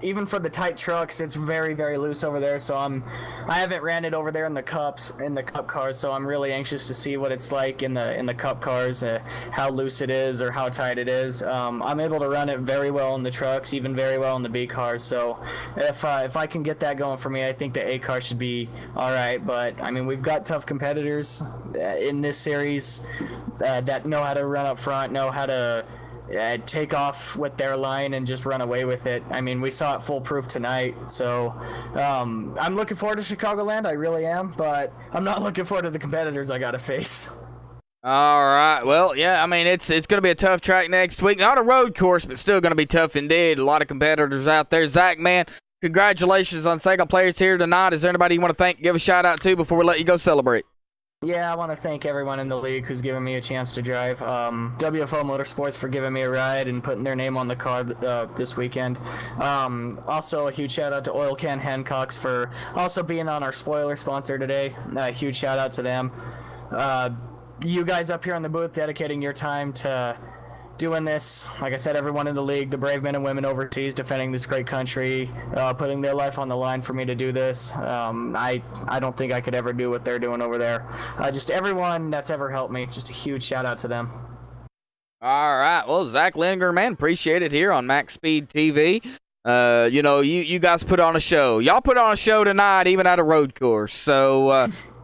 Even for the tight trucks, it's very, very loose over there. So I haven't ran it over there in the cup cars. So I'm really anxious to see what it's like in the cup cars, how loose it is or how tight it is. I'm able to run it very well in the trucks, even very well in the B cars. So if I can get that going for me, I think the A car should be all right. But I mean, we've got tough competitors in this series that know how to run up front, know how to take off with their line and just run away with it. I mean, we saw it foolproof tonight. So I'm looking forward to Chicagoland. I really am, but I'm not looking forward to the competitors I got to face. All right. Well, yeah, I mean, it's going to be a tough track next week. Not a road course, but still going to be tough indeed. A lot of competitors out there. Zach, man, congratulations on second place here tonight. Is there anybody you want to thank, give a shout out to before we let you go celebrate? Yeah, I want to thank everyone in the league who's given me a chance to drive. WFO Motorsports for giving me a ride and putting their name on the car this weekend. Also, a huge shout out to Oil Can Hancocks for also being on our spoiler sponsor today. Huge shout out to them. You guys up here in the booth dedicating your time to doing this. Like I said, everyone in the league, the brave men and women overseas defending this great country, putting their life on the line for me to do this. I don't think I could ever do what they're doing over there. Just everyone that's ever helped me, just a huge shout out to them. All right. Well, Zach Lindgren, man, appreciate it here on MaxSpeedTV. You guys put on a show. Y'all put on a show tonight, even at a road course. So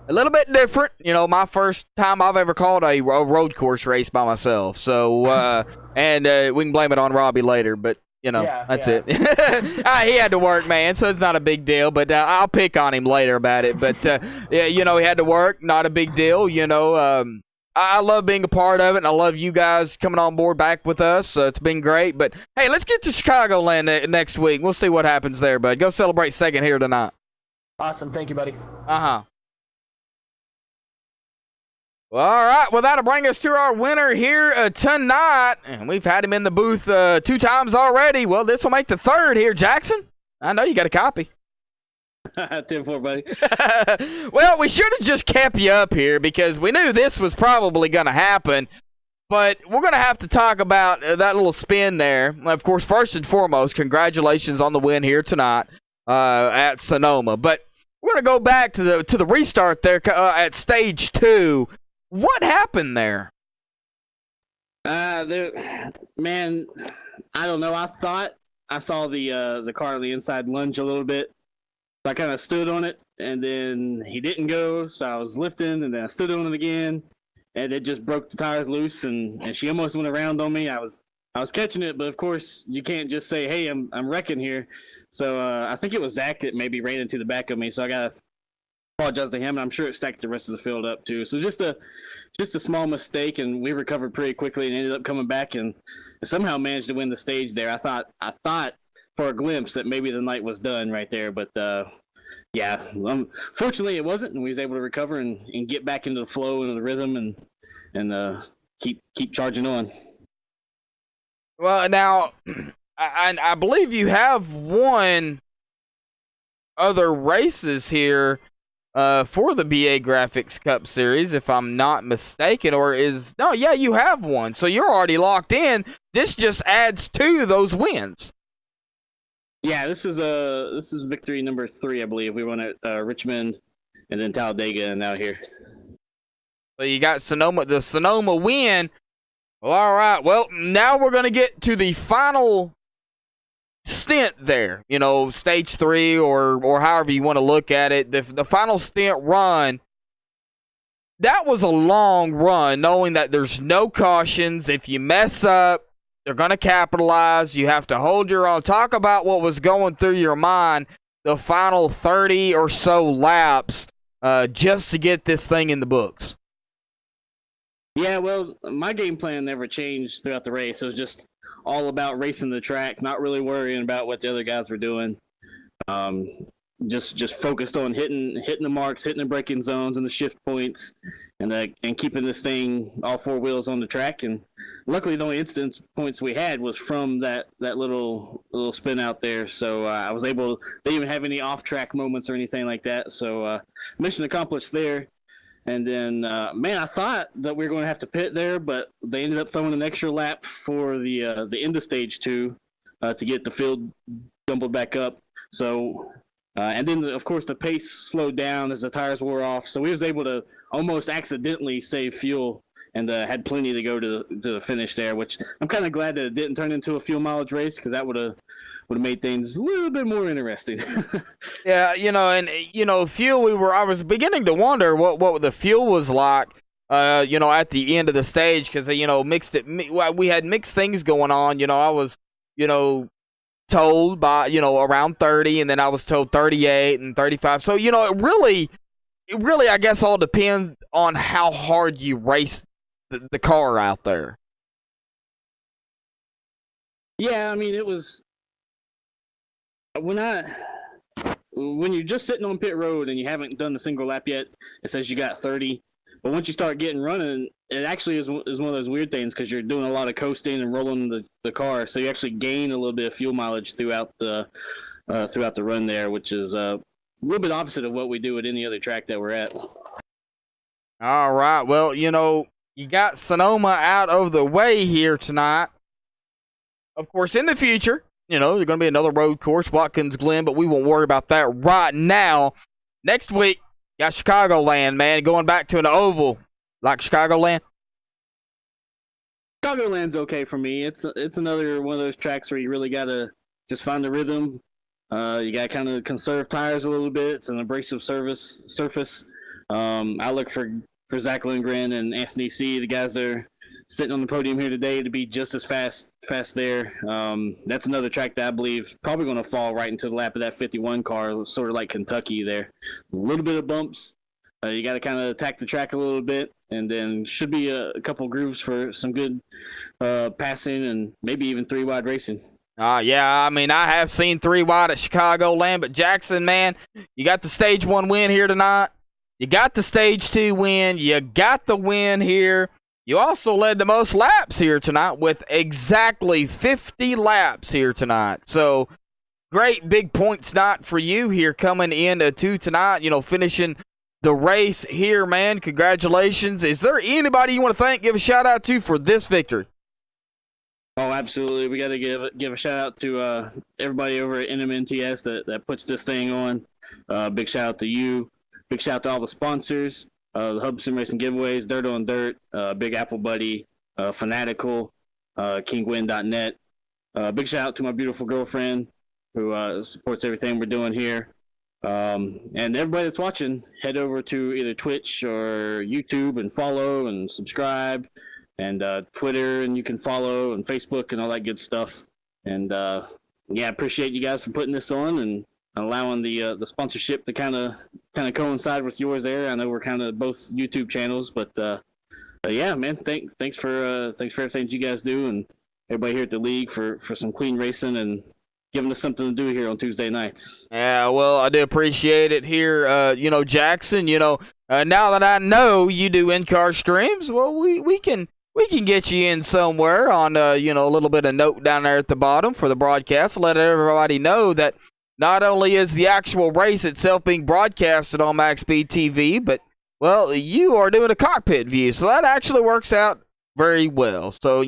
a little bit different. My first time I've ever called a road course race by myself. So and we can blame it on Robbie later, but that's it. He had to work, man, so it's not a big deal. But I'll pick on him later about it. But he had to work, not a big deal. I love being a part of it, and I love you guys coming on board back with us. It's been great. But, hey, let's get to Chicagoland next week. We'll see what happens there, bud. Go celebrate second here tonight. Awesome. Thank you, buddy. Uh-huh. Well, all right. Well, that'll bring us to our winner here tonight. And we've had him in the booth 2 times already. Well, this will make the third here. Jackson, I know you got a copy. 10-4, buddy. Well, we should have just kept you up here because we knew this was probably going to happen. But we're going to have to talk about that little spin there. Of course, first and foremost, congratulations on the win here tonight at Sonoma. But we're going to go back to the restart there at stage 2. What happened there? Man, I don't know. I thought I saw the car on the inside lunge a little bit. So I kind of stood on it, and then he didn't go, so I was lifting, and then I stood on it again, and it just broke the tires loose, and she almost went around on me. I was catching it, but of course you can't just say, "Hey, I'm wrecking here." So I think it was Zach that maybe ran into the back of me. So I gotta apologize to him, and I'm sure it stacked the rest of the field up too. So just a small mistake, and we recovered pretty quickly and ended up coming back and somehow managed to win the stage there. I thought for a glimpse that maybe the night was done right there, but fortunately it wasn't, and we was able to recover and get back into the flow and the rhythm and keep charging on. Well, now I believe you have won other races here for the BA Graphics Cup Series, if I'm not mistaken, you have won, so you're already locked in. This just adds to those wins. Yeah, this is victory number 3, I believe. We won at Richmond, and then Talladega, and now here. So you got the Sonoma win. Well, all right. Well, now we're going to get to the final stint there. Stage 3 or however you want to look at it. The final stint run. That was a long run, knowing that there's no cautions. If you mess up, they're going to capitalize. You have to hold your own. Talk about what was going through your mind the final 30 or so laps just to get this thing in the books. Yeah, well, my game plan never changed throughout the race. It was just all about racing the track, not really worrying about what the other guys were doing. Just focused on hitting the marks, hitting the braking zones and the shift points, and keeping this thing all 4 wheels on the track. And luckily, the only instance points we had was from that little spin out there. So I was able. They didn't even have any off track moments or anything like that. So mission accomplished there. And then, I thought that we were going to have to pit there, but they ended up throwing an extra lap for the end of stage 2 to get the field jumbled back up. So. And then, of course, the pace slowed down as the tires wore off. So we was able to almost accidentally save fuel and had plenty to go to the finish there, which I'm kind of glad that it didn't turn into a fuel mileage race, because that would have made things a little bit more interesting. Yeah, fuel, I was beginning to wonder what the fuel was like, at the end of the stage, because, we had mixed things going on. I was, told by around 30, and then I was told 38 and 35. So it really I guess all depends on how hard you race the car out there. Yeah, I mean, it was when you're just sitting on pit road and you haven't done a single lap yet, it says you got 30. But once you start getting running, it actually is one of those weird things, because you're doing a lot of coasting and rolling the car, so you actually gain a little bit of fuel mileage throughout the run there, which is a little bit opposite of what we do at any other track that we're at. All right. Well, you got Sonoma out of the way here tonight. Of course, in the future, there's going to be another road course, Watkins Glen, but we won't worry about that right now. Next week, got Chicagoland, man, going back to an oval like Chicagoland. Chicagoland's okay for me. It's another one of those tracks where you really got to just find the rhythm. You got to kind of conserve tires a little bit. It's an abrasive surface. I look for Zach Lindgren and Anthony C., the guys that are sitting on the podium here today, to be just as fast there. That's another track that I believe probably going to fall right into the lap of that 51 car, sort of like Kentucky there. A little bit of bumps. You got to kind of attack the track a little bit, and then should be a couple grooves for some good passing and maybe even 3-wide racing. Yeah, I mean, I have seen 3-wide at Chicagoland, but Jackson, man, you got the Stage 1 win here tonight. You got the Stage 2 win. You got the win here. You also led the most laps here tonight with exactly 50 laps here tonight. So, great big points night for you here coming into tonight, finishing the race here, man. Congratulations. Is there anybody you want to thank, give a shout-out to for this victory? Oh, absolutely. We got to give a shout-out to everybody over at NMNTS that puts this thing on. Big shout-out to you. Big shout-out to all the sponsors. The Hub Sim Racing Giveaways, Dirt on Dirt, Big Apple Buddy, Fanatical, KingWin.net. Big shout out to my beautiful girlfriend who supports everything we're doing here. And everybody that's watching, head over to either Twitch or YouTube and follow and subscribe, and Twitter, and you can follow, and Facebook and all that good stuff. And yeah, I appreciate you guys for putting this on and allowing the sponsorship to kind of coincide with yours there. I know we're kind of both YouTube channels, but yeah, man, thanks for everything you guys do, and everybody here at the league for some clean racing and giving us something to do here on Tuesday nights. Yeah, well, I do appreciate it here. Jackson, now that I know you do in-car streams, well, we can get you in somewhere on a little bit of note down there at the bottom for the broadcast. Let everybody know that not only is the actual race itself being broadcasted on MaxSpeedTV, but, well, you are doing a cockpit view, so that actually works out very well. So,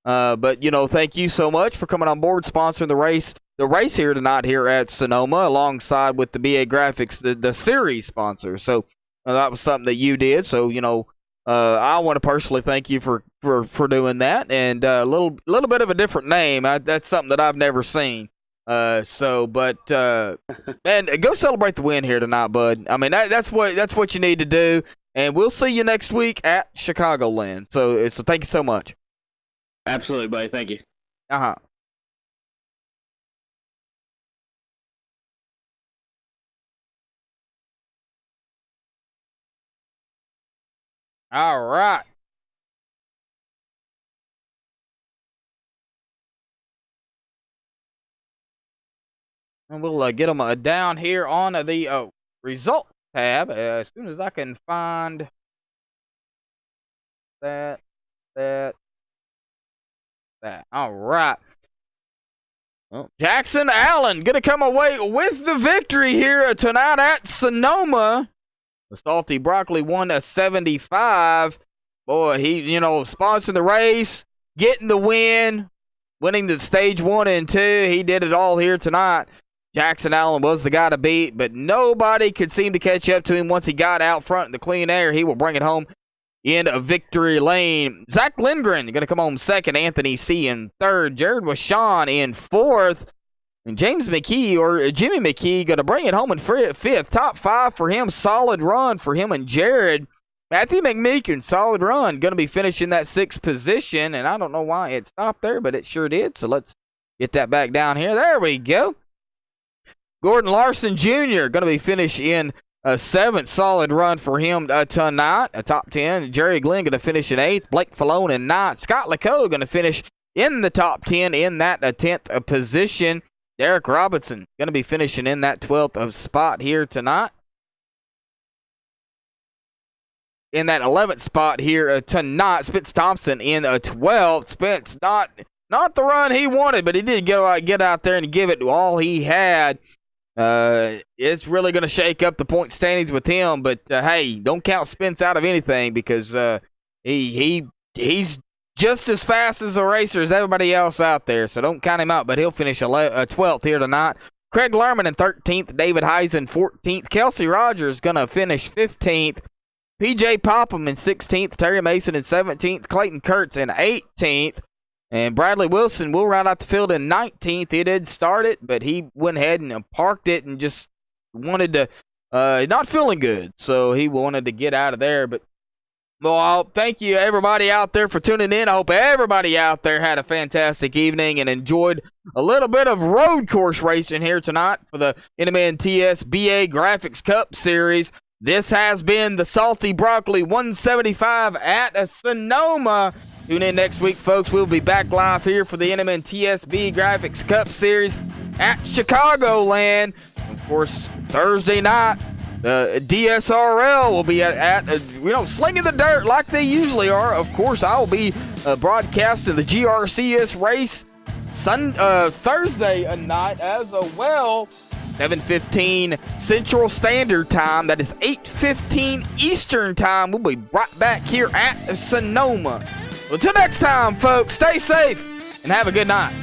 thank you so much for coming on board, sponsoring the race here tonight here at Sonoma, alongside with the BA Graphics, the series sponsor. So, that was something that you did. So, I want to personally thank you for doing that, and a little bit of a different name. That's something that I've never seen. Man, go celebrate the win here tonight, bud. I mean, that's what you need to do, and we'll see you next week at Chicagoland. So thank you so much. Absolutely, buddy. Thank you. Uh-huh. All right. And we'll get them down here on the result tab as soon as I can find that. All right. Well, Jackson Allen going to come away with the victory here tonight at Sonoma. The Salty Broccoli won a 75. Boy, he, sponsoring the race, getting the win, winning the stage 1 and 2. He did it all here tonight. Jackson Allen was the guy to beat, but nobody could seem to catch up to him once he got out front in the clean air. He will bring it home in a victory lane. Zach Lindgren going to come home second. Anthony C. in third. Jared Washawn in fourth. And James McKee, or Jimmy McKee, going to bring it home in fifth. Top 5 for him. Solid run for him and Jared. Matthew McMeekin, solid run. Going to be finishing that 6th position. And I don't know why it stopped there, but it sure did. So let's get that back down here. There we go. Gordon Larson Jr. going to be finished in a 7th. Solid run for him tonight. A top 10. Jerry Glenn going to finish in 8th. Blake Falone in 9th. Scott LeCaux going to finish in the top 10 in that 10th position. Derek Robinson going to be finishing in that 12th spot here tonight. In that 11th spot here tonight, Spence Thompson in 12th. Spence not the run he wanted, but he did get out there and give it all he had. It's really going to shake up the point standings with him, but hey, don't count Spence out of anything because He's just as fast as a racer as everybody else out there, so don't count him out, but he'll finish 12th here tonight. Craig Lerman in 13th, David Heisen 14th, Kelsey Rogers going to finish 15th, PJ Popham in 16th, Terry Mason in 17th, Clayton Kurtz in 18th, and Bradley Wilson will round out the field in 19th. He did start it, but he went ahead and parked it and just wanted to, not feeling good, so he wanted to get out of there, but well, thank you everybody out there for tuning in. I hope everybody out there had a fantastic evening and enjoyed a little bit of road course racing here tonight for the NMNTS BA Graphics Cup Series. This has been the Salty Broccoli 175 at Sonoma. Tune in next week, folks. We'll be back live here for the NMNTS Graphics Cup Series at Chicagoland. Of course, Thursday night, the DSRL will be at slinging the dirt like they usually are. Of course, I will be broadcasting the GRCS race Thursday night as well. 7:15 Central Standard Time. That is 8:15 Eastern Time. We'll be right back here at Sonoma. Until next time, folks, stay safe and have a good night.